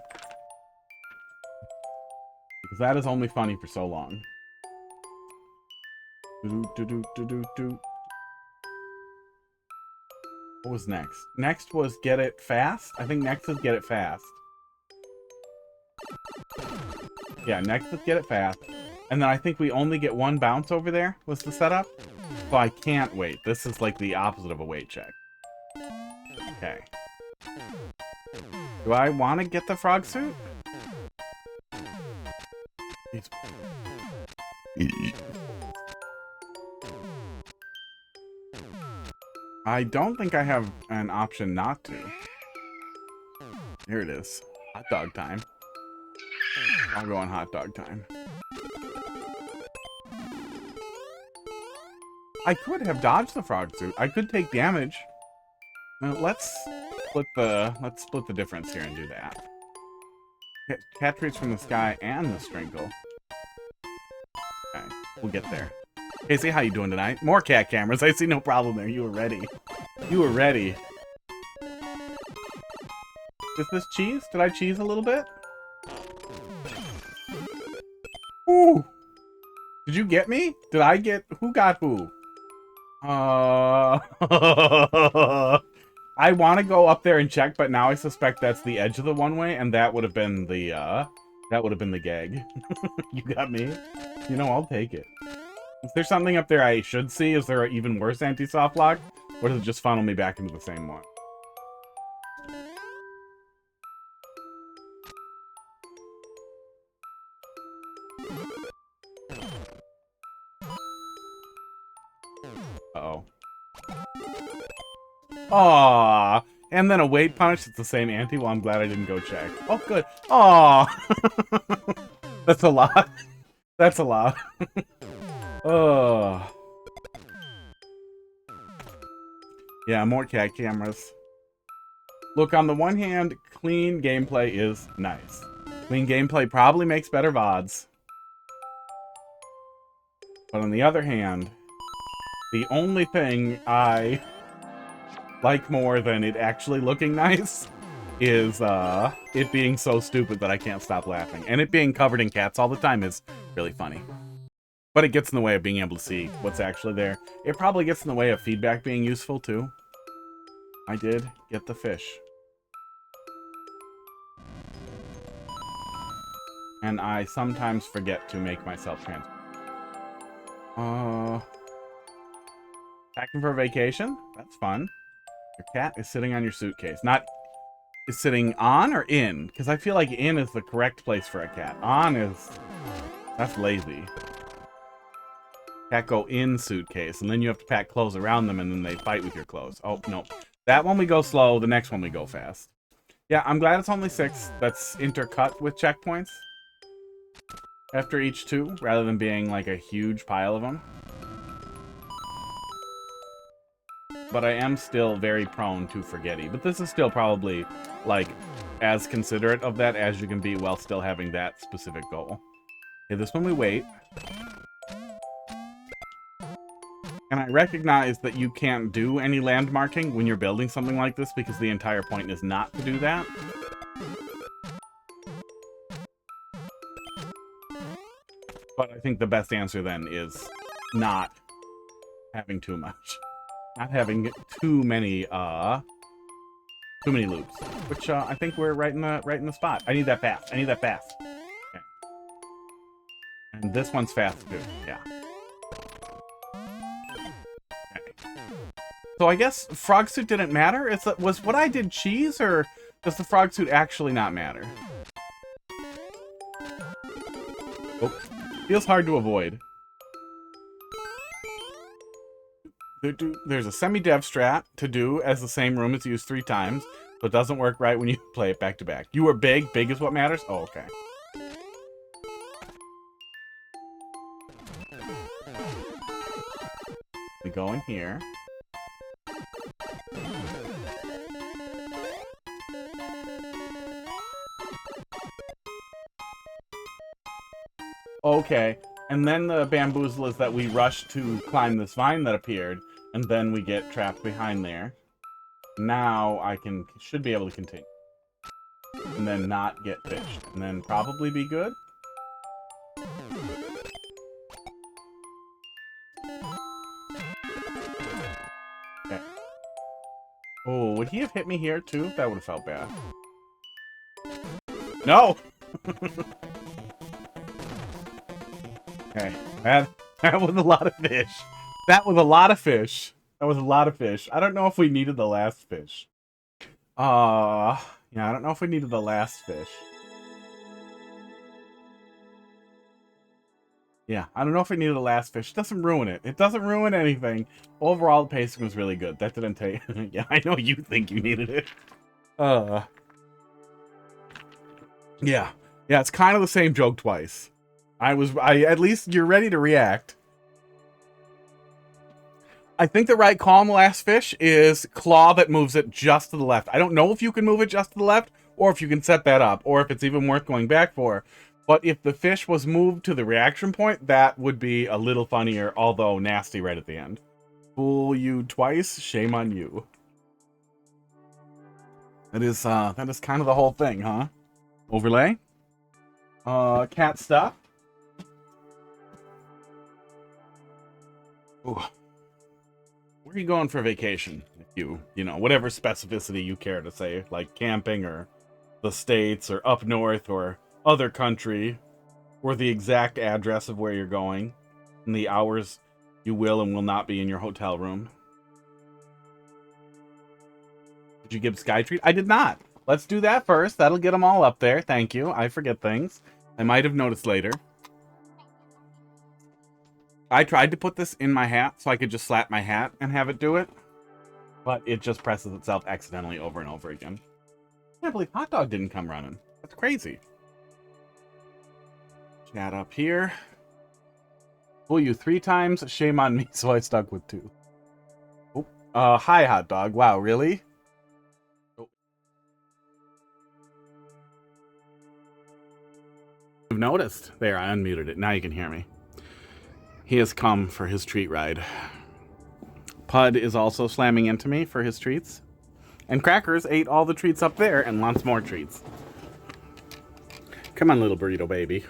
Because that is only funny for so long. What was next? Next was get it fast? I think next is get it fast. Yeah, next is get it fast. And then I think we only get one bounce over there was the setup. So I can't wait. This is like the opposite of a wait check. Okay. Do I want to get the frog suit? I don't think I have an option not to. Here it is. Hot dog time. I'll go on hot dog time. I could have dodged the frog suit. I could take damage. Now let's split the difference here and do that. Cat treats from the sky and the Strinkle. Okay, we'll get there. Casey, how you doing tonight? More cat cameras. I see no problem there. You were ready. You were ready. Is this cheese? Did I cheese a little bit? Ooh! Did you get me? Did I get... Who got who? I want to go up there and check, but now I suspect that's the edge of the one-way, and that would have been the, gag. You got me? You know, I'll take it. Is there something up there I should see? Is there an even worse anti-soft lock? Or does it just funnel me back into the same one? Uh-oh. Aww. And then a weight punish. It's the same anti. Well, I'm glad I didn't go check. Oh, good. Aww. That's a lot. That's a lot. Oh. Yeah, more cat cameras. Look, on the one hand, clean gameplay is nice. Clean gameplay probably makes better VODs. But on the other hand, the only thing I like more than it actually looking nice is it being so stupid that I can't stop laughing. And it being covered in cats all the time is really funny. But it gets in the way of being able to see what's actually there. It probably gets in the way of feedback being useful, too. I did get the fish. And I sometimes forget to make myself transfer. Packing for vacation? That's fun. Your cat is sitting on your suitcase. Not is sitting on or in? Because I feel like in is the correct place for a cat. On is... that's lazy. Cat go in suitcase, and then you have to pack clothes around them, and then they fight with your clothes. Oh, no. That one we go slow, the next one we go fast. Yeah, I'm glad it's only 6 that's intercut with checkpoints. After each 2, rather than being like a huge pile of them. But I am still very prone to forgetty. But this is still probably, like, as considerate of that as you can be while still having that specific goal. Okay, this one we wait. And I recognize that you can't do any landmarking when you're building something like this because the entire point is not to do that. But I think the best answer then is not having too much. Not having too many loops. Which I think we're right in the spot. I need that fast. I need that fast. Okay. And this one's fast too. Yeah. Okay. So I guess frog suit didn't matter? Was what I did cheese, or does the frog suit actually not matter? Oh. Feels hard to avoid. There's a semi-dev strat to do as the same room is used 3 times, so it doesn't work right when you play it back to back. You were big. Big is what matters? Oh, okay. We go in here. Okay, and then the bamboozle is that we rush to climb this vine that appeared, and then we get trapped behind there. Now I should be able to continue. And then not get fished. And then probably be good? Okay. Oh, would he have hit me here too? That would have felt bad. No! Okay, that was a lot of fish. That was a lot of fish. That was a lot of fish. I don't know if we needed the last fish. Yeah, I don't know if we needed the last fish. Yeah, I don't know if we needed the last fish. It doesn't ruin it. It doesn't ruin anything. Overall, the pacing was really good. That didn't take... yeah, I know you think you needed it. Yeah. Yeah, it's kind of the same joke twice. At least you're ready to react. I think the right call on the last fish is claw that moves it just to the left. I don't know if you can move it just to the left, or if you can set that up, or if it's even worth going back for. But if the fish was moved to the reaction point, that would be a little funnier, although nasty right at the end. Fool you twice, shame on you. That is kind of the whole thing, huh? Overlay. Cat stuff. Ooh. Where are you going for vacation? If you know, whatever specificity you care to say, like camping or the States or up north or other country, or the exact address of where you're going and the hours you will and will not be in your hotel room. Did you give Skytreat? I did not. Let's do that first. That'll get them all up there. Thank you. I forget things. I might have noticed later. I tried to put this in my hat so I could just slap my hat and have it do it, but it just presses itself accidentally over and over again. I can't believe Hot Dog didn't come running. That's crazy. Chat up here. Fool you 3 times, shame on me, so I stuck with 2. Oh, hi Hot Dog. Wow, really? Oh. I've noticed. There, I unmuted it. Now you can hear me. He has come for his treat ride. Pud is also slamming into me for his treats. And Crackers ate all the treats up there and wants more treats. Come on, little burrito baby.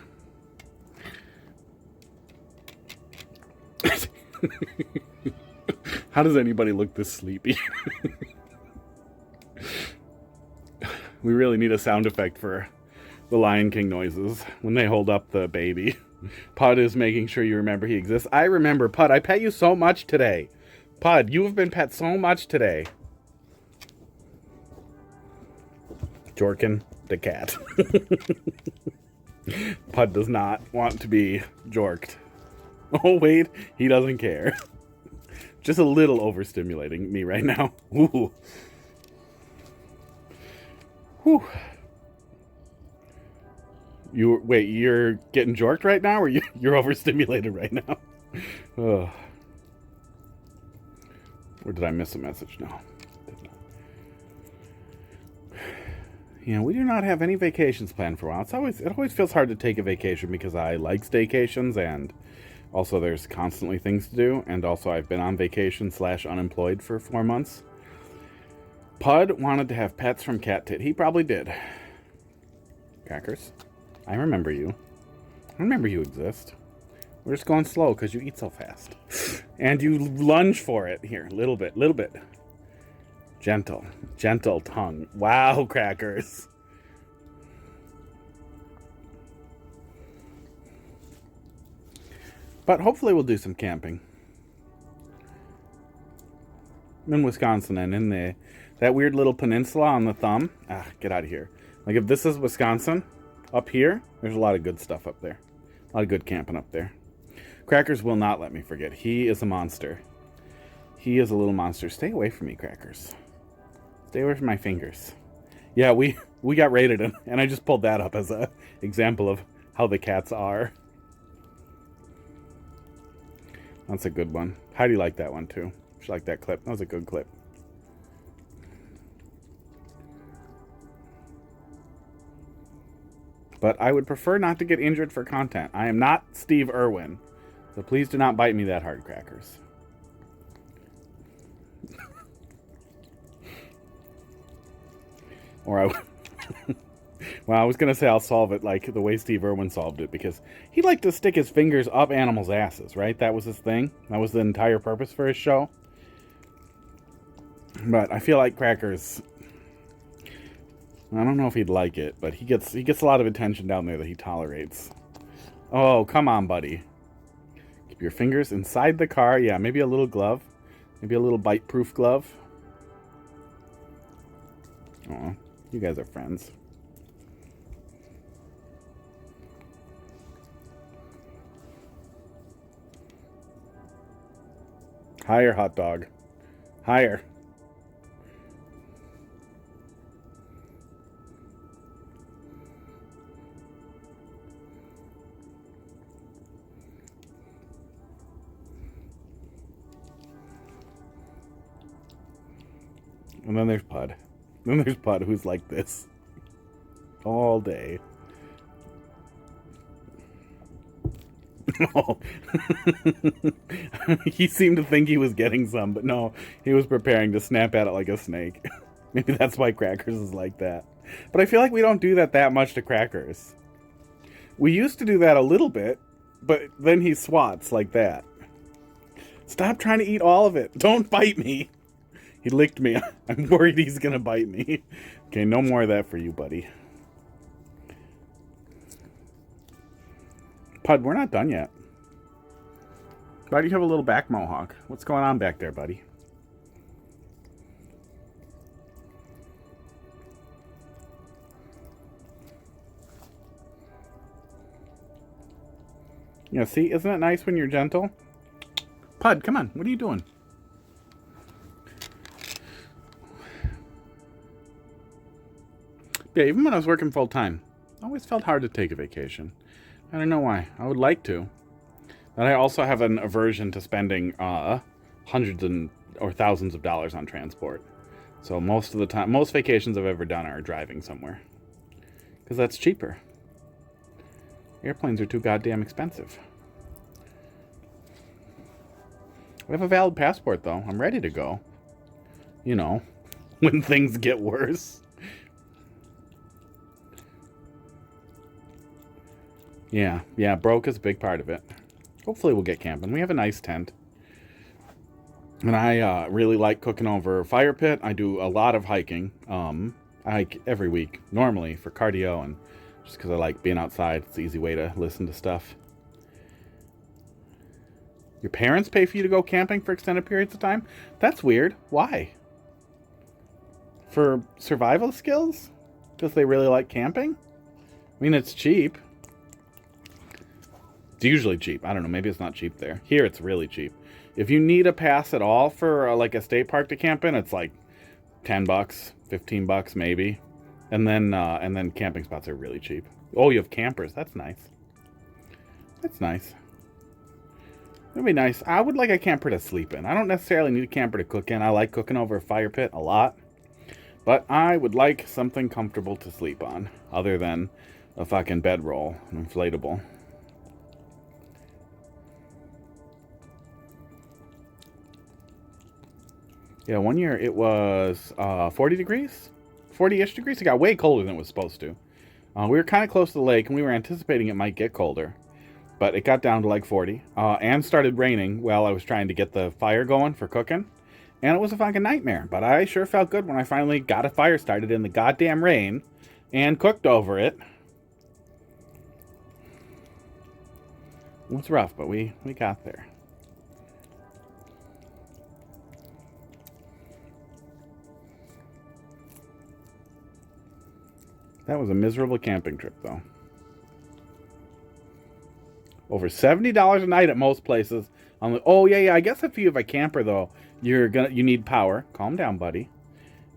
How does anybody look this sleepy? We really need a sound effect for the Lion King noises when they hold up the baby. Pud is making sure you remember he exists. I remember, Pud. I pet you so much today. Pud, you have been pet so much today. Jorkin the cat. Pud does not want to be jorked. Oh, wait. He doesn't care. Just a little overstimulating me right now. Ooh. Whew. You're getting jorked right now, or you're overstimulated right now? Ugh. Or did I miss a message? No. Yeah, we do not have any vacations planned for a while. It always feels hard to take a vacation because I like staycations, and also there's constantly things to do, and also I've been on vacation / unemployed for 4 months. Pud wanted to have pets from Cat Tit. He probably did. Crackers, I remember you. I remember you exist. We're just going slow because you eat so fast. And you lunge for it. Here, little bit. Gentle tongue. Wow, Crackers. But hopefully we'll do some camping. I'm in Wisconsin and in that weird little peninsula on the thumb. Ah, get out of here. Like if this is Wisconsin, up here, there's a lot of good stuff up there. A lot of good camping up there. Crackers will not let me forget. He is a monster. He is a little monster. Stay away from me, Crackers. Stay away from my fingers. Yeah, we got rated, and I just pulled that up as a example of how the cats are. That's a good one. Heidi liked that one too. She liked that clip. That was a good clip. But I would prefer not to get injured for content. I am not Steve Irwin, so please do not bite me that hard, Crackers. Or well, I was going to say I'll solve it like the way Steve Irwin solved it, because he liked to stick his fingers up animals' asses, right? That was his thing. That was the entire purpose for his show. But I feel like Crackers, I don't know if he'd like it, but he gets a lot of attention down there that he tolerates. Oh, come on, buddy. Keep your fingers inside the car. Yeah, maybe a little glove. Maybe a little bite-proof glove. Aw, you guys are friends. Higher, hot dog. Higher. And then there's Pud. Then there's Pud, who's like this all day. Oh. He seemed to think he was getting some, but no, he was preparing to snap at it like a snake. Maybe that's why Crackers is like that. But I feel like we don't do that much to Crackers. We used to do that a little bit, but then he swats like that. Stop trying to eat all of it. Don't bite me. He licked me. I'm worried he's going to bite me. Okay, no more of that for you, buddy. Pud, we're not done yet. Why do you have a little back mohawk? What's going on back there, buddy? Yeah, see? Isn't it nice when you're gentle? Pud, come on. What are you doing? Yeah, even when I was working full-time, it always felt hard to take a vacation. I don't know why. I would like to. But I also have an aversion to spending hundreds or thousands of dollars on transport. So most of the time, most vacations I've ever done are driving somewhere. Because that's cheaper. Airplanes are too goddamn expensive. I have a valid passport, though. I'm ready to go. You know, when things get worse. Yeah, broke is a big part of it. Hopefully we'll get camping. We have a nice tent. And I really like cooking over a fire pit. I do a lot of hiking. I I hike every week, normally for cardio and just because I like being outside. It's an easy way to listen to stuff. Your parents pay for you to go camping for extended periods of time? That's weird. Why? For survival skills? Because they really like camping? I mean, it's cheap. It's usually cheap. I don't know. Maybe it's not cheap there. Here, it's really cheap. If you need a pass at all for like a state park to camp in, it's like 10 bucks, 15 bucks maybe. And then camping spots are really cheap. Oh, you have campers. That's nice. That's nice. That'd be nice. I would like a camper to sleep in. I don't necessarily need a camper to cook in. I like cooking over a fire pit a lot. But I would like something comfortable to sleep on, other than a fucking bedroll, an inflatable. Yeah, one year it was 40 degrees? 40-ish degrees? It got way colder than it was supposed to. We were kind of close to the lake, and we were anticipating it might get colder. But it got down to like 40. And started raining while I was trying to get the fire going for cooking. And it was a fucking nightmare. But I sure felt good when I finally got a fire started in the goddamn rain and cooked over it. It was rough, but we got there. That was a miserable camping trip, though. Over $70 a night at most places. Oh yeah. I guess if you have a camper though, you need power. Calm down, buddy.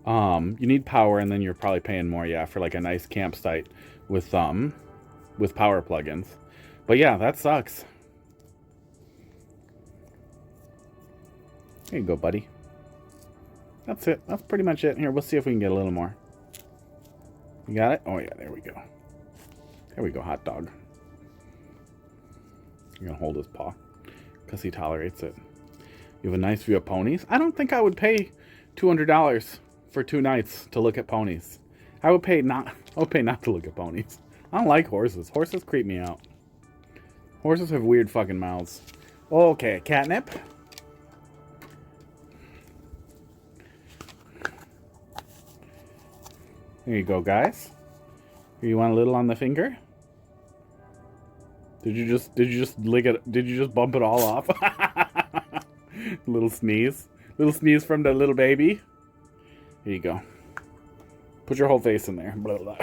You need power, and then you're probably paying more, yeah, for like a nice campsite with power plugins. But yeah, that sucks. Here you go, buddy. That's it. That's pretty much it. Here, we'll see if we can get a little more. You got it? Oh yeah, there we go. There we go, hot dog. You're gonna hold his paw because he tolerates it. You have a nice view of ponies. I don't think I would pay $200 for 2 nights to look at ponies. I would pay not to look at ponies. I don't like horses. Horses creep me out. Horses have weird fucking mouths. Okay, catnip. There you go, guys. Here, you want a little on the finger? Did you just lick it? Did you just bump it all off? Little sneeze. Little sneeze from the little baby. Here you go. Put your whole face in there. Blah, blah.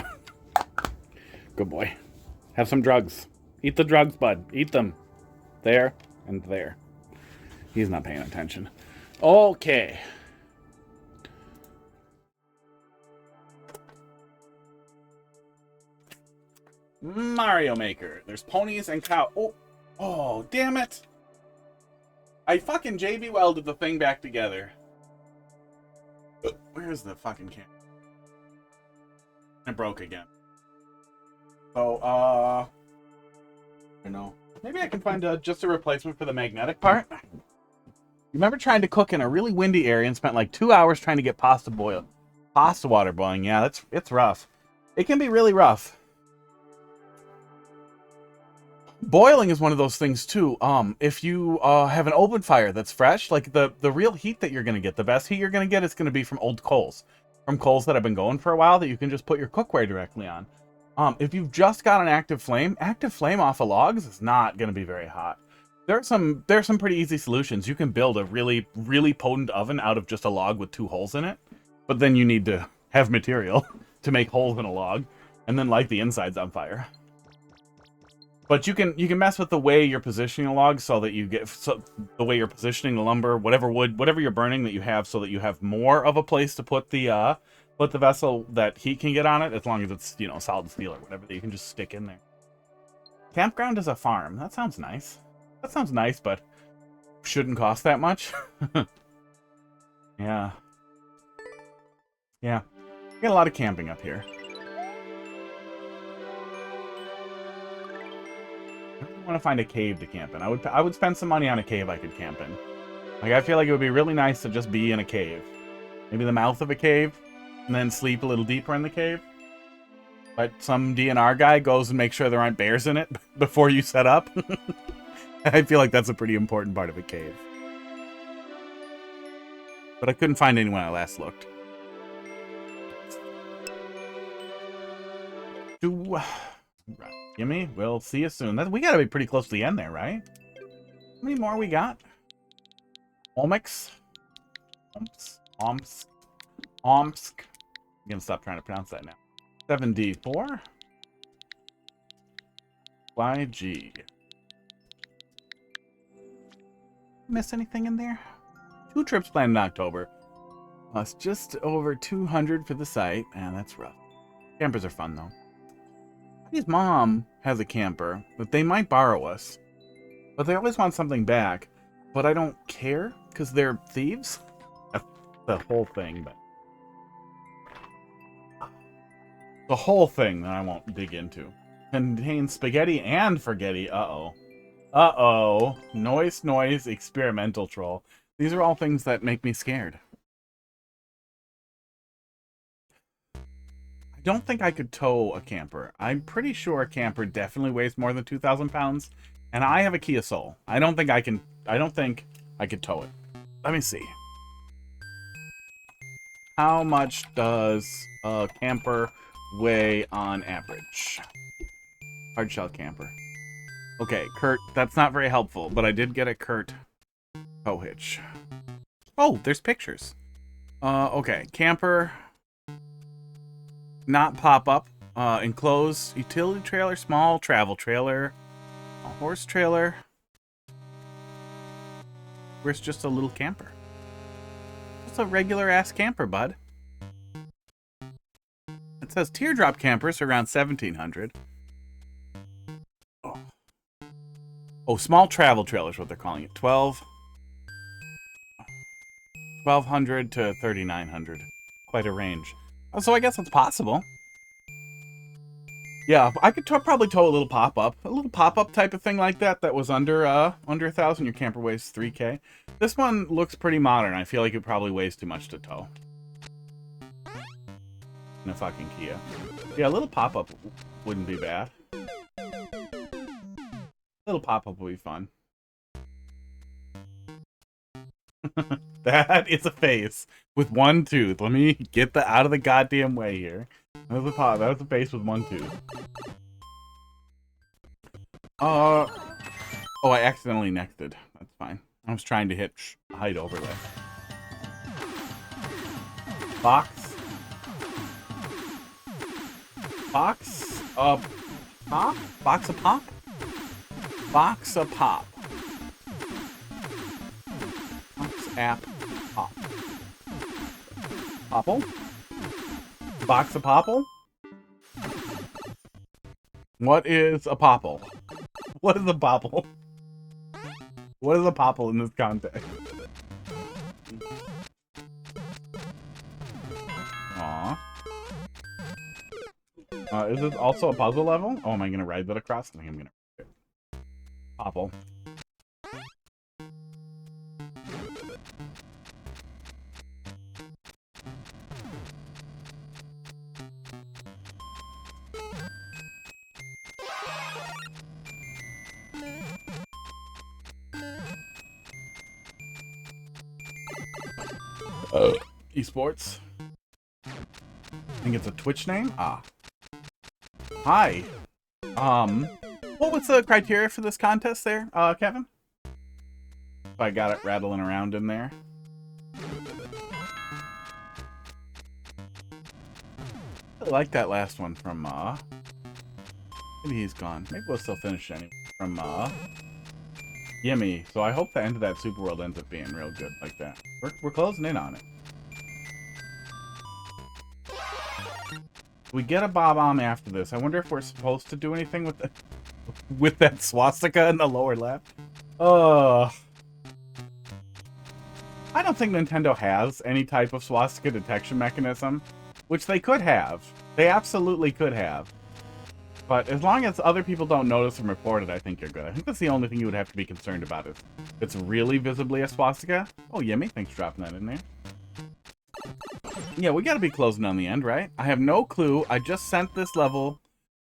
Good boy. Have some drugs. Eat the drugs, bud. Eat them. There and there. He's not paying attention. Okay. Mario Maker. There's ponies and cow. Oh, damn it. I fucking JB welded the thing back together. Where's the fucking camera? It broke again. So, I don't know. Maybe I can find just a replacement for the magnetic part. You remember trying to cook in a really windy area and spent like 2 hours trying to get pasta water boiling? Yeah, it's rough. It can be really rough. Boiling is one of those things too. If you have an open fire that's fresh, like the real heat that you're gonna get, the best heat you're gonna get is gonna be from old coals, from coals that have been going for a while that you can just put your cookware directly on. If you've just got an active flame off of logs is not gonna be very hot. There's some pretty easy solutions. You can build a really, really potent oven out of just a log with 2 holes in it, but then you need to have material to make holes in a log, and then light the insides on fire. But you can mess with the way you're positioning a log so that you get the way you're positioning the lumber, whatever wood, whatever you're burning that you have, so that you have more of a place to put the vessel that heat can get on it, as long as it's, you know, solid steel or whatever that you can just stick in there. Campground is a farm. That sounds nice. That sounds nice, but shouldn't cost that much. Yeah. Yeah. We got a lot of camping up here. I want to find a cave to camp in. I would spend some money on a cave I could camp in. Like, I feel like it would be really nice to just be in a cave. Maybe the mouth of a cave, and then sleep a little deeper in the cave. But some DNR guy goes and makes sure there aren't bears in it before you set up. I feel like that's a pretty important part of a cave. But I couldn't find any when I last looked. Yimmy, we'll see you soon. We gotta be pretty close to the end there, right? How many more we got? Omix. Omsk. I'm gonna stop trying to pronounce that now. 7D4. YG. Miss anything in there? 2 trips planned in October. It's just over 200 for the site. Man, that's rough. Campers are fun, though. His mom has a camper that they might borrow us. But they always want something back. But I don't care, because they're thieves. That's the whole thing, but... The whole thing that I won't dig into. Contains spaghetti and forgetty. Uh-oh. Uh-oh. Noice, experimental troll. These are all things that make me scared. I don't think I could tow a camper. I'm pretty sure a camper definitely weighs more than 2,000 pounds. And I have a Kia Soul. I don't think I could tow it. Let me see. How much does a camper weigh on average? Hardshell camper. Okay, Kurt, that's not very helpful, but I did get a Kurt tow hitch. Oh, there's pictures. Okay, camper, not pop-up, enclosed utility trailer, small travel trailer, a horse trailer. Where's just a little camper? It's a regular-ass camper, bud. It says teardrop campers around 1,700. Oh, small travel trailer is what they're calling it. 1,200 to 3,900. Quite a range. Oh, so I guess it's possible. Yeah, I could probably tow a little pop-up. A little pop-up type of thing like that that was under 1,000. Your camper weighs 3K. This one looks pretty modern. I feel like it probably weighs too much to tow. In a fucking Kia. Yeah, a little pop-up wouldn't be bad. Little pop-up will be fun. That is a face with one tooth. Let me get out of the goddamn way here. That was a face with one tooth. Oh, I accidentally nexted. That's fine. I was trying to hit hide overlay. Box. Box of pop? Box of pop? Box of pop. Box app pop. Popple? Box of popple? What is a popple? What is a popple? What is a popple in this context? Aww. Is this also a puzzle level? Oh, am I gonna ride that across? I think I'm gonna ride it. Popple. Esports. I think it's a Twitch name. Ah. Hi. What was the criteria for this contest there, Kevin? If I got it rattling around in there. I like that last one from, maybe he's gone. Maybe we'll still finish anyway. From, Yimmy. So I hope the end of that Super World ends up being real good like that. We're closing in on it. We get a bob-omb after this. I wonder if we're supposed to do anything with that swastika in the lower left. I don't think Nintendo has any type of swastika detection mechanism, which they could have. They absolutely could have. But as long as other people don't notice and report it, I think you're good. I think that's the only thing you would have to be concerned about is it's really visibly a swastika. Oh, Yimmy, thanks for dropping that in there. Yeah, we gotta be closing on the end, right? I have no clue. I just sent this level.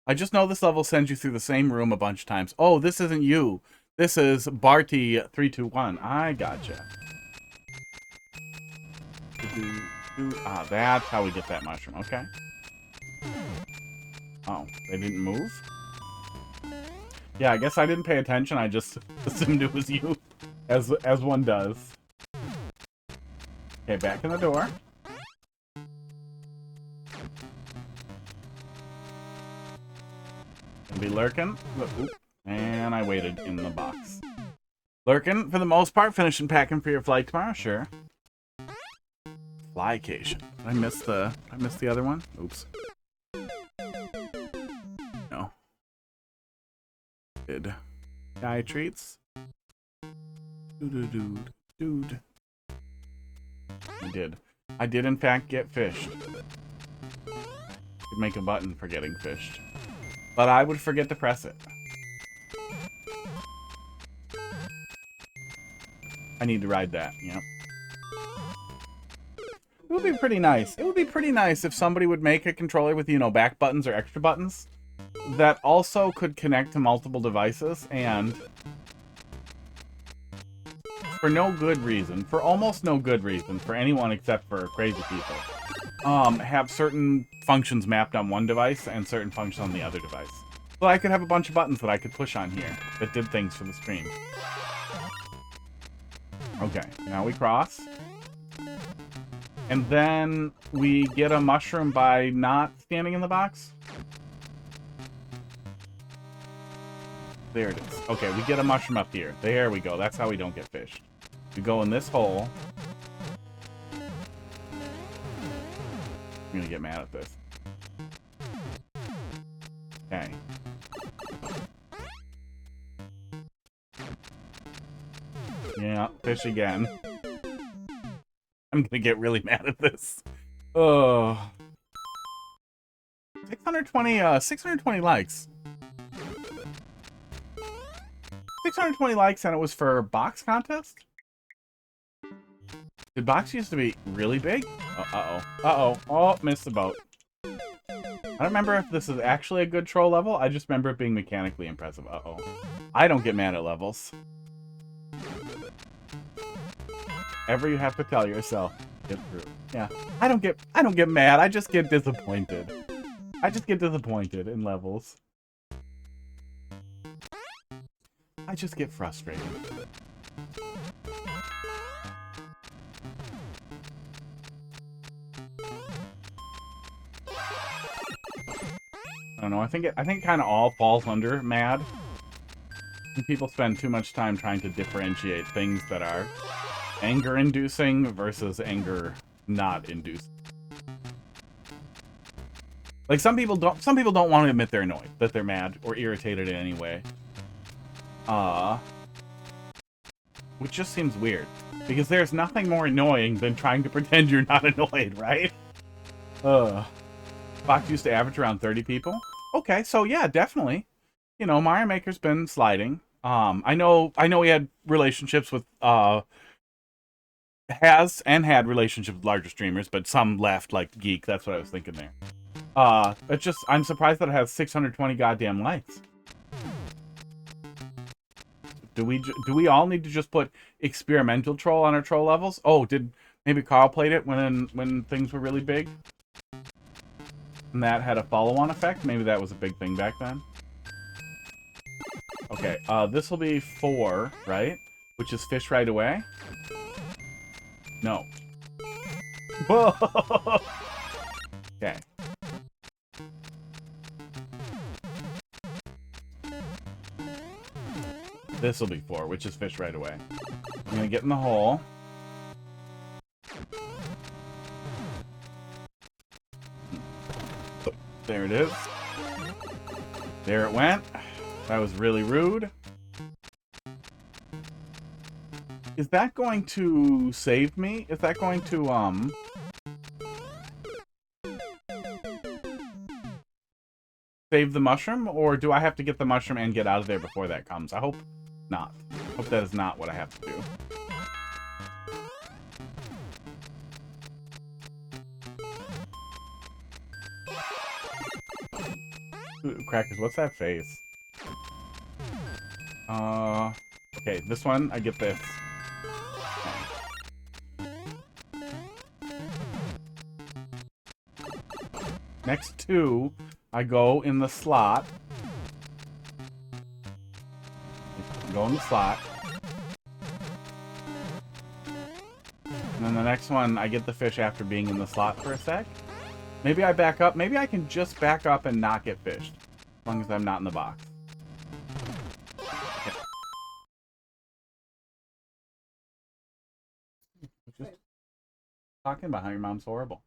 I just know this level sends you through the same room a bunch of times. Oh, this isn't you. This is Barty321. I gotcha. Ah, that's how we get that mushroom. Okay. Oh, they didn't move? Yeah, I guess I didn't pay attention. I just assumed it was you, as one does. Okay, back in the door. Gonna be lurking. Oop. And I waited in the box. Lurking, for the most part, finishing packing for your flight tomorrow, sure. Flycation. Did I miss the other one? Oops. No. Did. Guy treats. Dude. I did in fact get fished. Could make a button for getting fished. But I would forget to press it. I need to ride that, yep. It would be pretty nice. It would be pretty nice if somebody would make a controller with, you know, back buttons or extra buttons that also could connect to multiple devices and for no good reason, for almost no good reason, for anyone except for crazy people, have certain functions mapped on one device and certain functions on the other device. So I could have a bunch of buttons that I could push on here that did things for the screen. Okay, now we cross. And then we get a mushroom by not standing in the box. There it is. Okay, we get a mushroom up here. There we go. That's how we don't get fished. We go in this hole. I'm gonna get mad at this. Okay. Yeah, fish again. I'm gonna get really mad at this. Oh. 620 likes. 620 likes and it was for box contest? Did box used to be really big? Oh, missed the boat. I don't remember if this is actually a good troll level. I just remember it being mechanically impressive. I don't get mad at levels. Ever you have to tell yourself, get through. Yeah, I don't get mad. I just get disappointed. I just get disappointed in levels. I just get frustrated. I don't know. I think kind of all falls under mad. People spend too much time trying to differentiate things that are anger-inducing versus anger-not-inducing. Like some people don't want to admit they're annoyed, that they're mad or irritated in any way. Which just seems weird. Because there's nothing more annoying than trying to pretend you're not annoyed, right? Fox used to average around 30 people. Okay, so yeah, definitely. You know, Mario Maker's been sliding. I know he had relationships with had relationships with larger streamers, but some left, like Geek. That's what I was thinking there. It's just, I'm surprised that it has 620 goddamn likes. Do we all need to just put experimental troll on our troll levels? Oh, did maybe Carl played it when things were really big? And that had a follow-on effect? Maybe that was a big thing back then. Okay, this will be 4, right? Which is fish right away? No. Whoa! Okay. This will be 4, which is fish right away. I'm gonna get in the hole. There it is. There it went. That was really rude. Is that going to save me? Is that going to, save the mushroom? Or do I have to get the mushroom and get out of there before that comes? I hope not. I hope that is not what I have to do. Ooh, Crackers, what's that face? Okay, this one, I get this. Okay. Next 2, I go in the slot. Go in the slot. And then the next one, I get the fish after being in the slot for a sec. Maybe I back up. Maybe I can just back up and not get fished. As long as I'm not in the box. Okay. Just talking about how your mom's horrible.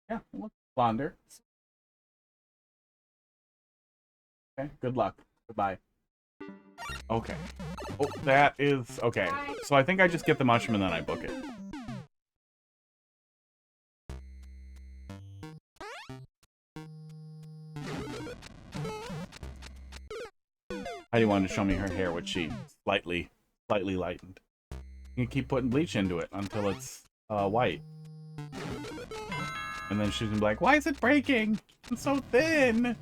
Yeah, look, Blonder. Okay, good luck. Goodbye. Okay. Oh, that is... Okay. So I think I just get the mushroom and then I book it. Heidi wanted to show me her hair, which she slightly lightened. You can keep putting bleach into it until it's white. And then she's gonna be like, why is it breaking? It's so thin!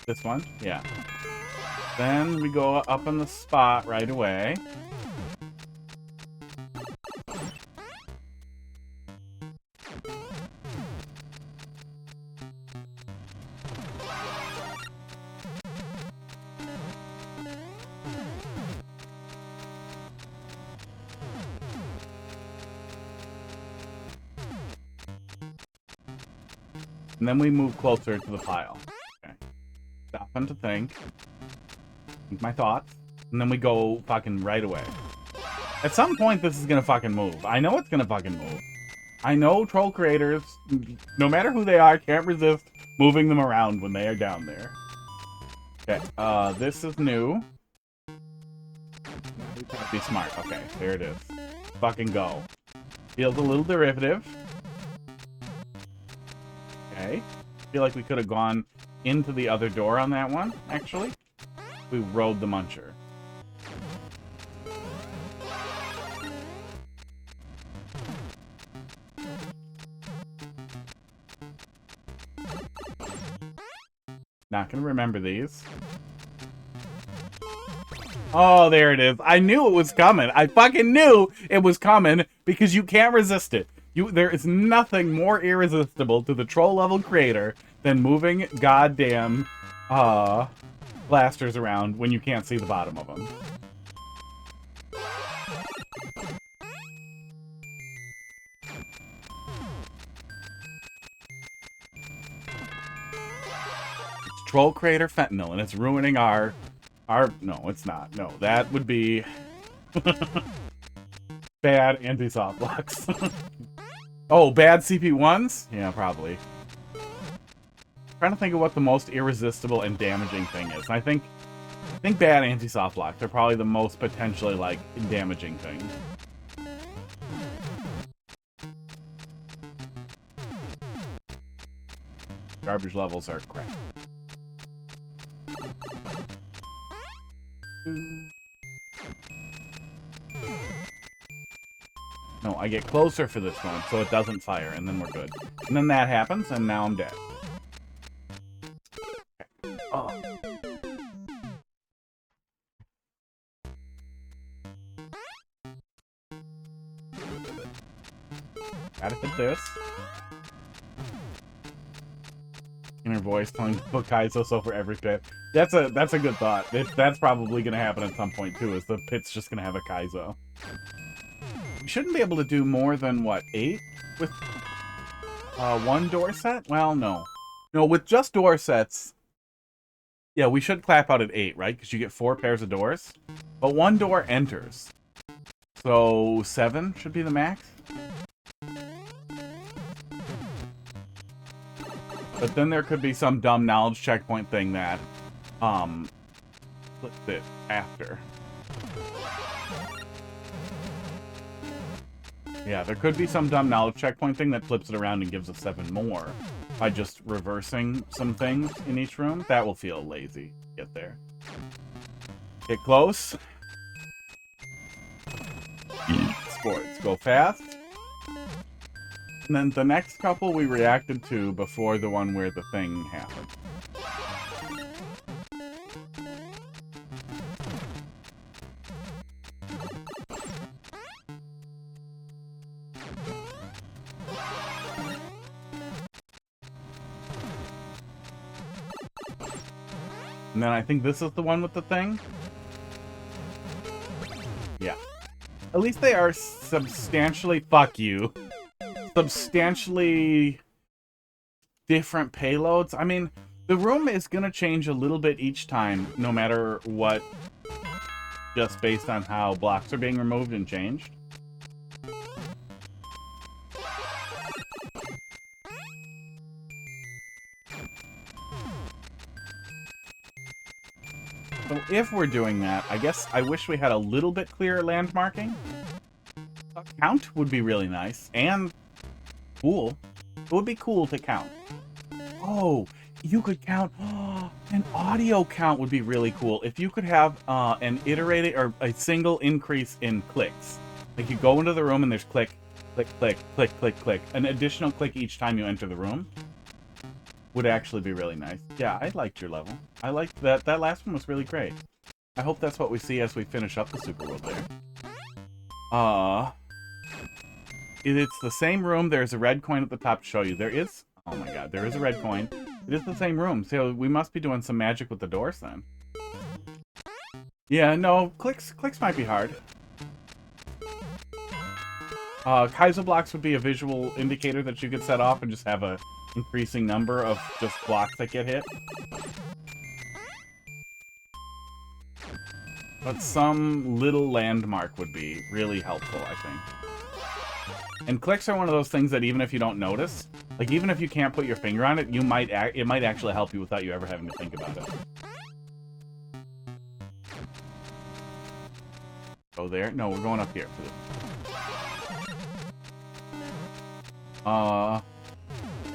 This one? Yeah. Then we go up on the spot right away. And then we move closer to the pile. Okay. Stopping to think my thoughts. And then we go fucking right away. At some point, this is gonna fucking move. I know it's gonna fucking move. I know troll creators, no matter who they are, can't resist moving them around when they are down there. Okay, this is new. Be smart. Okay, there it is. Fucking go. Feels a little derivative. Okay. Feel like we could have gone into the other door on that one, actually. We rode the muncher. Not gonna remember these. Oh, there it is. I knew it was coming. I fucking knew it was coming because you can't resist it. There is nothing more irresistible to the troll level creator than moving goddamn blasters around when you can't see the bottom of them. It's troll creator fentanyl, and it's ruining our... No, it's not. No, that would be... bad anti-soft blocks. Oh, bad CP1s? Yeah, probably. Trying to think of what the most irresistible and damaging thing is. And I think bad anti-soft blocks are probably the most potentially, like, damaging thing. Garbage levels are crap. No, I get closer for this one, so it doesn't fire, and then we're good. And then that happens, and now I'm dead. Okay. Oh. Gotta hit this. Inner voice telling book Kaizo so for every pit. That's a good thought. That's probably gonna happen at some point too, is the pit's just gonna have a Kaizo. We shouldn't be able to do more than, what, 8? With one door set? Well, no. No, with just door sets... Yeah, we should clap out at 8, right? Because you get 4 pairs of doors. But one door enters. So 7 should be the max. But then there could be some dumb knowledge checkpoint thing that flips it after. Yeah, there could be some dumb knowledge checkpoint thing that flips it around and gives us 7 more by just reversing some things in each room. That will feel lazy. Get there. Get close. Sports. Go fast. And then the next couple we reacted to before the one where the thing happened. And then I think this is the one with the thing. Yeah. At least they are substantially... Fuck you. Substantially different payloads. I mean, the room is going to change a little bit each time, no matter what, just based on how blocks are being removed and changed. So if we're doing that, I guess I wish we had a little bit clearer landmarking. A count would be really nice, and cool. It would be cool to count. Oh, you could count. Oh, an audio count would be really cool. If you could have an iterated or a single increase in clicks. Like you go into the room and there's click, click, click, click, click, click. An additional click each time you enter the room would actually be really nice. Yeah, I liked your level. I liked that. That last one was really great. I hope that's what we see as we finish up the Super World there. It's the same room. There's a red coin at the top to show you. There is... Oh my god, there is a red coin. It is the same room, so we must be doing some magic with the doors then. Yeah, no, clicks might be hard. Kaizo blocks would be a visual indicator that you could set off and just have a increasing number of just blocks that get hit. But some little landmark would be really helpful, I think. And clicks are one of those things that even if you don't notice, like even if you can't put your finger on it, it might actually help you without you ever having to think about it. Go there? No, we're going up here for this.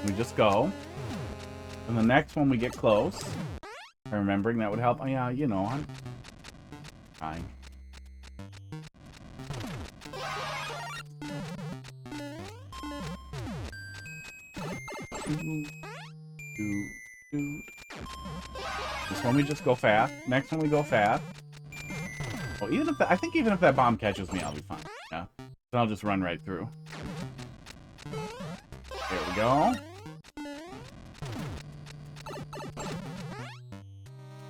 We just go. And the next one we get close. And remembering that would help. Oh yeah, you know, I'm trying. This one we just go fast. Next one we go fast. Oh, even if I think even if that bomb catches me, I'll be fine. Yeah, then I'll just run right through. There we go.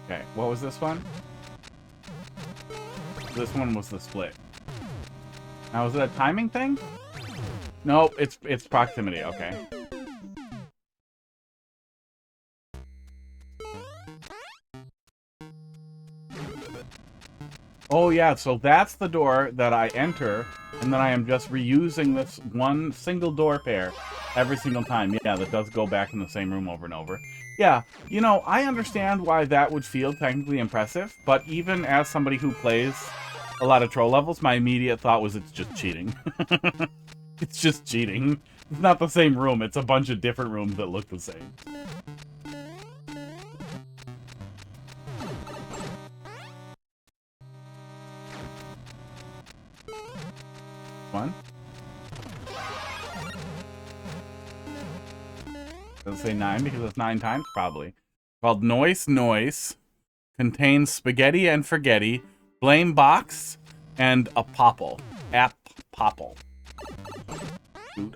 Okay, what was this one? This one was the split. Now, is it a timing thing? No, it's proximity. Okay. Oh yeah, so that's the door that I enter, and then I am just reusing this one single door pair every single time. Yeah, that does go back in the same room over and over. Yeah, you know, I understand why that would feel technically impressive, but even as somebody who plays a lot of troll levels, my immediate thought was it's just cheating. It's just cheating. It's not the same room, it's a bunch of different rooms that look the same. One. Does it say 9 because it's 9 times? Probably. Called Noice. Contains spaghetti and forgetti, blame box, and a popple. Popple.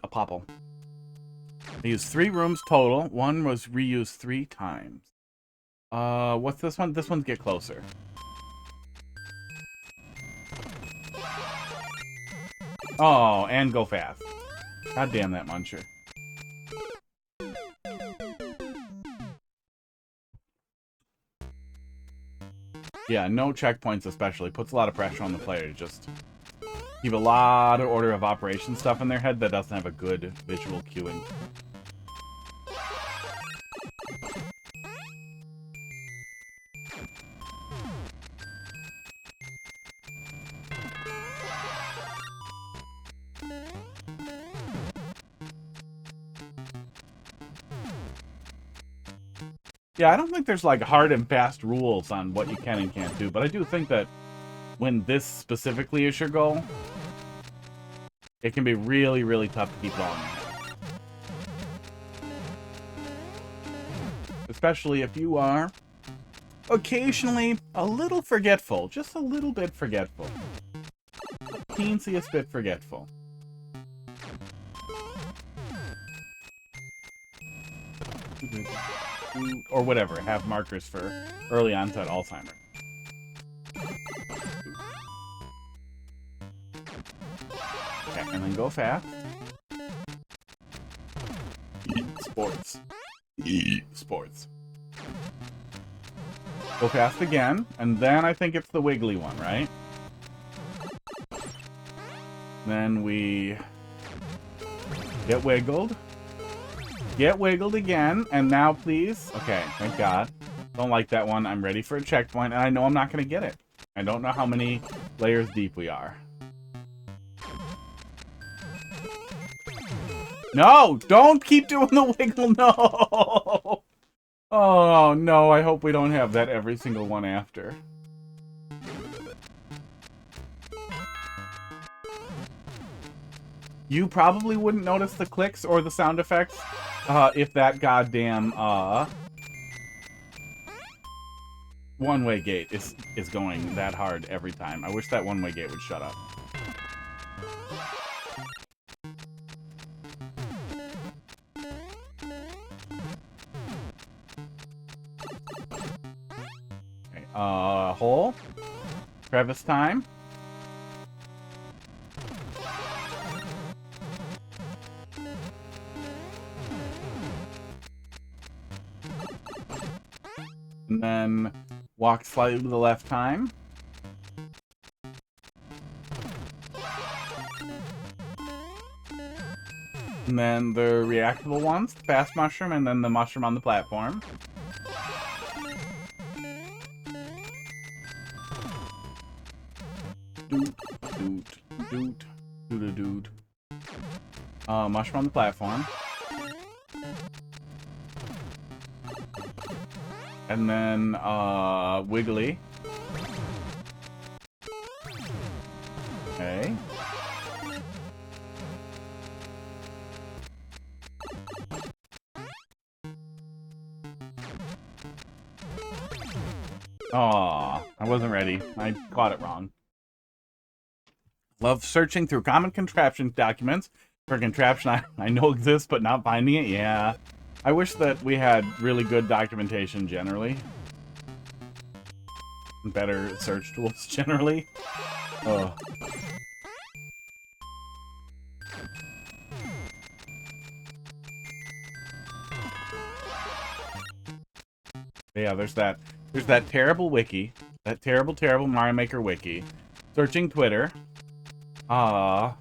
A popple. They used 3 rooms total. One was reused 3 times. What's this one? This one's get closer. Oh, and go fast. God damn that muncher. Yeah, no checkpoints especially. Puts a lot of pressure on the player to just keep a lot of order of operation stuff in their head that doesn't have a good visual cueing. Yeah, I don't think there's like hard and fast rules on what you can and can't do, but I do think that when this specifically is your goal, it can be really, really tough to keep it all in your head. Especially if you are occasionally a little forgetful, just a little bit forgetful. The teensiest bit forgetful. or whatever, have markers for early onset Alzheimer's. Okay, and then go fast. Sports. Sports. Go fast again, and then I think it's the wiggly one, right? Then we get wiggled. Get wiggled again, and now please. Okay, thank God. Don't like that one. I'm ready for a checkpoint, and I know I'm not going to get it. I don't know how many layers deep we are. No! Don't keep doing the wiggle, no! Oh, no, I hope we don't have that every single one after. You probably wouldn't notice the clicks or the sound effects if that goddamn one-way gate is going that hard every time. I wish that one-way gate would shut up. Okay, hole. Crevice time. And then walk slightly to the left time. And then the reactable ones, fast mushroom, and then the mushroom on the platform. Doot, doot, doot, doot, doot. Mushroom on the platform. And then, wiggly. Okay. Aw, I wasn't ready. I caught it wrong. Love searching through common contraption documents for a contraption I know exists, but not finding it. Yeah. I wish that we had really good documentation generally. Better search tools generally. Oh. Yeah, there's that terrible wiki. That terrible Mario Maker wiki. Searching Twitter. That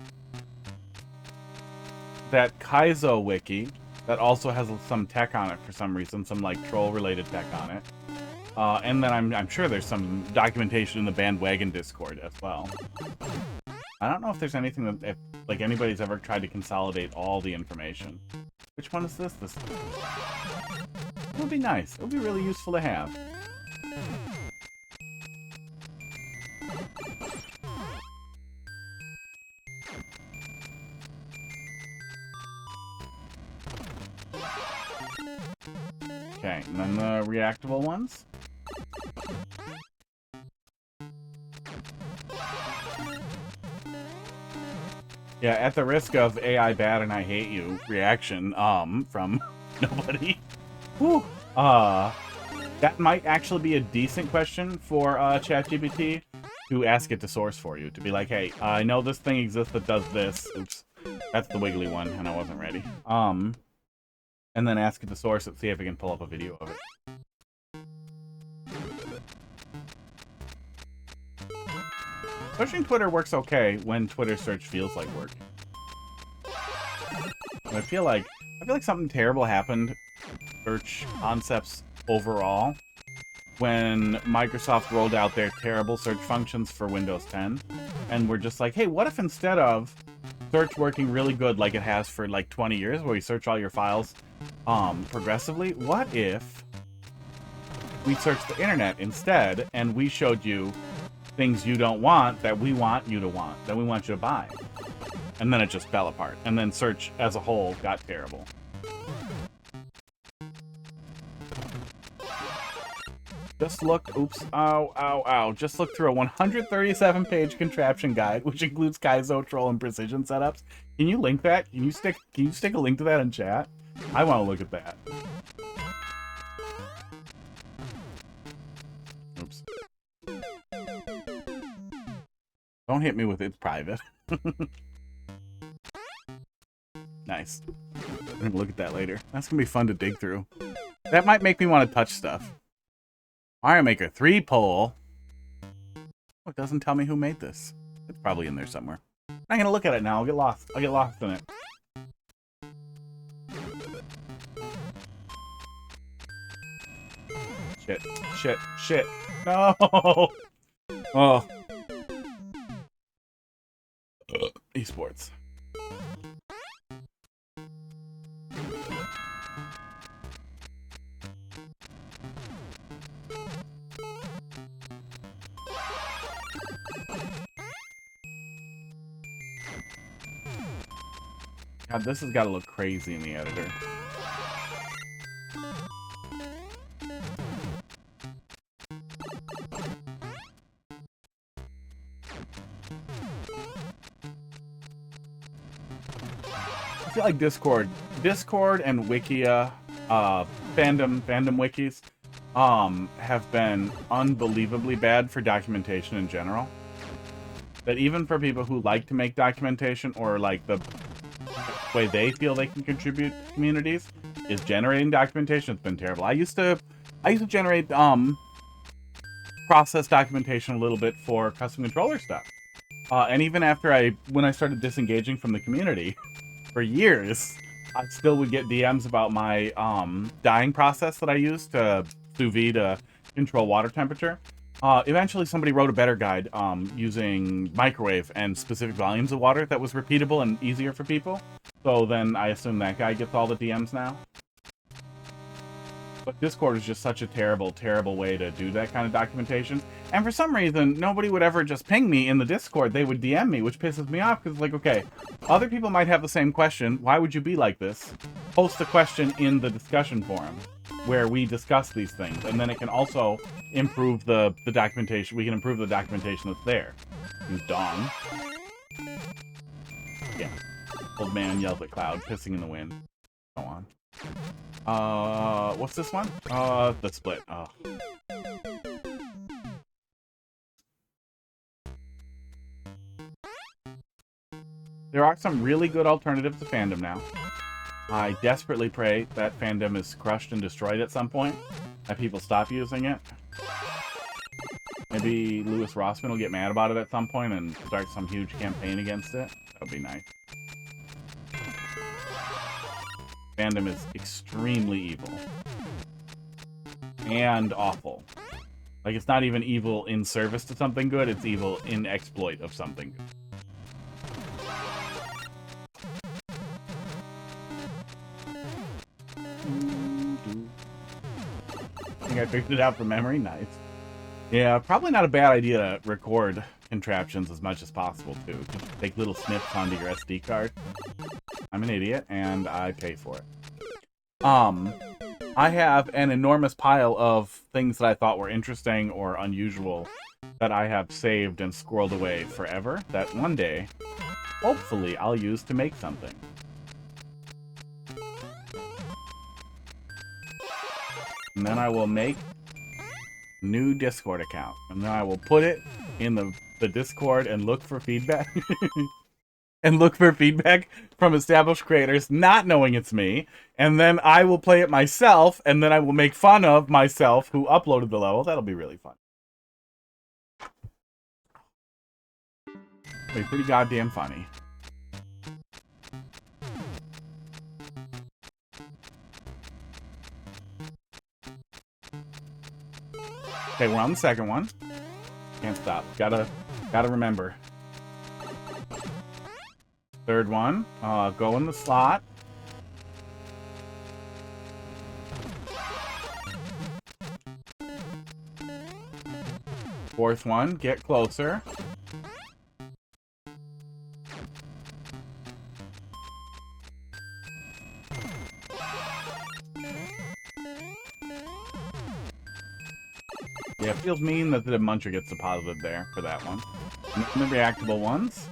Kaizo wiki. That also has some tech on it for some reason, some like troll-related tech on it. And then I'm sure there's some documentation in the Bandwagon Discord as well. I don't know if there's anything that, if like anybody's ever tried to consolidate all the information. Which one is this? This. It would be nice. It would be really useful to have. Okay, and then the reactable ones. Yeah, at the risk of AI bad and I hate you reaction, from nobody. Whew. That might actually be a decent question for ChatGPT to ask it to source for you. To be like, hey, I know this thing exists that does this. Oops. That's the wiggly one, and I wasn't ready. And then ask it to source it, see if it can pull up a video of it. Searching Twitter works okay when Twitter search feels like work. I feel like something terrible happened search concepts overall when Microsoft rolled out their terrible search functions for Windows 10, and we're just like, hey, what if instead of search working really good like it has for like 20 years, where you search all your files progressively, what if we searched the internet instead and we showed you things you don't want that we want you to want, that we want you to buy? And then it just fell apart. And then search as a whole got terrible. Just look, oops, ow. Just look through a 137-page contraption guide, which includes Kaizo, Troll, and Precision setups. Can you link that? Can you stick a link to that in chat? I want to look at that. Don't hit me with it's private. Nice. I'm gonna look at that later. That's gonna be fun to dig through. That might make me want to touch stuff. Mario Maker 3 poll. Oh, it doesn't tell me who made this. It's probably in there somewhere. I'm gonna look at it now. I'll get lost. I'll get lost in it. Shit. Shit. Shit. No! Oh. Esports. God, this has got to look crazy in the editor. I feel like Discord and Wikia, fandom wikis, have been unbelievably bad for documentation in general. That even for people who like to make documentation, or like the way they feel they can contribute to communities, is generating documentation. It's been terrible. I used to generate process documentation a little bit for custom controller stuff. And even after when I started disengaging from the community for years, I still would get DMs about my dyeing process that I used to sous vide to control water temperature. Eventually somebody wrote a better guide using microwave and specific volumes of water that was repeatable and easier for people. So then I assume that guy gets all the DMs now. But Discord is just such a terrible, terrible way to do that kind of documentation. And for some reason, nobody would ever just ping me in the Discord. They would DM me, which pisses me off, because it's like, okay, other people might have the same question. Why would you be like this? Post the question in the discussion forum where we discuss these things. And then it can also improve the documentation. We can improve the documentation that's there. Use Dong. Yeah. Old man yells at cloud, pissing in the wind. Go on. What's this one? The split. Oh. There are some really good alternatives to fandom now. I desperately pray that fandom is crushed and destroyed at some point, that people stop using it. Maybe Louis Rossman will get mad about it at some point and start some huge campaign against it. That would be nice. Fandom is extremely evil. And awful. Like, it's not even evil in service to something good, it's evil in exploit of something good. I think I figured it out from memory. Nice. Yeah, probably not a bad idea to record contraptions as much as possible, too. Just take little snips onto your SD card. I'm an idiot, and I pay for it. I have an enormous pile of things that I thought were interesting or unusual that I have saved and squirreled away forever that one day, hopefully, I'll use to make something. And then I will make a new Discord account. And then I will put it in the Discord and look for feedback. And look for feedback from established creators, not knowing it's me. And then I will play it myself, and then I will make fun of myself who uploaded the level. That'll be really fun. It'll be pretty goddamn funny. Okay, we're on the second one. Can't stop. Gotta remember. Third one, go in the slot. Fourth one, get closer. Yeah, it feels mean that the muncher gets deposited there for that one. And then the reactable ones.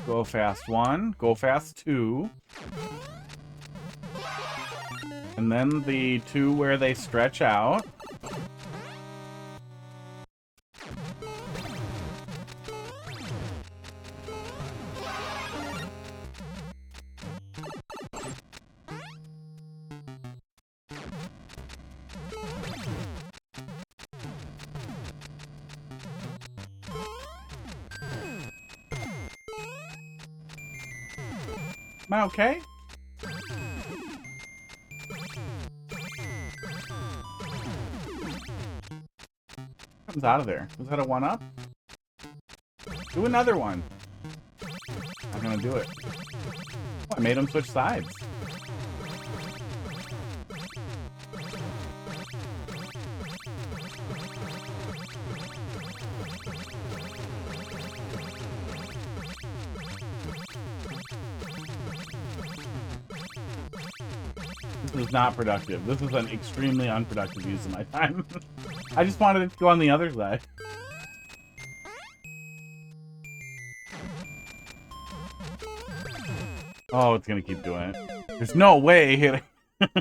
Go fast 1, go fast 2. And then the 2 where they stretch out. Am I okay? Comes out of there. Was that a 1-up? Do another one. I'm gonna do it. Oh, I made him switch sides. This is not productive. This is an extremely unproductive use of my time. I just wanted it to go on the other side. Oh, it's gonna keep doing it. There's no way hitting.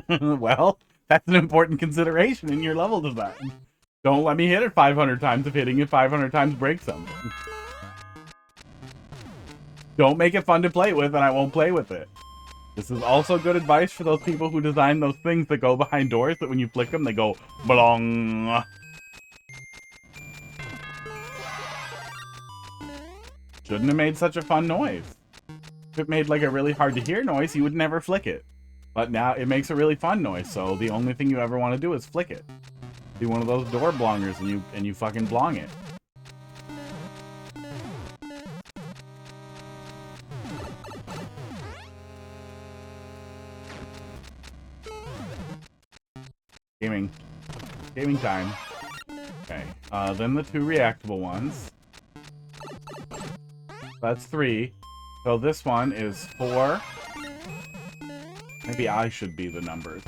Well, that's an important consideration in your level design. Don't let me hit it 500 times if hitting it 500 times breaks something. Don't make it fun to play with, and I won't play with it. This is also good advice for those people who design those things that go behind doors that when you flick them, they go blong. Shouldn't have made such a fun noise. If it made like a really hard to hear noise, you would never flick it. But now it makes a really fun noise, so the only thing you ever want to do is flick it. Be one of those door blongers and you fucking blong it. Gaming time. Okay, then the 2 reactable ones. That's 3. So this one is 4. Maybe I should be the numbers.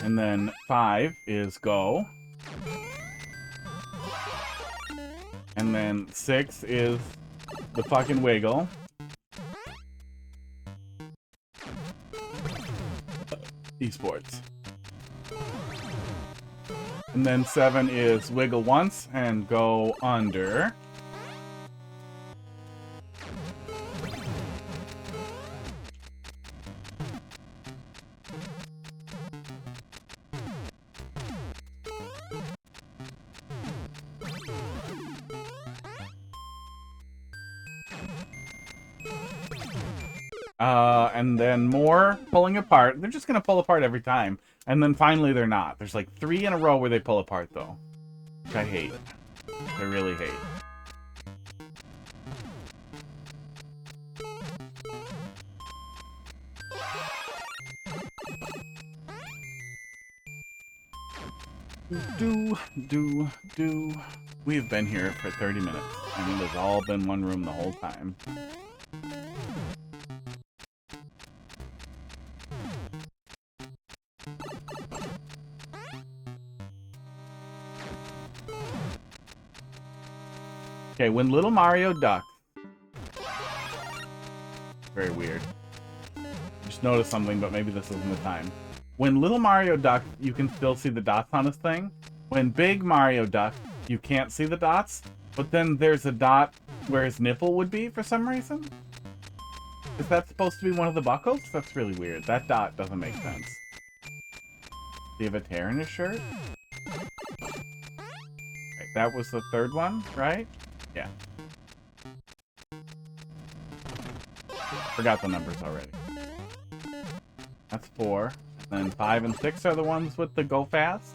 And then 5 is go. And then 6 is the fucking wiggle. Esports. And then 7 is wiggle once and go under. And then more pulling apart. They're just going to pull apart every time. And then finally they're not. There's like 3 in a row where they pull apart, though. Which I hate. I really hate. Do. We've been here for 30 minutes. I mean, it's all been one room the whole time. Okay, when little Mario ducks. Very weird. Just noticed something, but maybe this isn't the time. When little Mario ducks, you can still see the dots on his thing. When big Mario ducks, you can't see the dots, but then there's a dot where his nipple would be for some reason. Is that supposed to be one of the buckles? That's really weird. That dot doesn't make sense. Do you have a tear in his shirt? Okay, that was the 3rd one, right? Yeah. Forgot the numbers already. That's 4. And then 5 and 6 are the ones with the go fast.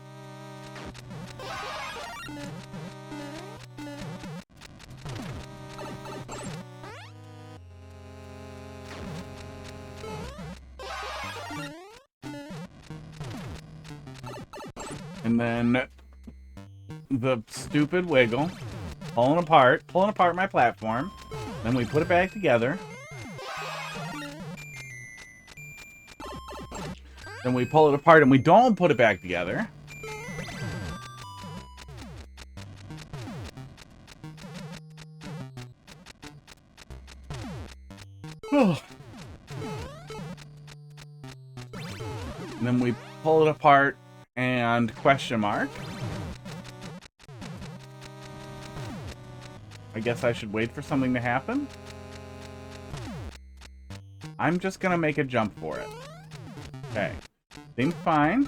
And then the stupid wiggle. Pulling apart my platform. Then we put it back together. Then we pull it apart and we don't put it back together. And then we pull it apart and question mark. I guess I should wait for something to happen. I'm just gonna make a jump for it. Okay. Seems fine.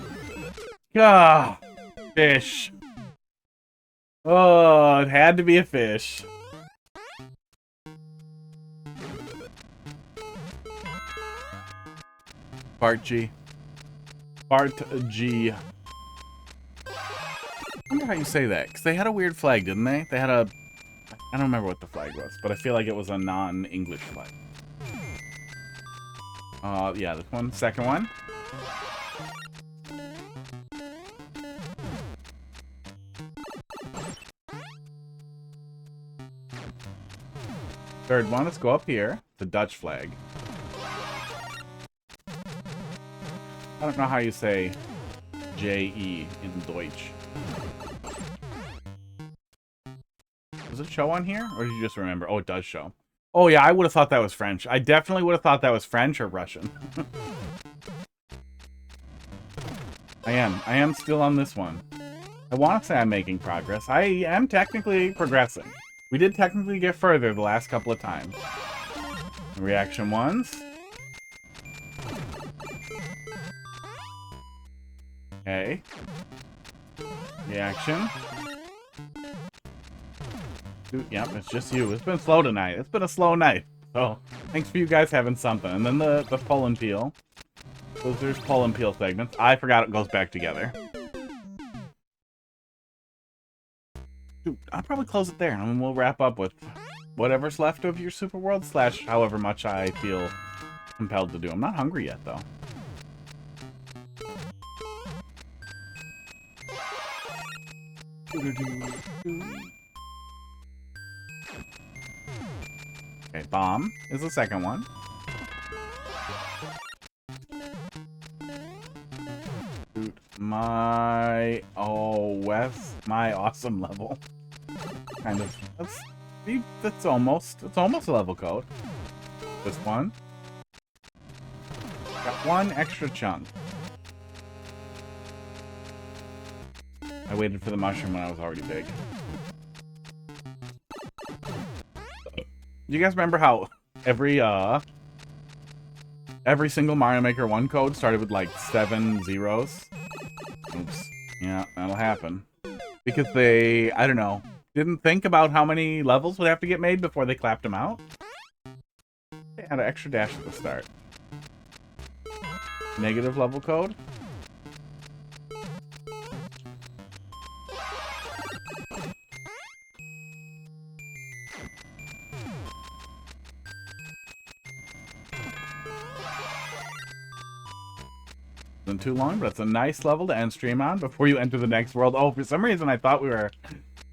Ah, fish. Oh, it had to be a fish. Part G. Part G. I wonder how you say that, because they had a weird flag, didn't they? They had a... I don't remember what the flag was, but I feel like it was a non-English flag. Yeah, this one. Second one. Third one, let's go up here. The Dutch flag. I don't know how you say J-E in Deutsch. Does it show on here? Or did you just remember? Oh, it does show. Oh, yeah, I would have thought that was French. I definitely would have thought that was French or Russian. I am still on this one. I want to say I'm making progress. I am technically progressing. We did technically get further the last couple of times. Reaction ones. Okay. Reaction. Dude, yep, it's just you. It's been slow tonight. It's been a slow night. So, thanks for you guys having something. And then the pull and peel. There's pull and peel segments. I forgot it goes back together. Dude, I'll probably close it there, and then we'll wrap up with whatever's left of your Super World, / however much I feel compelled to do. I'm not hungry yet, though. Okay, bomb is the second one. Dude, my awesome level. Kind of. That's almost a level code. This one. Got one extra chunk. I waited for the mushroom when I was already big. You guys remember how every single Mario Maker 1 code started with like 7 zeros? Oops. Yeah, that'll happen. Because they, I don't know, didn't think about how many levels would have to get made before they clapped them out. They had an extra dash at the start. Negative level code. Too long, but it's a nice level to end stream on before you enter the next world. Oh, for some reason I thought we were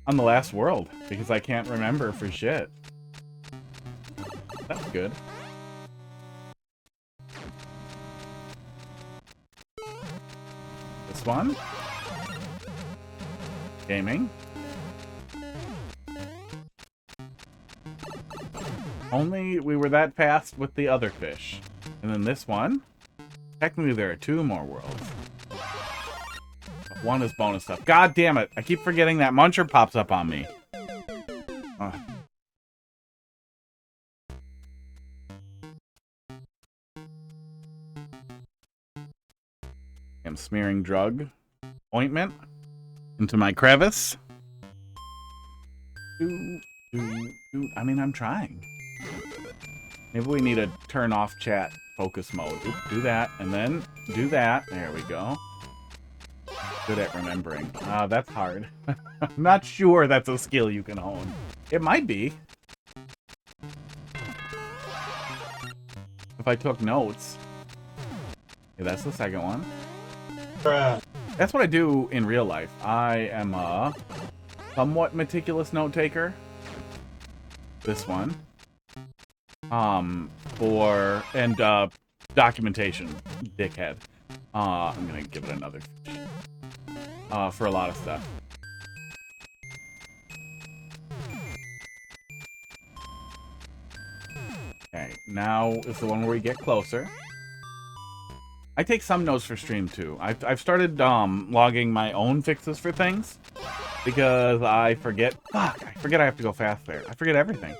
on the last world because I can't remember for shit. That's good. This one. Gaming. Only we were that fast with the other fish. And then this one. Technically, there are 2 more worlds. One is bonus stuff. God damn it! I keep forgetting that Muncher pops up on me. Ugh. I'm smearing drug ointment into my crevice. I mean, I'm trying. Maybe we need to turn off chat focus mode. Oop, do that, and then do that. There we go. Good at remembering. That's hard. I'm not sure that's a skill you can hone. It might be. If I took notes. Okay, that's the second one. That's what I do in real life. I am a somewhat meticulous note taker. This one. Documentation, dickhead. I'm gonna give it another for a lot of stuff. Okay, now is the one where we get closer. I take some notes for stream too. I've started logging my own fixes for things because I forget. Fuck, I forget I have to go fast there. I forget everything.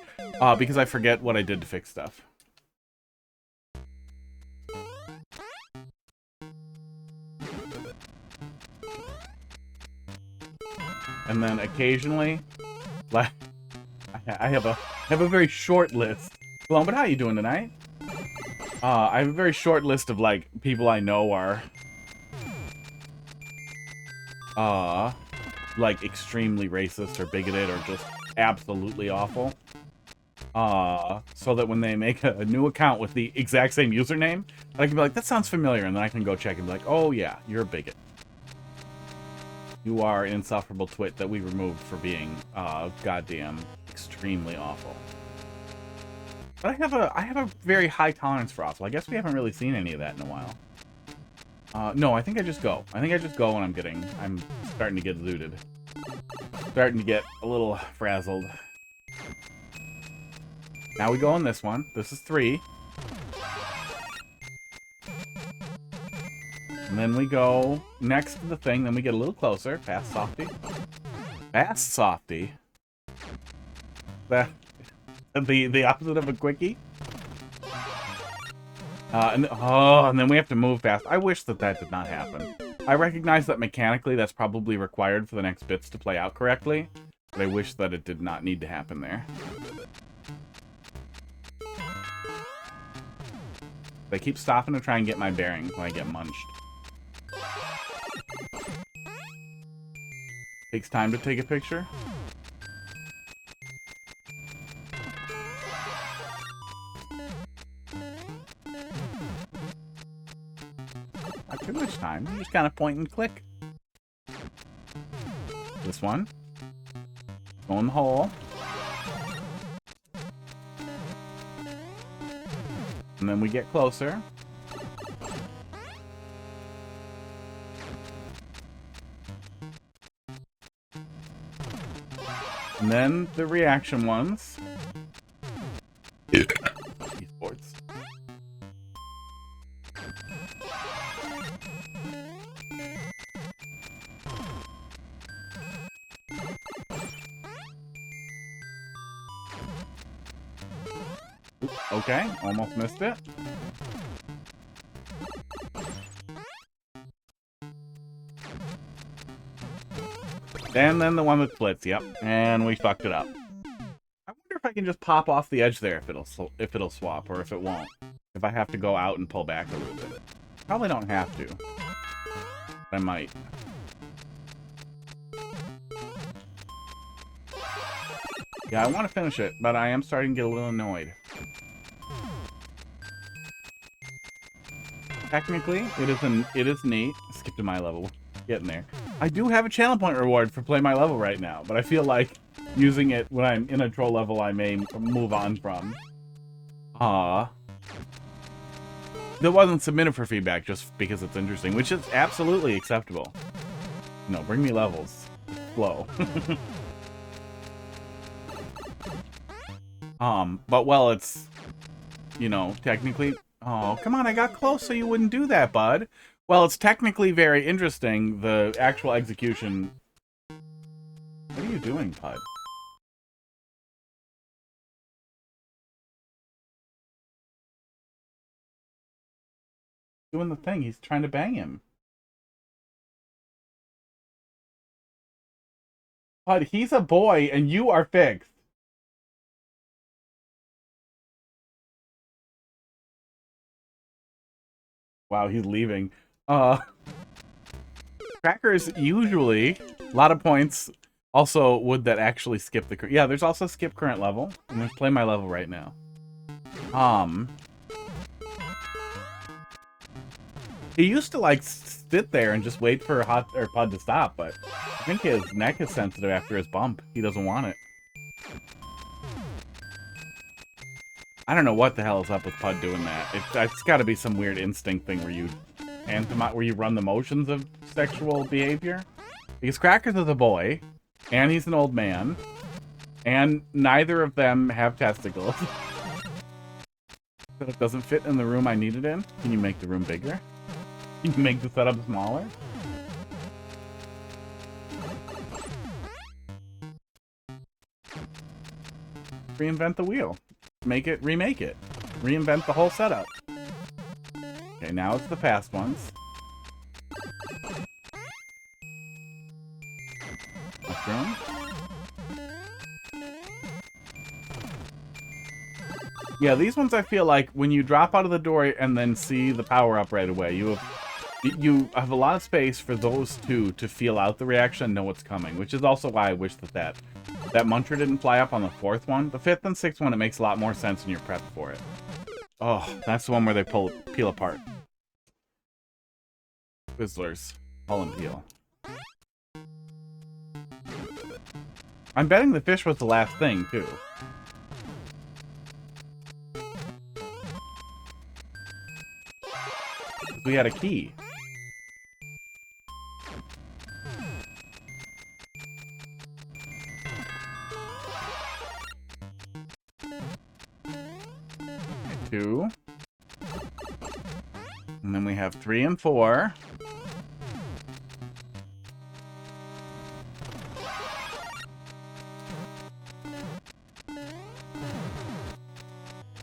Because I forget what I did to fix stuff. And then occasionally, like, I have a very short list. But how you doing tonight? I have a very short list of, like, people I know are, like, extremely racist or bigoted or just absolutely awful. So that when they make a new account with the exact same username, I can be like, that sounds familiar, and then I can go check and be like, oh yeah, you're a bigot. You are an insufferable twit that we removed for being, goddamn extremely awful. But I have a very high tolerance for awful. I guess we haven't really seen any of that in a while. No, I think I just go. I think I just go when I'm starting to get zooted. Starting to get a little frazzled. Now we go on this one. This is 3. And then we go next to the thing, then we get a little closer. Fast Softy. Fast Softy. The opposite of a quickie. And then we have to move fast. I wish that did not happen. I recognize that mechanically that's probably required for the next bits to play out correctly, but I wish that it did not need to happen there. They keep stopping to try and get my bearings when I get munched. Takes time to take a picture. Not too much time. You just kind of point and click. This one. Go in the hole. And then we get closer. And then the reaction ones. Esports. Okay, almost missed it. And then the one that splits, yep. And we fucked it up. I wonder if I can just pop off the edge there if it'll swap, or if it won't. If I have to go out and pull back a little bit. Probably don't have to. I might. Yeah, I want to finish it, but I am starting to get a little annoyed. Technically, it is neat. Skip to my level. Getting there. I do have a channel point reward for play my level right now, but I feel like using it when I'm in a troll level I may move on from. That wasn't submitted for feedback just because it's interesting, which is absolutely acceptable. No, bring me levels. Slow. But well, it's, you know, technically... Oh, come on, I got close so you wouldn't do that, bud. Well, it's technically very interesting, the actual execution... What are you doing, Pud? Doing the thing, he's trying to bang him. Pud, he's a boy and you are fixed. Wow, he's leaving. Trackers usually, a lot of points. Also, would that actually skip the... Yeah, there's also skip current level. I'm going to play my level right now. He used to, like, sit there and just wait for Pud to stop, but I think his neck is sensitive after his bump. He doesn't want it. I don't know what the hell is up with Pud doing that. It's got to be some weird instinct thing where you run the motions of sexual behavior. Because Crackers is a boy, and he's an old man, and neither of them have testicles. But it doesn't fit in the room I need it in. Can you make the room bigger? Can you make the setup smaller? Reinvent the wheel. Remake it. Reinvent the whole setup. Okay, now it's the fast ones. Mushroom. Yeah, these ones I feel like when you drop out of the door and then see the power up right away, you have a lot of space for those two to feel out the reaction and know what's coming, which is also why I wish that muncher didn't fly up on the 4th one. The 5th and 6th one, it makes a lot more sense when you're prepped for it. Oh, that's the one where they peel apart. Twizzlers. Pull and peel. I'm betting the fish was the last thing, too. We had a key. Two. And then we have 3 and 4.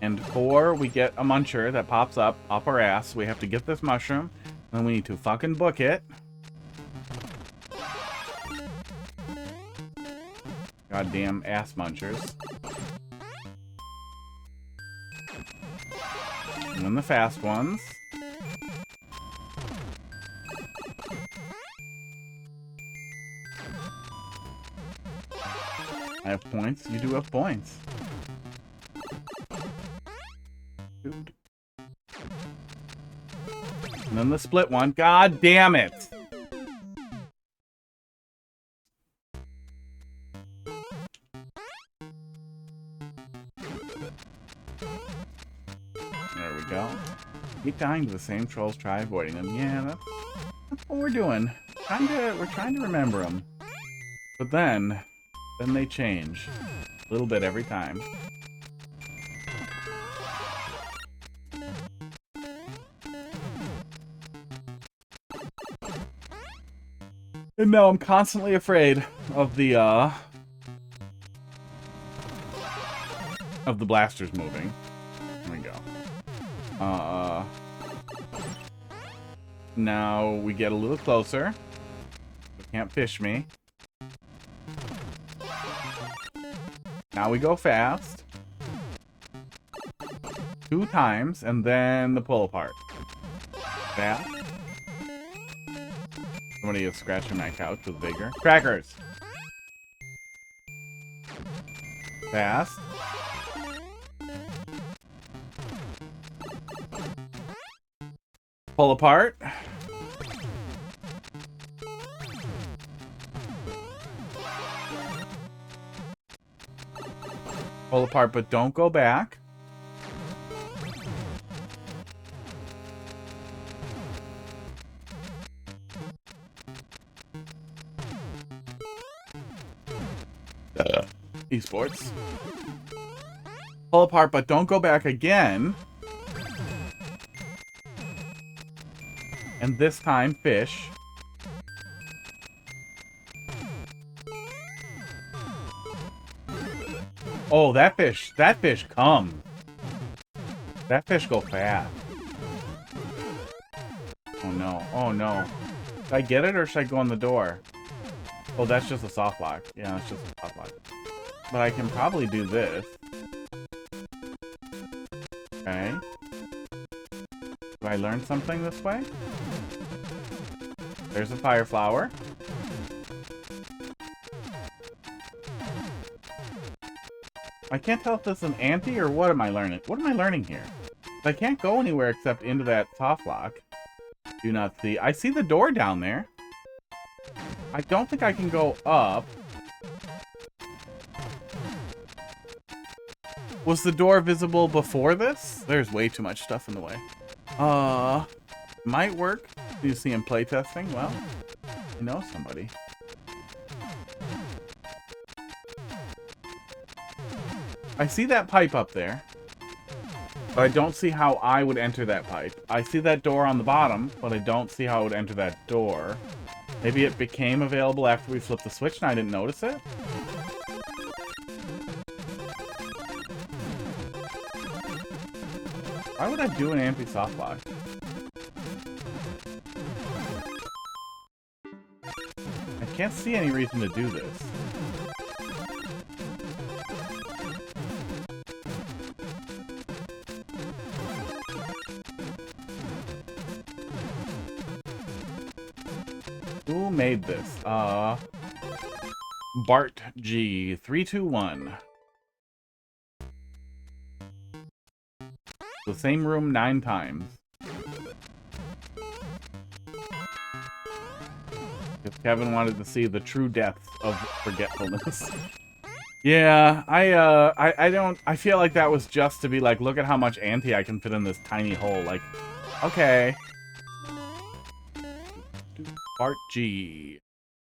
And 4, we get a muncher that pops up our ass. We have to get this mushroom. Then we need to fucking book it. Goddamn ass munchers. And then the fast ones. I have points. You do have points. And then the split one. God damn it! There we go. Keep dying to the same trolls, try avoiding them. Yeah, that's what we're doing. We're trying to remember them. But then they change. A little bit every time. And now I'm constantly afraid of the blasters moving. There we go. Now we get a little closer. They can't fish me. Now we go fast. 2 times, and then the pull apart. That. Somebody is scratching my couch with vigor. Crackers! Fast. Pull apart. Pull apart, but don't go back. Esports. Pull apart, but don't go back again. And this time, fish. Oh, that fish come. That fish go fast. Oh no, oh no. Should I get it or should I go on the door? Oh, that's just a soft lock. Yeah, that's just a soft lock. But I can probably do this. Okay. Do I learn something this way? There's a fire flower. I can't tell if this is an ante or what am I learning? What am I learning here? I can't go anywhere except into that soft lock. Do not see. I see the door down there. I don't think I can go up. Was the door visible before this? There's way too much stuff in the way. Might work. You see him playtesting? Well, I know somebody. I see that pipe up there. But I don't see how I would enter that pipe. I see that door on the bottom, but I don't see how I would enter that door. Maybe it became available after we flipped the switch and I didn't notice it? Why would I do an ampy soft lock? I can't see any reason to do this. Who made this? Bart G 321. The same room 9 times. If Kevin wanted to see the true depths of forgetfulness. Yeah, I feel like that was just to be like, look at how much anti I can fit in this tiny hole. Like, okay. Bart G.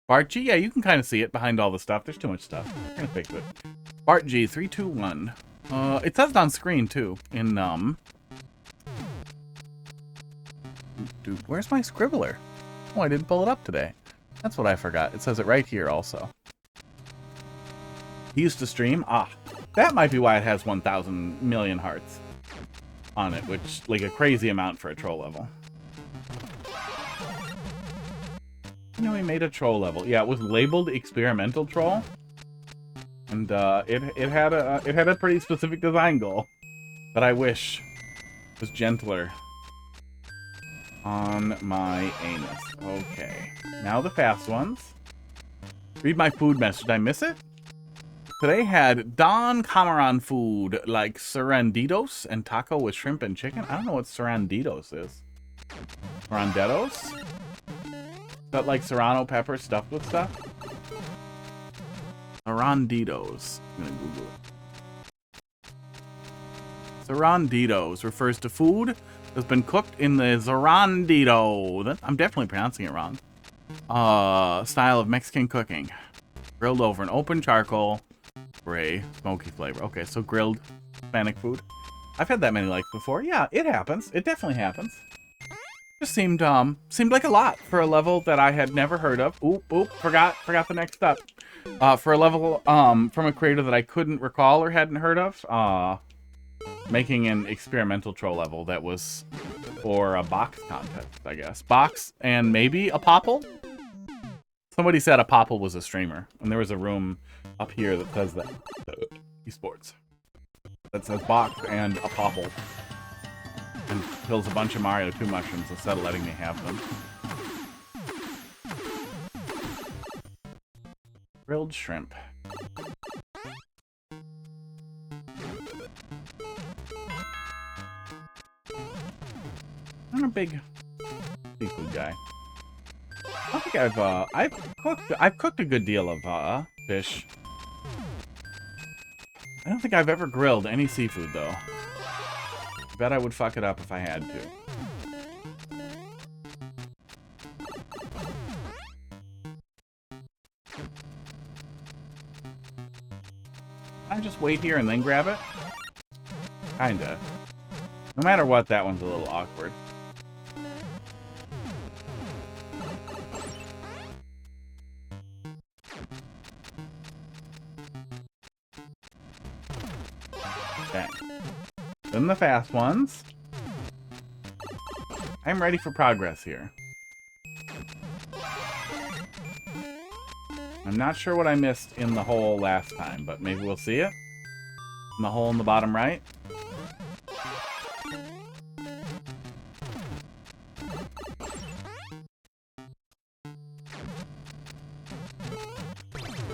Bart G, yeah, you can kind of see it behind all the stuff. There's too much stuff. I'm gonna fix it. Bart G 321. It says it on screen too. In dude, where's my scribbler? Oh, I didn't pull it up today. That's what I forgot. It says it right here also. He used to stream. Ah, that might be why it has 1,000 million hearts on it, which like a crazy amount for a troll level. You know, he made a troll level. Yeah, it was labeled experimental troll, and it had a pretty specific design goal that I wish was gentler on my anus. Okay, now the fast ones. Read my food message. Did I miss it? Today had Don Cameron food like Serranditos and taco with shrimp and chicken. I don't know what Serranditos is. Serranditos? Is that like serrano pepper stuffed with stuff? Serranditos. I'm gonna Google it. Serranditos refers to food that's been cooked in the Serrandito. I'm definitely pronouncing it wrong. Style of Mexican cooking. Grilled over an open charcoal. Gray, smoky flavor. Okay, so grilled Hispanic food. I've had that many likes before. Yeah, it happens. It definitely happens. Just seemed like a lot for a level that I had never heard of. Oop, forgot the next step. For a level from a creator that I couldn't recall or hadn't heard of. Making an experimental troll level that was for a box contest, I guess. Box and maybe a popple? Somebody said a popple was a streamer, and there was a room up here that says that. Esports. That says box and a popple. And kills a bunch of Mario 2 mushrooms instead of letting me have them. Grilled shrimp. I'm a big seafood guy. I don't think I've cooked a good deal of fish. I don't think I've ever grilled any seafood though. I bet I would fuck it up if I had to. Can I just wait here and then grab it? Kinda. No matter what, that one's a little awkward. Okay. Then the fast ones. I'm ready for progress here. I'm not sure what I missed in the hole last time, but maybe we'll see it. In the hole in the bottom right.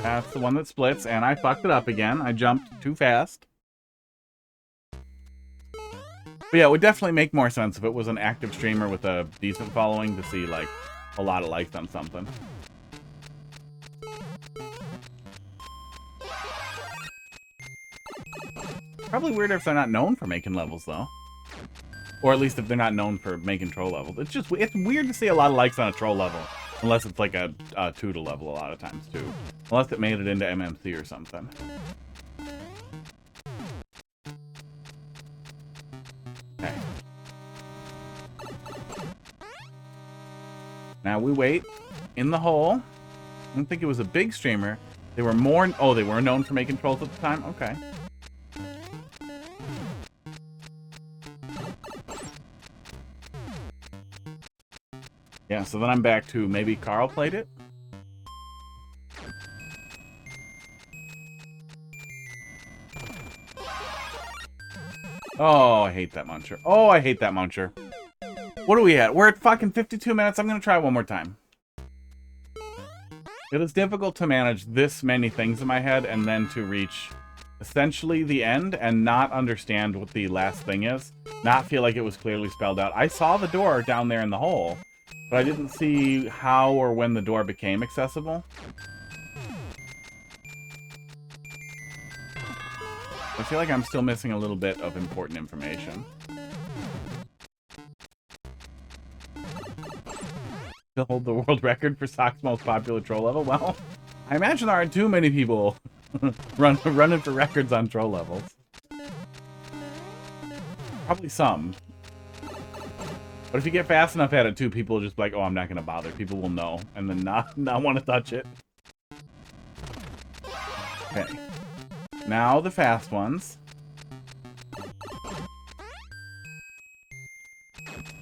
That's the one that splits, and I fucked it up again. I jumped too fast. But yeah, it would definitely make more sense if it was an active streamer with a decent following to see, like, a lot of likes on something. Probably weirder if they're not known for making levels, though. Or at least if they're not known for making troll levels. It's weird to see a lot of likes on a troll level. Unless it's like a Toodle level a lot of times, too. Unless it made it into MMC or something. Okay. Now we wait in the hole. I don't think it was a big streamer. They were more... Oh, they were known for making trolls at the time? Okay. Yeah, so then I'm back to maybe Carl played it? Oh, I hate that muncher. Oh, I hate that muncher. What are we at? We're at fucking 52 minutes. I'm gonna try it one more time. It is difficult to manage this many things in my head and then to reach essentially the end and not understand what the last thing is. Not feel like it was clearly spelled out. I saw the door down there in the hole, but I didn't see how or when the door became accessible. I feel like I'm still missing a little bit of important information. To hold the world record for Sock's most popular troll level? Well, I imagine there aren't too many people running for records on troll levels. Probably some. But if you get fast enough at it too, people will just be like, oh, I'm not going to bother. People will know and then not want to touch it. Okay. Now the fast ones.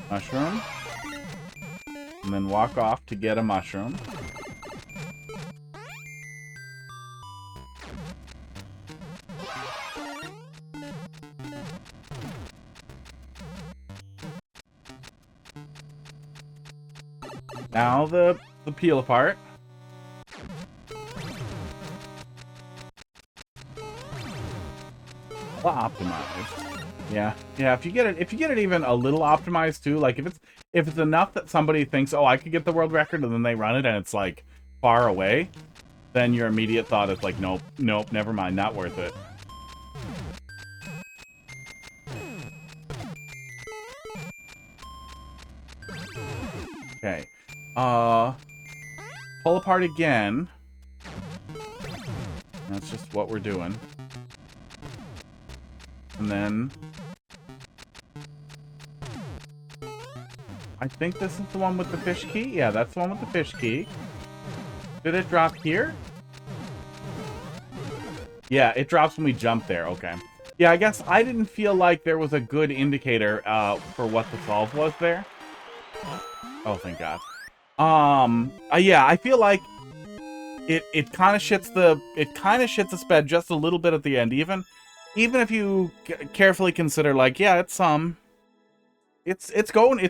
Mushroom. And then walk off to get a mushroom. Now the peel apart. Well, optimized. Yeah. If you get it even a little optimized too, like if it's enough that somebody thinks, oh, I could get the world record, and then they run it and it's like far away, then your immediate thought is like, nope, never mind, not worth it. Okay. Pull apart again. That's just what we're doing. And then I think this is the one with the fish key. Yeah, that's the one with the fish key. Did it drop here? Yeah, it drops when we jump there. Okay. Yeah, I guess I didn't feel like there was a good indicator for what the solve was there. Oh, thank God. Yeah, I feel like it kind of shits the sped just a little bit at the end, even if you carefully consider, like, yeah, it's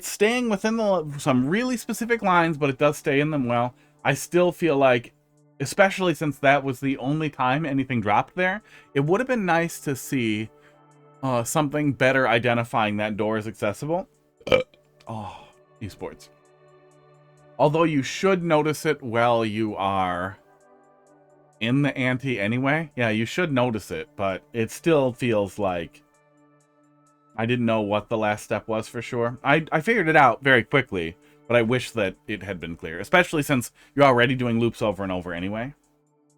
staying within some really specific lines, but it does stay in them well. I still feel like, especially since that was the only time anything dropped there, it would have been nice to see something better identifying that door is accessible. Oh, esports. Although you should notice it while you are in the ante anyway. Yeah, you should notice it, but it still feels like I didn't know what the last step was for sure. I figured it out very quickly, but I wish that it had been clear, especially since you're already doing loops over and over anyway.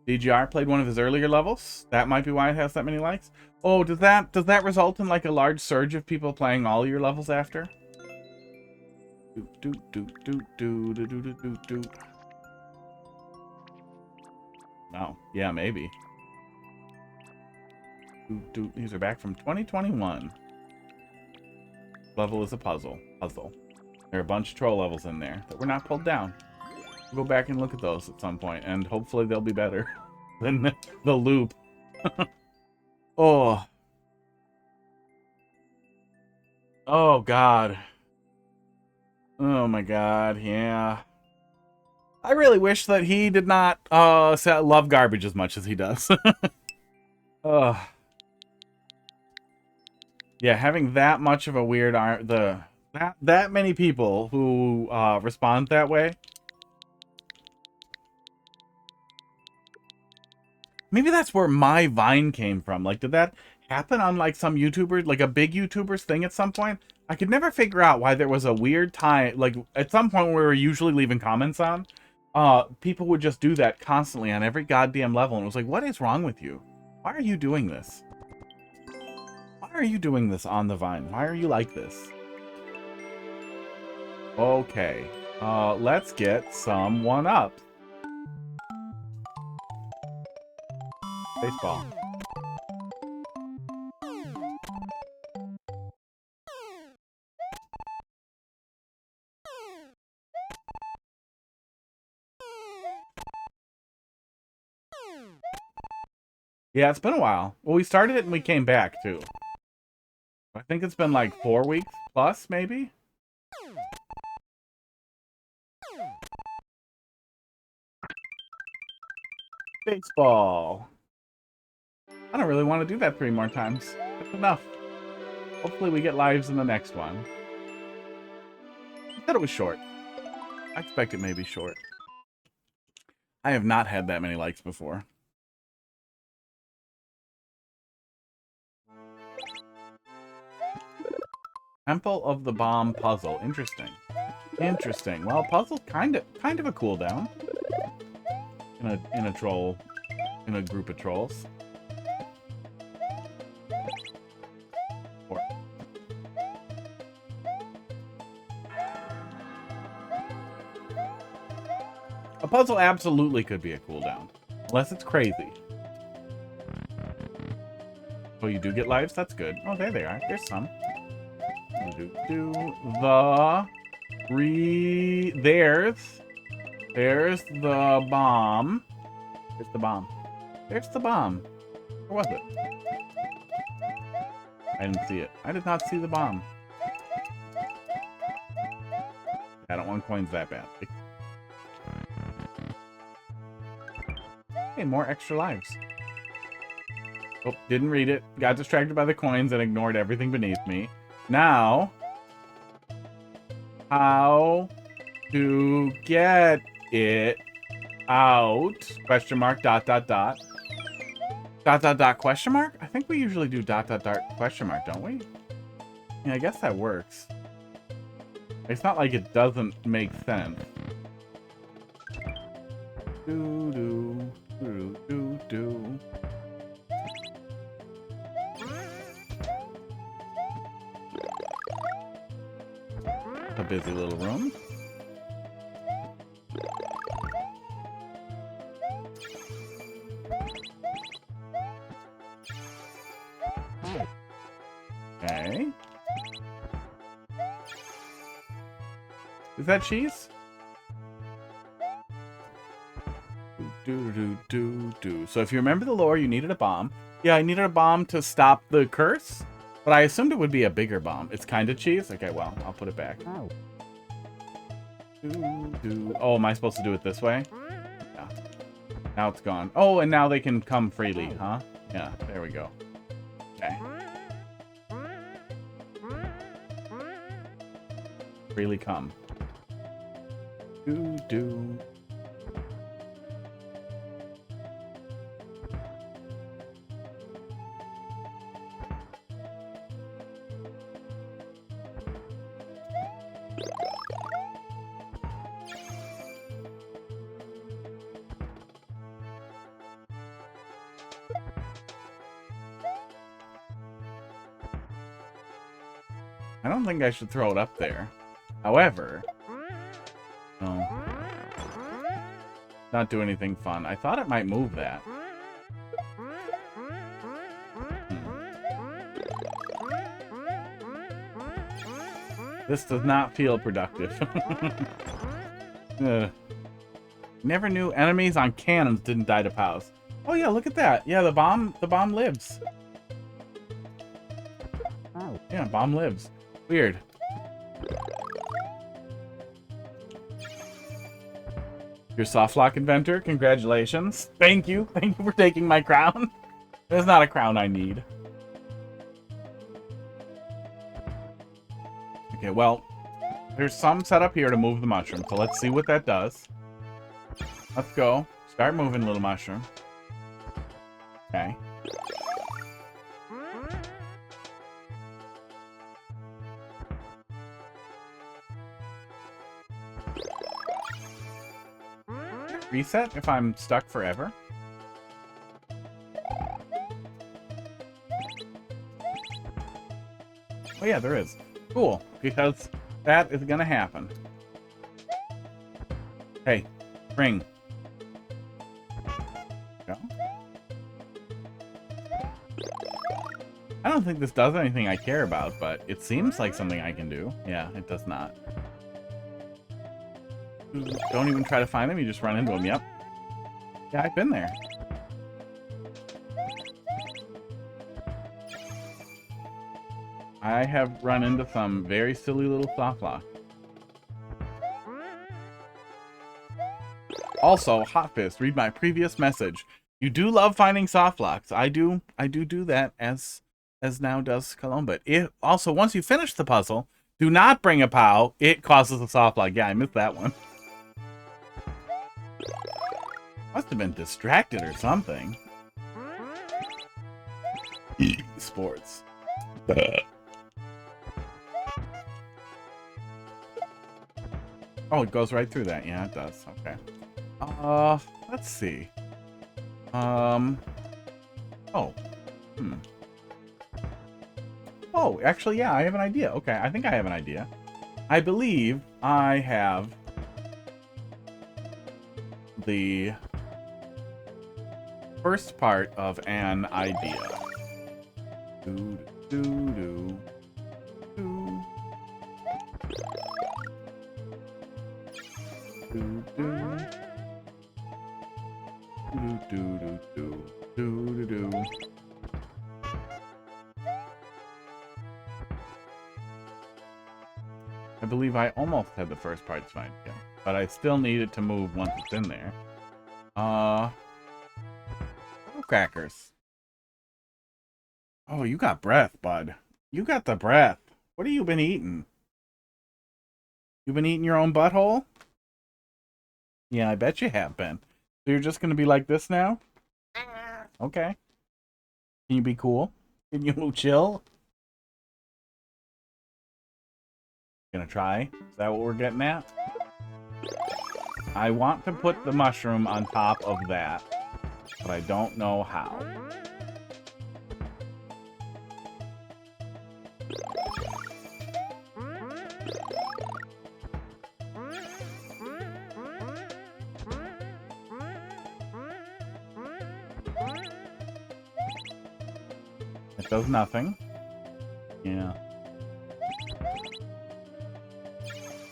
DGR played one of his earlier levels. That might be why it has that many likes. Oh, does that result in like a large surge of people playing all your levels after? No. Yeah, maybe. These are back from 2021. Level is a puzzle. There are a bunch of troll levels in there that were not pulled down. We'll go back and look at those at some point, and hopefully they'll be better than the loop. Oh. Oh, God. Oh, my God, yeah. I really wish that he did not love garbage as much as he does. Yeah, having that much of a weird that many people who respond that way. Maybe that's where my Vine came from. Like, did that happen on like some YouTuber, like a big YouTuber's thing at some point? I could never figure out why there was a weird time, like at some point where we were usually leaving comments on, people would just do that constantly on every goddamn level, and it was like, what is wrong with you? Why are you doing this? Why are you doing this on the Vine? Why are you like this? Okay, let's get some 1-up. Baseball. Yeah, it's been a while. Well, we started it and we came back, too. I think it's been like 4 weeks plus, maybe? Baseball. I don't really want to do that 3 more times. That's enough. Hopefully we get lives in the next one. I thought it was short. I expect it may be short. I have not had that many likes before. Temple of the Bomb puzzle. Interesting. Interesting. Well, puzzle kind of a cooldown. In a group of trolls. A puzzle absolutely could be a cooldown. Unless it's crazy. Oh, you do get lives? That's good. Oh, there they are. There's some. There's the bomb. There's the bomb. There's the bomb. Where was it? I didn't see it. I did not see the bomb. I don't want coins that bad. Hey, more extra lives. Oh, didn't read it. Got distracted by the coins and ignored everything beneath me. Now, how to get it out? Question mark, dot, dot, dot. Dot, dot, dot, question mark? I think we usually do dot, dot, dot, question mark, don't we? Yeah, I guess that works. It's not like it doesn't make sense. Do, do, do, do, do. A busy little room. Okay. Is that cheese? Do. So if you remember the lore, you needed a bomb. Yeah, I needed a bomb to stop the curse. But I assumed it would be a bigger bomb. It's kind of cheese? Okay, well, I'll put it back. Oh. Oh, am I supposed to do it this way? Yeah. Now it's gone. Oh, and now they can come freely, huh? Yeah, there we go. Okay. Freely come. Do. I don't think I should throw it up there. However, no. Not do anything fun. I thought it might move that. This does not feel productive. Never knew enemies on cannons didn't die to POWs. Oh yeah, look at that. Yeah, the bomb lives. Oh. Yeah, bomb lives. Weird. Your softlock inventor, congratulations. Thank you. Thank you for taking my crown. That's not a crown I need. Okay, well, there's some setup here to move the mushroom, so let's see what that does. Let's go. Start moving, little mushroom. Okay. Reset if I'm stuck forever. Oh yeah, there is. Cool, because that is gonna happen. Hey, ring. Go. I don't think this does anything I care about, but it seems like something I can do. Yeah, it does not. Don't even try to find them, you just run into them. Yep. Yeah, I've been there. I have run into some very silly little softlock. Also, Hot Fist, read my previous message. You do love finding soft locks. I do that, as now does Colomba. Also, once you finish the puzzle, do not bring a POW. It causes a soft lock. Yeah, I missed that one. Must have been distracted or something. Sports. Oh, it goes right through that. Yeah, it does. Okay. Let's see. Oh. Oh, actually, yeah, I have an idea. Okay, I think I have an idea. I believe I have the first part of an idea. Do, do, do, do. Do, do. Do, do, do, do, do, do. I believe I almost had the first part fine, yeah, but I still need it to move once it's in there. Crackers. Oh, you got breath, bud. You got the breath. What have you been eating? You been eating your own butthole? Yeah, I bet you have been. So you're just gonna be like this now? Okay. Can you be cool? Can you chill? Gonna try? Is that what we're getting at? I want to put the mushroom on top of that, but I don't know how. It does nothing. Yeah.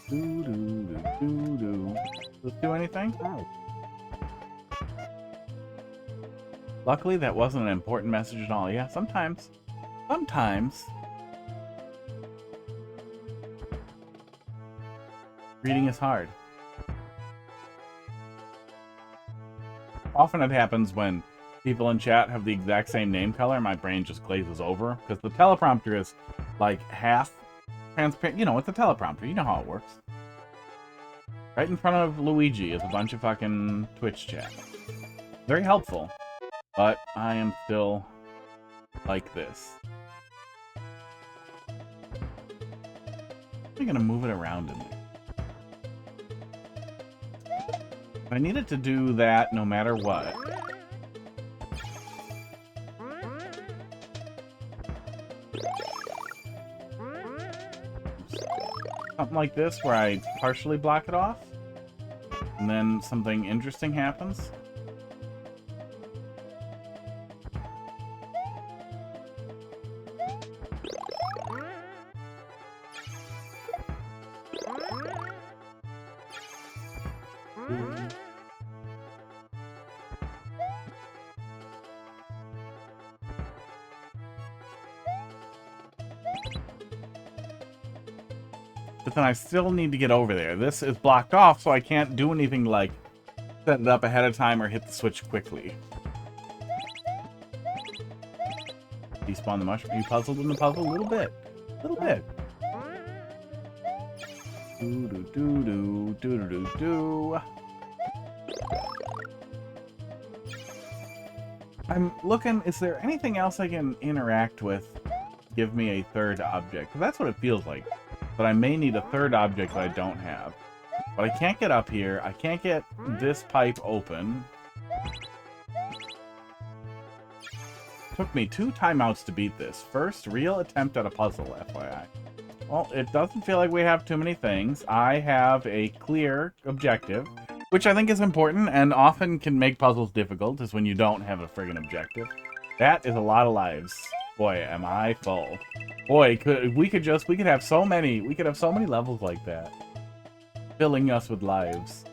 Doo doo doo doo doo. Does it do anything? Oh. Luckily, that wasn't an important message at all. Yeah, sometimes. Reading is hard. Often it happens when people in chat have the exact same name color, my brain just glazes over, because the teleprompter is like half transparent. You know, it's a teleprompter. You know how it works. Right in front of Luigi is a bunch of fucking Twitch chat. Very helpful. But I am still like this. I'm gonna move it around in there. I needed to do that no matter what. Something like this where I partially block it off, and then something interesting happens. But then I still need to get over there. This is blocked off, so I can't do anything like set it up ahead of time or hit the switch quickly. Despawn the mushroom. You puzzled in the puzzle? A little bit. A little bit. Do do do do do do do do. I'm looking, is there anything else I can interact with? Give me a third object. 'Cause that's what it feels like. But I may need a third object that I don't have. But I can't get up here. I can't get this pipe open. Took me 2 timeouts to beat this. First real attempt at a puzzle, FYI. Well, it doesn't feel like we have too many things. I have a clear objective, which I think is important and often can make puzzles difficult, is when you don't have a friggin' objective. That is a lot of lives. Boy, am I full. Boy, we could have so many levels like that. Filling us with lives.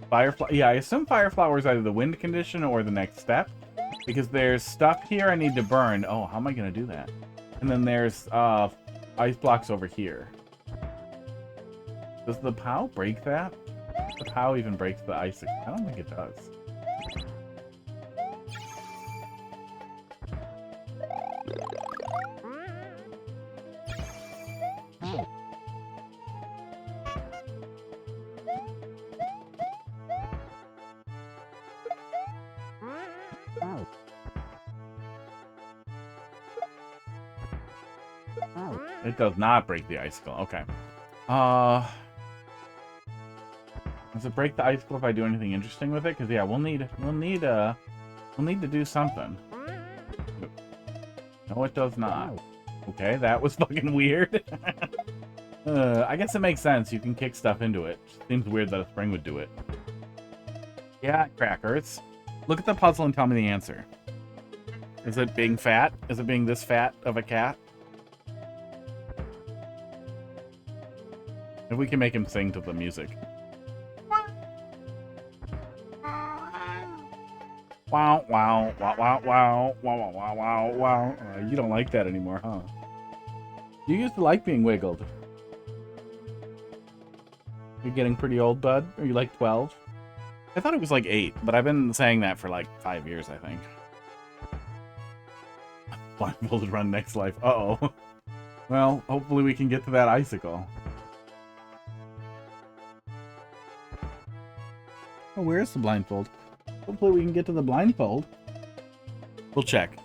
Firefly, yeah, I assume Fireflower is either the wind condition or the next step. Because there's stuff here I need to burn. Oh, how am I gonna do that? And then there's ice blocks over here. Does the POW break that? But how even breaks the icicle? I don't think it does. It does not break the icicle. Okay. Does it break the icicle if I do anything interesting with it? Because yeah, we'll need to do something. No, it does not. Okay, that was fucking weird. I guess it makes sense. You can kick stuff into it. Seems weird that a spring would do it. Yeah, crackers. Look at the puzzle and tell me the answer. Is it being fat? Is it being this fat of a cat? If we can make him sing to the music. Wow, wow, wow, wow, wow, wow, wow, wow, wow. You don't like that anymore, huh? You used to like being wiggled. You're getting pretty old, bud? Are you like 12? I thought it was like 8, but I've been saying that for like 5 years, I think. Blindfolded run next life. Uh-oh. Well, hopefully we can get to that icicle. Oh, where's the blindfold? Hopefully we can get to the blindfold. We'll check.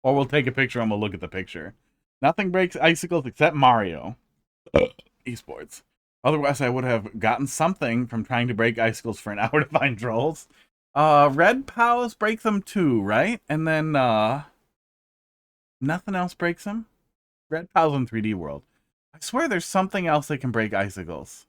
Or we'll take a picture and we'll look at the picture. Nothing breaks icicles except Mario. Esports. Otherwise, I would have gotten something from trying to break icicles for an hour to find trolls. Red POWs break them too, right? And then, nothing else breaks them? Red POWs in 3D World. I swear there's something else that can break icicles.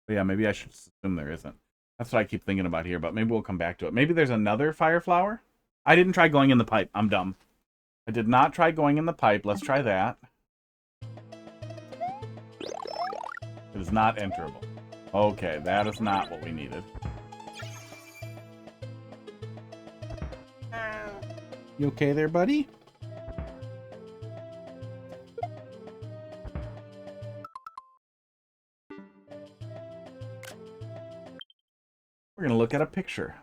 But yeah, maybe I should assume there isn't. That's what I keep thinking about here, but maybe we'll come back to it. Maybe there's another fire flower? I didn't try going in the pipe. I'm dumb. I did not try going in the pipe. Let's try that. It is not enterable. Okay, that is not what we needed. You okay there, buddy? We're going to look at a picture.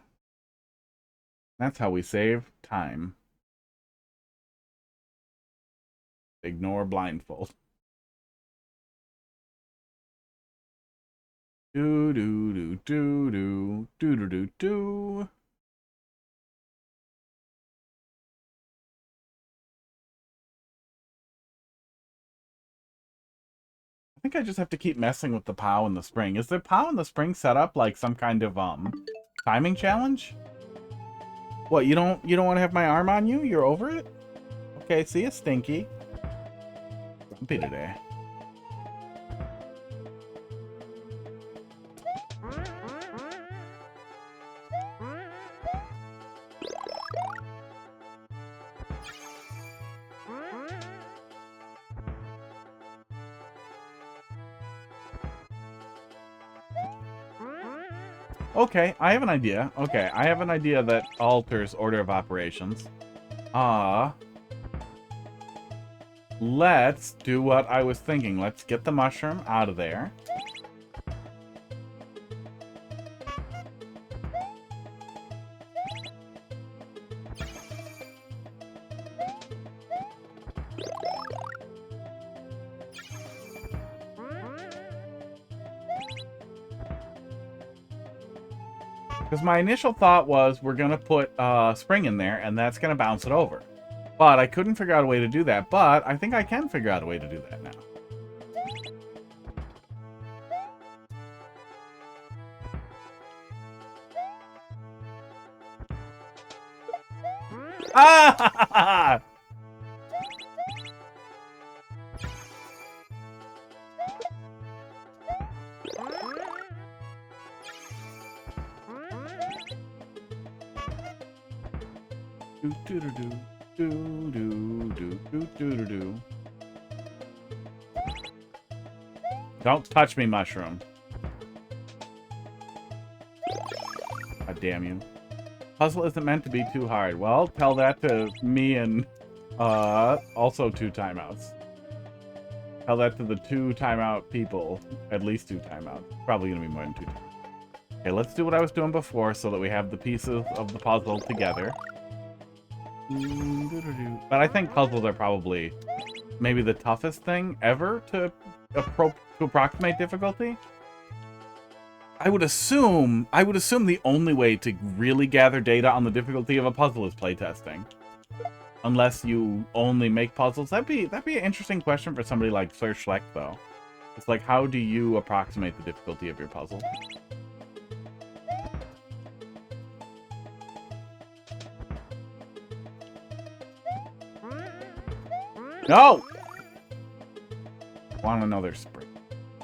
That's how we save time. Ignore blindfold. Do do do do do do do do do. I think I just have to keep messing with the POW and the spring. Is the POW and the spring set up like some kind of timing challenge? What, you don't want to have my arm on you? You're over it? Okay, see you, Stinky. Grumpy today. Okay, I have an idea. Okay, I have an idea that alters order of operations. Let's do what I was thinking. Let's get the mushroom out of there. Because my initial thought was we're going to put spring in there and that's going to bounce it over. But I couldn't figure out a way to do that. But I think I can figure out a way to do that now. Ah! Don't touch me, mushroom. God damn you. Puzzle isn't meant to be too hard. Well, tell that to me and also 2 timeouts. Tell that to the 2 timeout people. At least 2 timeouts. Probably gonna be more than 2 timeouts. Okay, let's do what I was doing before so that we have the pieces of the puzzle together. But I think puzzles are probably maybe the toughest thing ever to approximate difficulty. I would assume the only way to really gather data on the difficulty of a puzzle is playtesting. Unless you only make puzzles. That'd be an interesting question for somebody like Sir Schleck, though. It's like, how do you approximate the difficulty of your puzzle? No! Want another spring.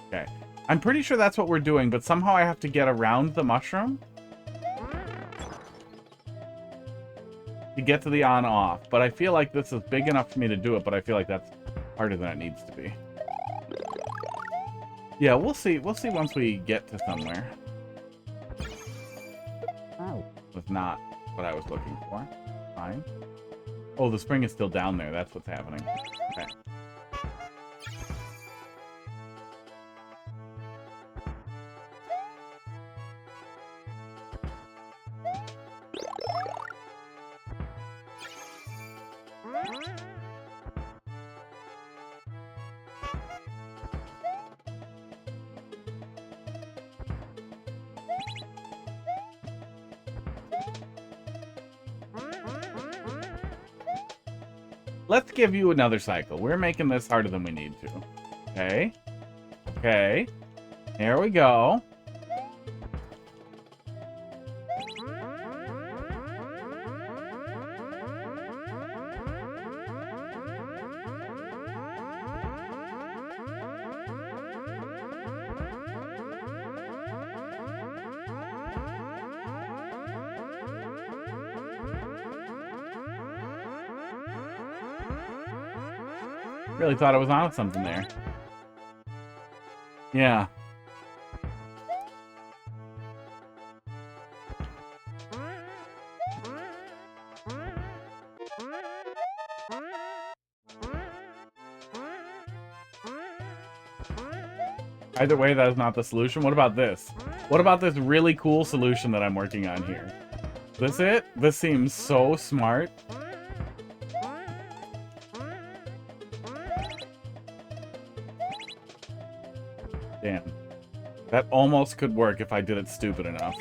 Okay. I'm pretty sure that's what we're doing, but somehow I have to get around the mushroom to get to the on-off. But I feel like this is big enough for me to do it, but I feel like that's harder than it needs to be. Yeah, we'll see. We'll see once we get to somewhere. Was not what I was looking for. Fine. Oh, the spring is still down there. That's what's happening. Okay. Let's give you another cycle. We're making this harder than we need to. Okay. Okay. Here we go. Really thought I was on something there. Yeah. Either way, that is not the solution. What about this? What about this really cool solution that I'm working on here? This it? This seems so smart. Damn. That almost could work if I did it stupid enough.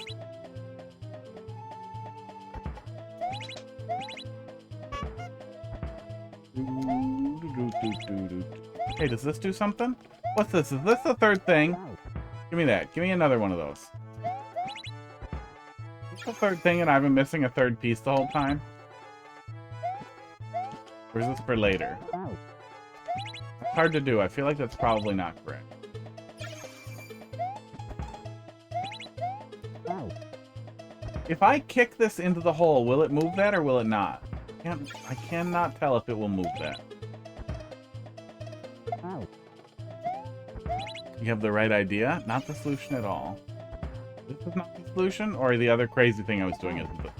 Hey, does this do something? What's this? Is this the third thing? Give me that. Give me another one of those. Is this the third thing and I've been missing a third piece the whole time? Or is this for later? It's hard to do. I feel like that's probably not correct. If I kick this into the hole, will it move that or will it not? I cannot tell if it will move that. You have the right idea? Not the solution at all. This is not the solution, or the other crazy thing I was doing isn't it?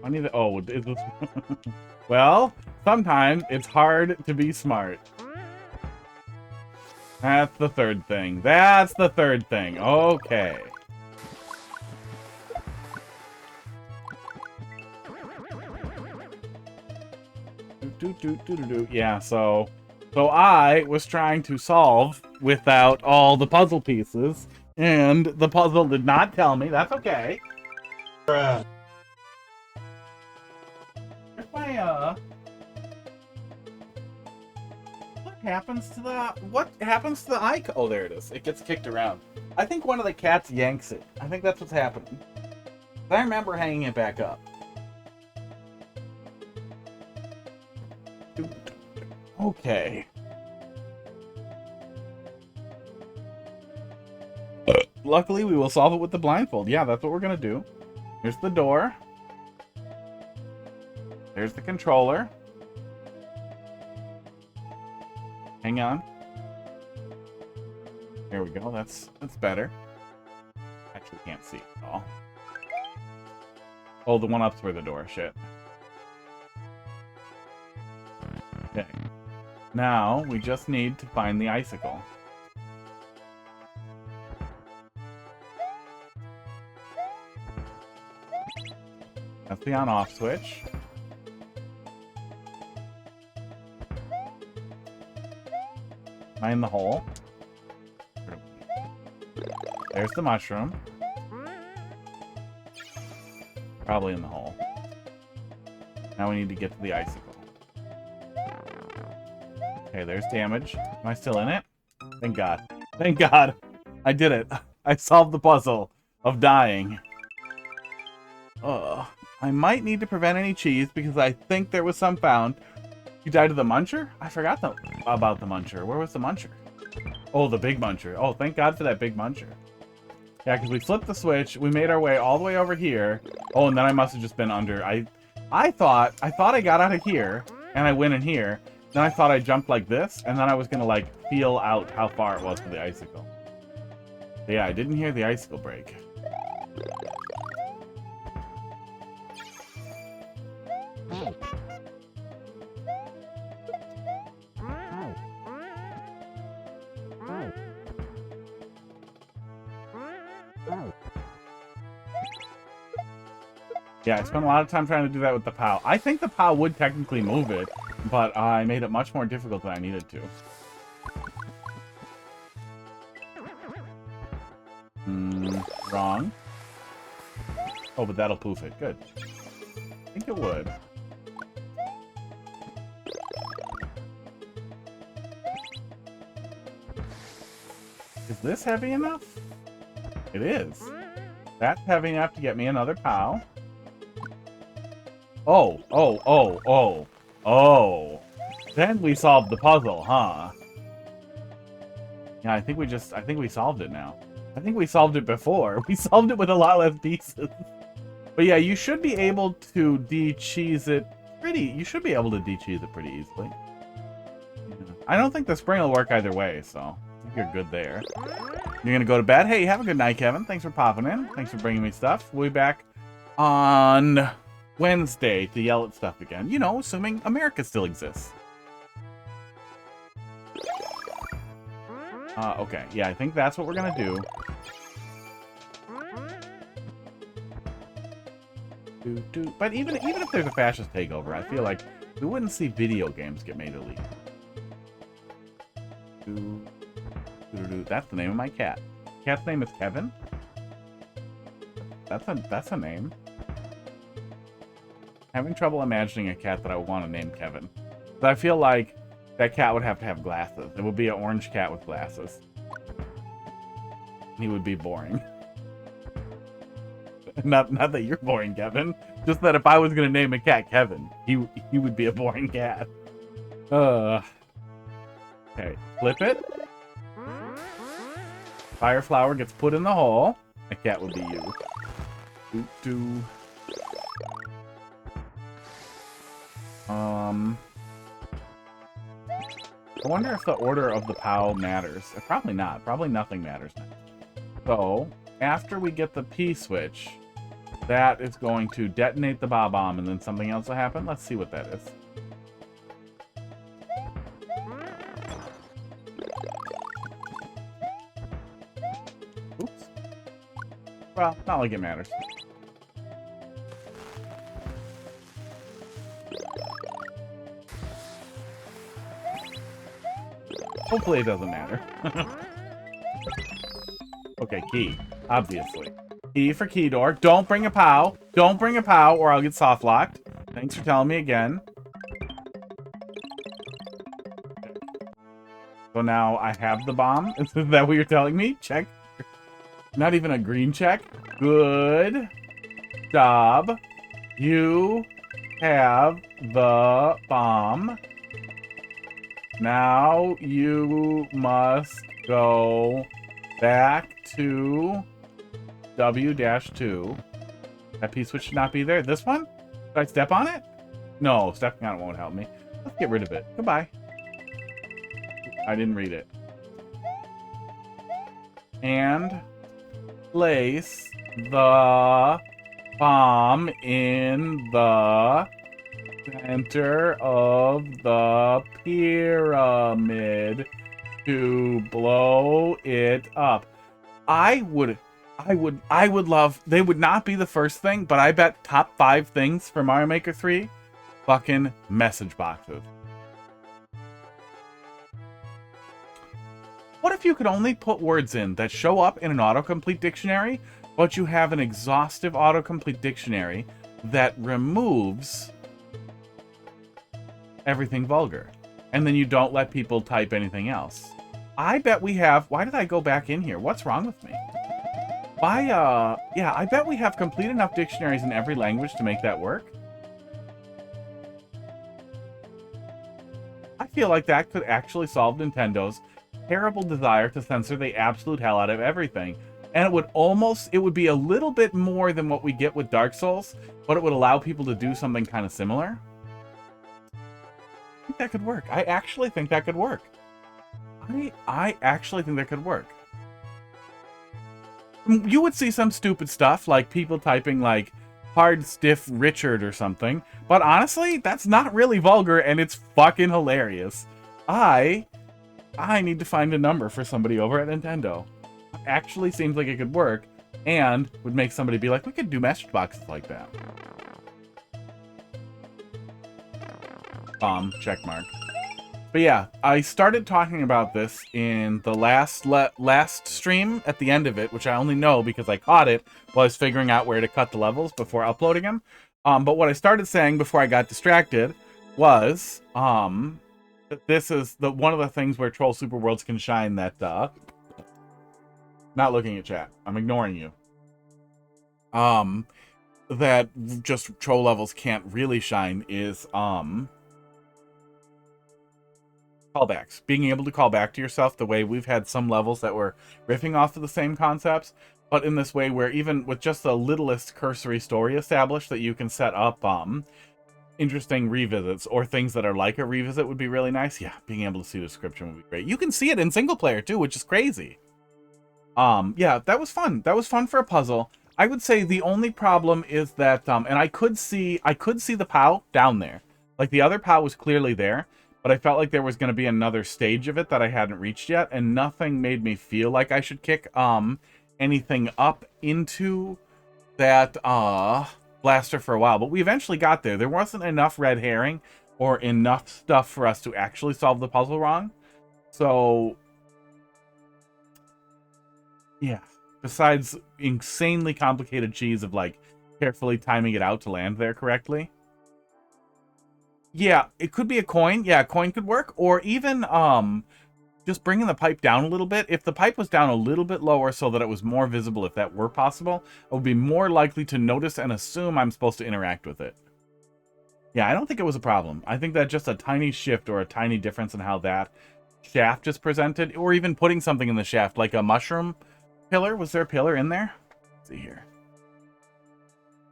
I need to. Oh, is this? Well, sometimes it's hard to be smart. That's the third thing. That's the third thing. Okay. Yeah, so I was trying to solve without all the puzzle pieces, and the puzzle did not tell me. That's okay. Bruh. If I, what happens to the icon? Oh, there it is. It gets kicked around. I think one of the cats yanks it. I think that's what's happening. I remember hanging it back up. Okay. Luckily, we will solve it with the blindfold. Yeah, that's what we're gonna do. Here's the door. There's the controller. Hang on. There we go. That's better. Actually can't see at all. Oh, the one up's where the door. Shit. Okay. Now, we just need to find the icicle. That's the on-off switch. Am I in the hole? There's the mushroom. Probably in the hole. Now we need to get to the icicle. Okay, there's damage. Am I still in it? Thank God. Thank God! I did it. I solved the puzzle of dying. I might need to prevent any cheese because I think there was some found. You died of the muncher? I forgot about the muncher. Where was the muncher? Oh, the big muncher. Oh, thank God for that big muncher. Yeah, because we flipped the switch. We made our way all the way over here. Oh, and then I must have just been under. I thought I got out of here, and I went in here. Then I thought I jumped like this, and then I was going to, like, feel out how far it was to the icicle. But yeah, I didn't hear the icicle break. Yeah, I spent a lot of time trying to do that with the POW. I think the POW would technically move it, but I made it much more difficult than I needed to. Wrong. Oh, but that'll poof it. Good. I think it would. Is this heavy enough? It is. That's heavy enough to get me another POW. Oh, oh, oh, oh, oh. Then we solved the puzzle, huh? Yeah, I think we solved it now. I think we solved it before. We solved it with a lot less pieces. But yeah, you should be able to de-cheese it you should be able to de-cheese it pretty easily. Yeah. I don't think the spring will work either way, so I think you're good there. You're gonna go to bed? Hey, have a good night, Kevin. Thanks for popping in. Thanks for bringing me stuff. We'll be back on Wednesday to yell at stuff again. You know, assuming America still exists. Okay. Yeah, I think that's what we're gonna do. But even if there's a fascist takeover, I feel like we wouldn't see video games get made illegal. That's the name of my cat. Cat's name is Kevin. That's a name. Having trouble imagining a cat that I would want to name Kevin. But I feel like that cat would have to have glasses. It would be an orange cat with glasses. He would be boring. Not that you're boring, Kevin. Just that if I was gonna name a cat Kevin, he would be a boring cat. Okay, flip it. Fire flower gets put in the hole. A cat would be you. I wonder if the order of the POW matters. Probably not. Probably nothing matters now. So, after we get the P switch, that is going to detonate the bomb, and then something else will happen. Let's see what that is. Oops. Well, not like it matters. Hopefully it doesn't matter. Okay, key. Obviously. Key for key door. Don't bring a POW. Don't bring a POW or I'll get soft locked. Thanks for telling me again. So now I have the bomb. Is that what you're telling me? Check. Not even a green check. Good job. You have the bomb. Now you must go back to W-2. That P-switch should not be there. This one? Should I step on it? No, stepping on it won't help me. Let's get rid of it. Goodbye. I didn't read it. and place the bomb in the center of the pyramid to blow it up. I would love, they would not be the first thing, but I bet top 5 things for Mario Maker 3, fucking message boxes. What if you could only put words in that show up in an autocomplete dictionary, but you have an exhaustive autocomplete dictionary that removes everything vulgar, and then you don't let people type anything else? I bet we have... Why did I go back in here? What's wrong with me? Yeah, I bet we have complete enough dictionaries in every language to make that work. I feel like that could actually solve Nintendo's terrible desire to censor the absolute hell out of everything. And it would be a little bit more than what we get with Dark Souls, but it would allow people to do something kind of similar. I think that could work. I actually think that could work. I actually think that could work. You would see some stupid stuff, like people typing, like, hard, stiff Richard or something. But honestly, that's not really vulgar, and it's fucking hilarious. I need to find a number for somebody over at Nintendo. Actually seems like it could work, and would make somebody be like, we could do message boxes like that. Check mark. But yeah, I started talking about this in the last stream at the end of it, which I only know because I caught it while I was figuring out where to cut the levels before uploading them. But what I started saying before I got distracted was that this is one of the things where Troll Super Worlds can shine that not looking at chat. I'm ignoring you. That just troll levels can't really shine is callbacks. Being able to call back to yourself the way we've had some levels that were riffing off of the same concepts, but in this way where even with just the littlest cursory story established that you can set up interesting revisits or things that are like a revisit would be really nice. Yeah, being able to see the description would be great. You can see it in single player too, which is crazy. Yeah, that was fun. That was fun for a puzzle. I would say the only problem is that and I could see the POW down there. Like the other POW was clearly there, but I felt like there was going to be another stage of it that I hadn't reached yet, and nothing made me feel like I should kick anything up into that blaster for a while. But we eventually got there. There wasn't enough red herring or enough stuff for us to actually solve the puzzle wrong. So yeah, besides insanely complicated cheese of like carefully timing it out to land there correctly. Yeah, it could be a coin. Yeah, a coin could work. Or even just bringing the pipe down a little bit. If the pipe was down a little bit lower so that it was more visible, if that were possible, I would be more likely to notice and assume I'm supposed to interact with it. Yeah, I don't think it was a problem. I think that just a tiny shift or a tiny difference in how that shaft is presented, or even putting something in the shaft, like a mushroom pillar. Was there a pillar in there? Let's see here.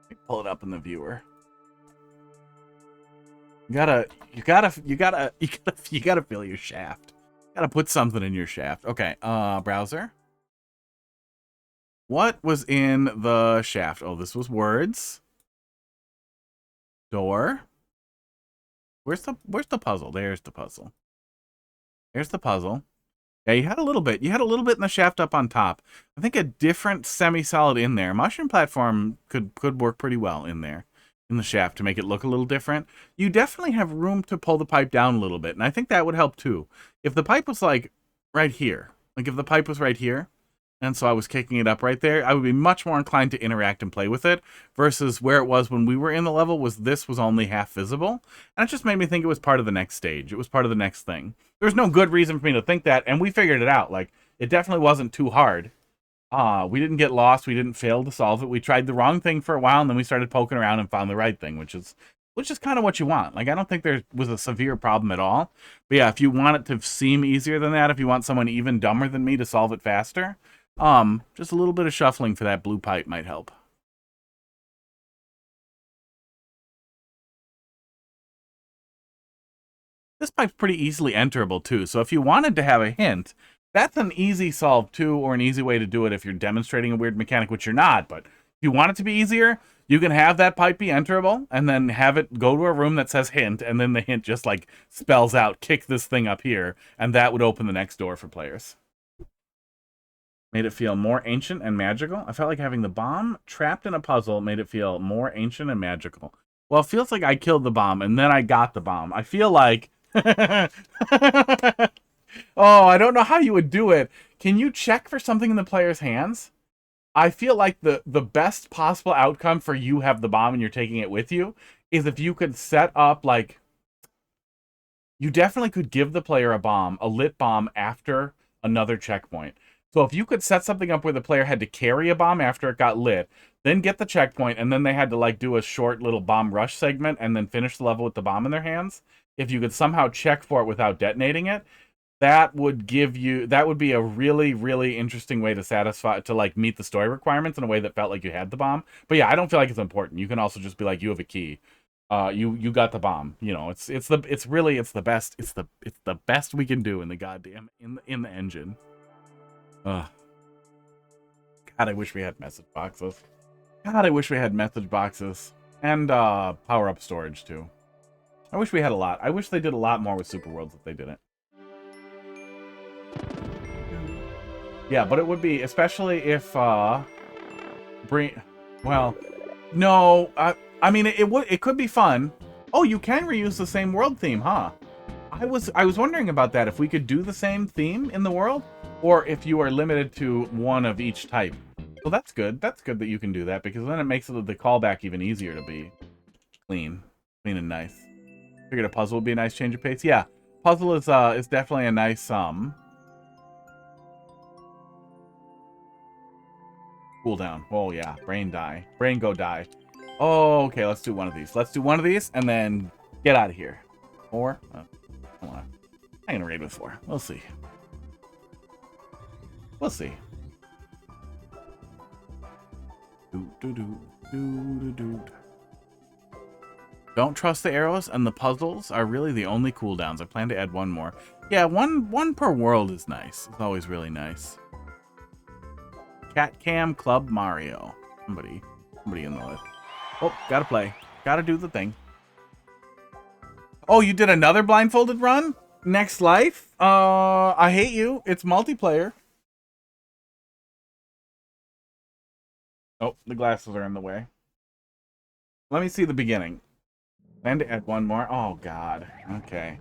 Let me pull it up in the viewer. You gotta fill your shaft. You gotta put something in your shaft. Okay, browser. What was in the shaft? Oh, this was words. Door. Where's the puzzle? There's the puzzle. There's the puzzle. Yeah, you had a little bit. You had a little bit in the shaft up on top. I think a different semi-solid in there. Mushroom platform could work pretty well in there. In the shaft to make it look a little different. You definitely have room to pull the pipe down a little bit, and I think that would help too. If the pipe was like right here, like if the pipe was right here, and so I was kicking it up right there, I would be much more inclined to interact and play with it, versus where it was when we were in the level this was only half visible, and it just made me think it was part of the next stage. It was part of the next thing. There's no good reason for me to think that, and we figured it out. Like, it definitely wasn't too hard. We didn't get lost. We didn't fail to solve it. We tried the wrong thing for a while, and then we started poking around and found the right thing, which is kind of what you want. Like, I don't think there was a severe problem at all. But yeah, if you want it to seem easier than that, if you want someone even dumber than me to solve it faster, just a little bit of shuffling for that blue pipe might help. This pipe's pretty easily enterable too, so if you wanted to have a hint That's an easy solve too, or an easy way to do it if you're demonstrating a weird mechanic, which you're not. But if you want it to be easier, you can have that pipe be enterable, and then have it go to a room that says hint, and then the hint just like spells out, kick this thing up here, and that would open the next door for players. Made it feel more ancient and magical. I felt like having the bomb trapped in a puzzle made it feel more ancient and magical. Well, it feels like I killed the bomb, and then I got the bomb. I feel like... Oh, I don't know how you would do it. Can you check for something in the player's hands? I feel like the best possible outcome for you have the bomb and you're taking it with you is if you could set up, like... You definitely could give the player a bomb, a lit bomb, after another checkpoint. So if you could set something up where the player had to carry a bomb after it got lit, then get the checkpoint, and then they had to like do a short little bomb rush segment and then finish the level with the bomb in their hands, if you could somehow check for it without detonating it, that would be a really, really interesting way to like meet the story requirements in a way that felt like you had the bomb. But yeah, I don't feel like it's important. You can also just be like, you have a key. You got the bomb. You know, it's the best we can do in the goddamn in the engine. God, I wish we had message boxes. God, I wish we had message boxes. And power-up storage, too. I wish we had a lot. I wish they did a lot more with Super Worlds if they didn't. Yeah, but it would be, especially if, well, no, I mean, it could be fun. Oh, you can reuse the same world theme, huh? I was wondering about that, if we could do the same theme in the world, or if you are limited to one of each type. Well, that's good. That's good that you can do that, because then it makes the callback even easier to be clean and nice. Figured a puzzle would be a nice change of pace. Yeah, puzzle is definitely a nice cooldown. Oh yeah, brain go die. Oh, okay, let's do one of these. Let's do one of these and then get out of here. 4. I'm gonna raid with 4. We'll see. We'll see. Don't trust the arrows, and the puzzles are really the only cooldowns. I plan to add one more. Yeah, one per world is nice. It's always really nice. Cat Cam Club Mario. Somebody in the list. Oh, gotta play. Gotta do the thing. Oh, you did another blindfolded run? Next Life? I hate you. It's multiplayer. Oh, the glasses are in the way. Let me see the beginning. Plan to add one more. Oh, God. Okay.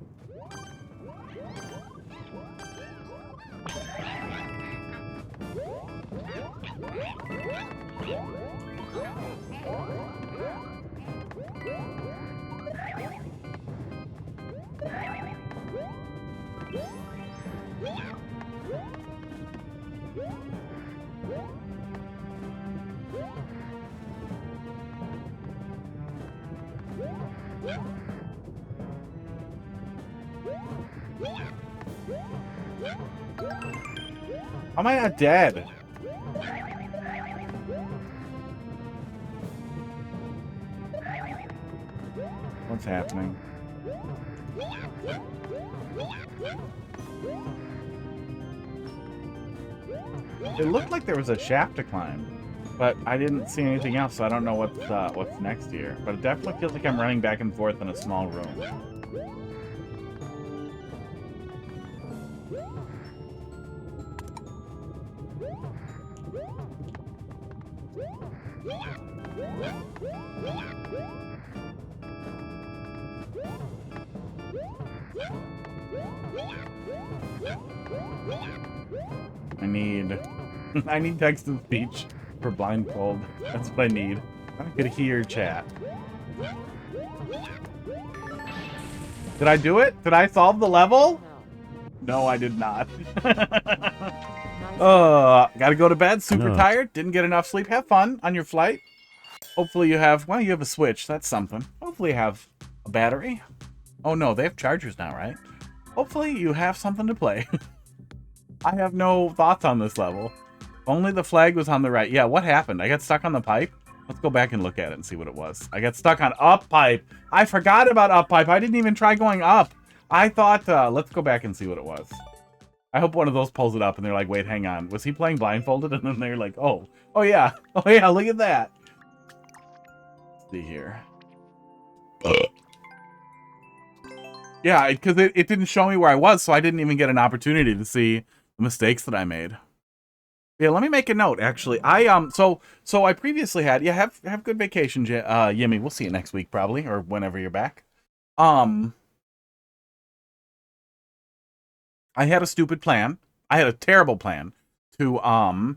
How am I not dead? What's happening? It looked like there was a shaft to climb, but I didn't see anything else, so I don't know what's next here. But it definitely feels like I'm running back and forth in a small room. I need text and speech for blindfold. That's what I need. I could hear chat. Did I do it? Did I solve the level? No, I did not. Gotta go to bed. Super tired. Didn't get enough sleep. Have fun on your flight. Hopefully you have, well, you have a Switch. That's something. Hopefully you have a battery. Oh no, they have chargers now, right? Hopefully you have something to play. I have no thoughts on this level. Only the flag was on the right. Yeah, what happened? I got stuck on the pipe? Let's go back and look at it and see what it was. I got stuck on up pipe. I forgot about up pipe. I didn't even try going up. I thought, let's go back and see what it was. I hope one of those pulls it up and they're like, wait, hang on. Was he playing blindfolded? And then they're like, oh yeah. Oh yeah, look at that. Let's see here. Yeah, because it didn't show me where I was, so I didn't even get an opportunity to see the mistakes that I made. Yeah, let me make a note, actually. So I previously had, yeah, have good vacation, Yimmy. We'll see you next week, probably, or whenever you're back. I had a stupid plan. I had a terrible plan to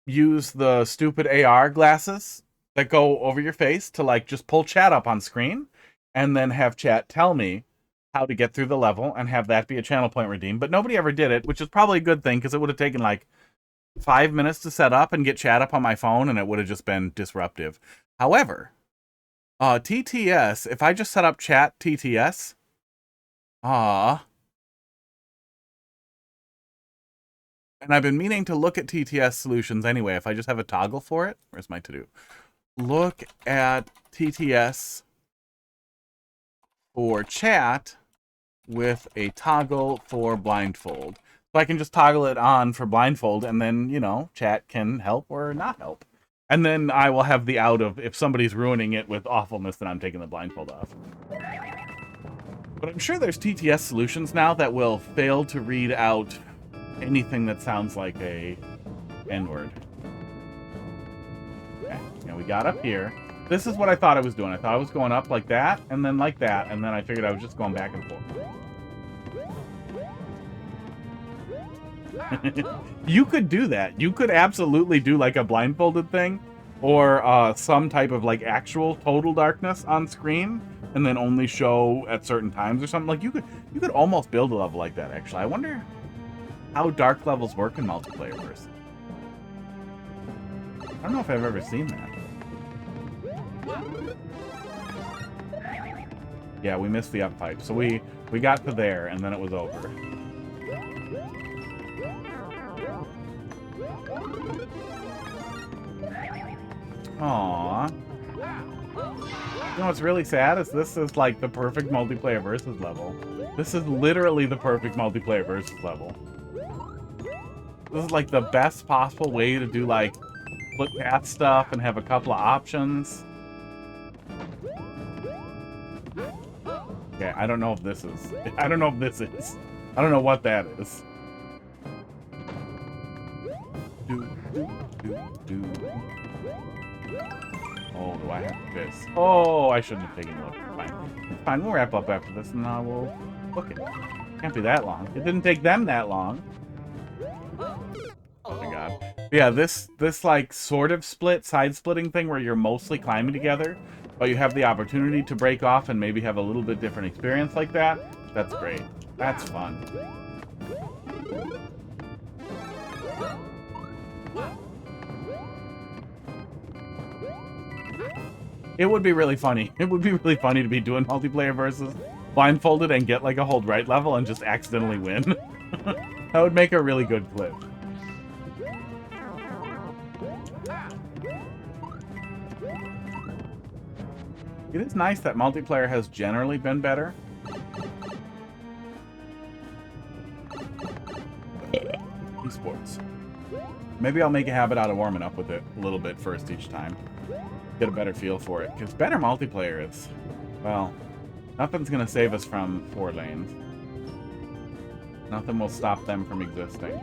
use the stupid AR glasses that go over your face to like just pull chat up on screen and then have chat tell me how to get through the level and have that be a channel point redeem. But nobody ever did it, which is probably a good thing because it would have taken like 5 minutes to set up and get chat up on my phone, and it would have just been disruptive. However, TTS, if I just set up chat TTS, and I've been meaning to look at TTS solutions anyway. If I just have a toggle for it, where's my to-do? Look at TTS for chat with a toggle for blindfold. So I can just toggle it on for blindfold, and then, you know, chat can help or not help. And then I will have the out of, if somebody's ruining it with awfulness, then I'm taking the blindfold off. But I'm sure there's TTS solutions now that will fail to read out anything that sounds like a N-word. Okay, now we got up here. This is what I thought I was doing. I thought I was going up like that, and then like that, and then I figured I was just going back and forth. You could do that. You could absolutely do like a blindfolded thing, or some type of like actual total darkness on screen, and then only show at certain times or something. Like you could almost build a level like that. Actually, I wonder how dark levels work in multiplayer versus. I don't know if I've ever seen that. Yeah, we missed the up pipe. So we got to there and then it was over. Aww. You know what's really sad is this is like the perfect multiplayer versus level. This is literally the perfect multiplayer versus level. This is like the best possible way to do like split path stuff and have a couple of options. Okay, I don't know if this is. I don't know if this is. I don't know what that is. Oh, do I have this? Oh, I shouldn't have taken a look. Fine. Fine, we'll wrap up after this and we'll book it. Can't be that long. It didn't take them that long. Oh my god. Yeah, this like sort of side-splitting thing where you're mostly climbing together, but you have the opportunity to break off and maybe have a little bit different experience like that. That's great. That's fun. It would be really funny. It would be really funny to be doing multiplayer versus blindfolded and get like a hold right level and just accidentally win. That would make a really good clip. It is nice that multiplayer has generally been better. Esports. Maybe I'll make a habit out of warming up with it a little bit first each time. Get a better feel for it. Because better multiplayer is, well, nothing's going to save us from 4 lanes. Nothing will stop them from existing.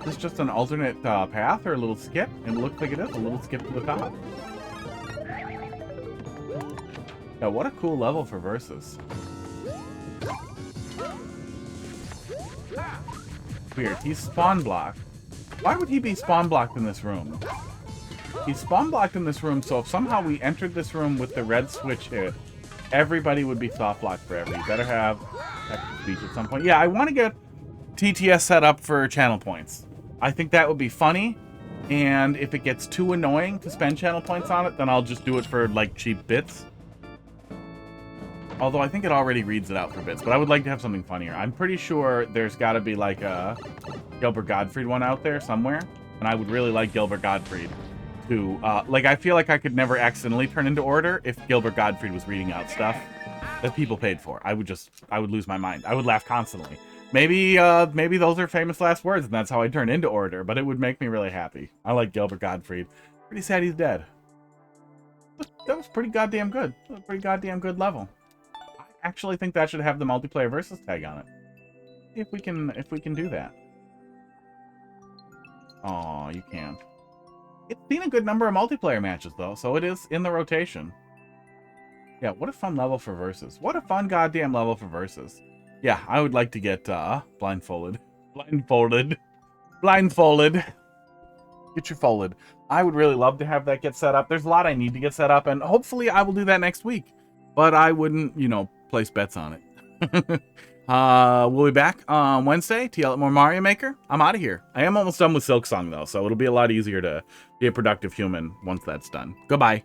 Is this just an alternate path or a little skip? It looks like it is a little skip to the top. Yeah, what a cool level for Versus. Weird. He's spawn blocked. Why would he be spawn blocked in this room? He's spawn blocked in this room, so if somehow we entered this room with the red switch hit, everybody would be soft locked forever. You better have text speech at some point. Yeah, I want to get TTS set up for channel points. I think that would be funny, and if it gets too annoying to spend channel points on it, then I'll just do it for, like, cheap bits. Although I think it already reads it out for bits, but I would like to have something funnier. I'm pretty sure there's got to be, like, a Gilbert Gottfried one out there somewhere, and I would really like Gilbert Gottfried to, like, I feel like I could never accidentally turn into order if Gilbert Gottfried was reading out stuff that people paid for. I would lose my mind. I would laugh constantly. Maybe those are famous last words, and that's how I turn into Orator, but it would make me really happy. I like Gilbert Gottfried. Pretty sad he's dead. That was pretty goddamn good. That was a pretty goddamn good level. I actually think that should have the multiplayer versus tag on it. See if we can do that. Oh, you can't. It's seen a good number of multiplayer matches though, so it is in the rotation. Yeah, what a fun level for versus. What a fun goddamn level for versus. Yeah, I would like to get blindfolded. Blindfolded. Get your folded. I would really love to have that get set up. There's a lot I need to get set up, and hopefully I will do that next week. But I wouldn't, you know, place bets on it. We'll be back on Wednesday to yell at more Mario Maker. I'm out of here. I am almost done with Silksong, though, so it'll be a lot easier to be a productive human once that's done. Goodbye.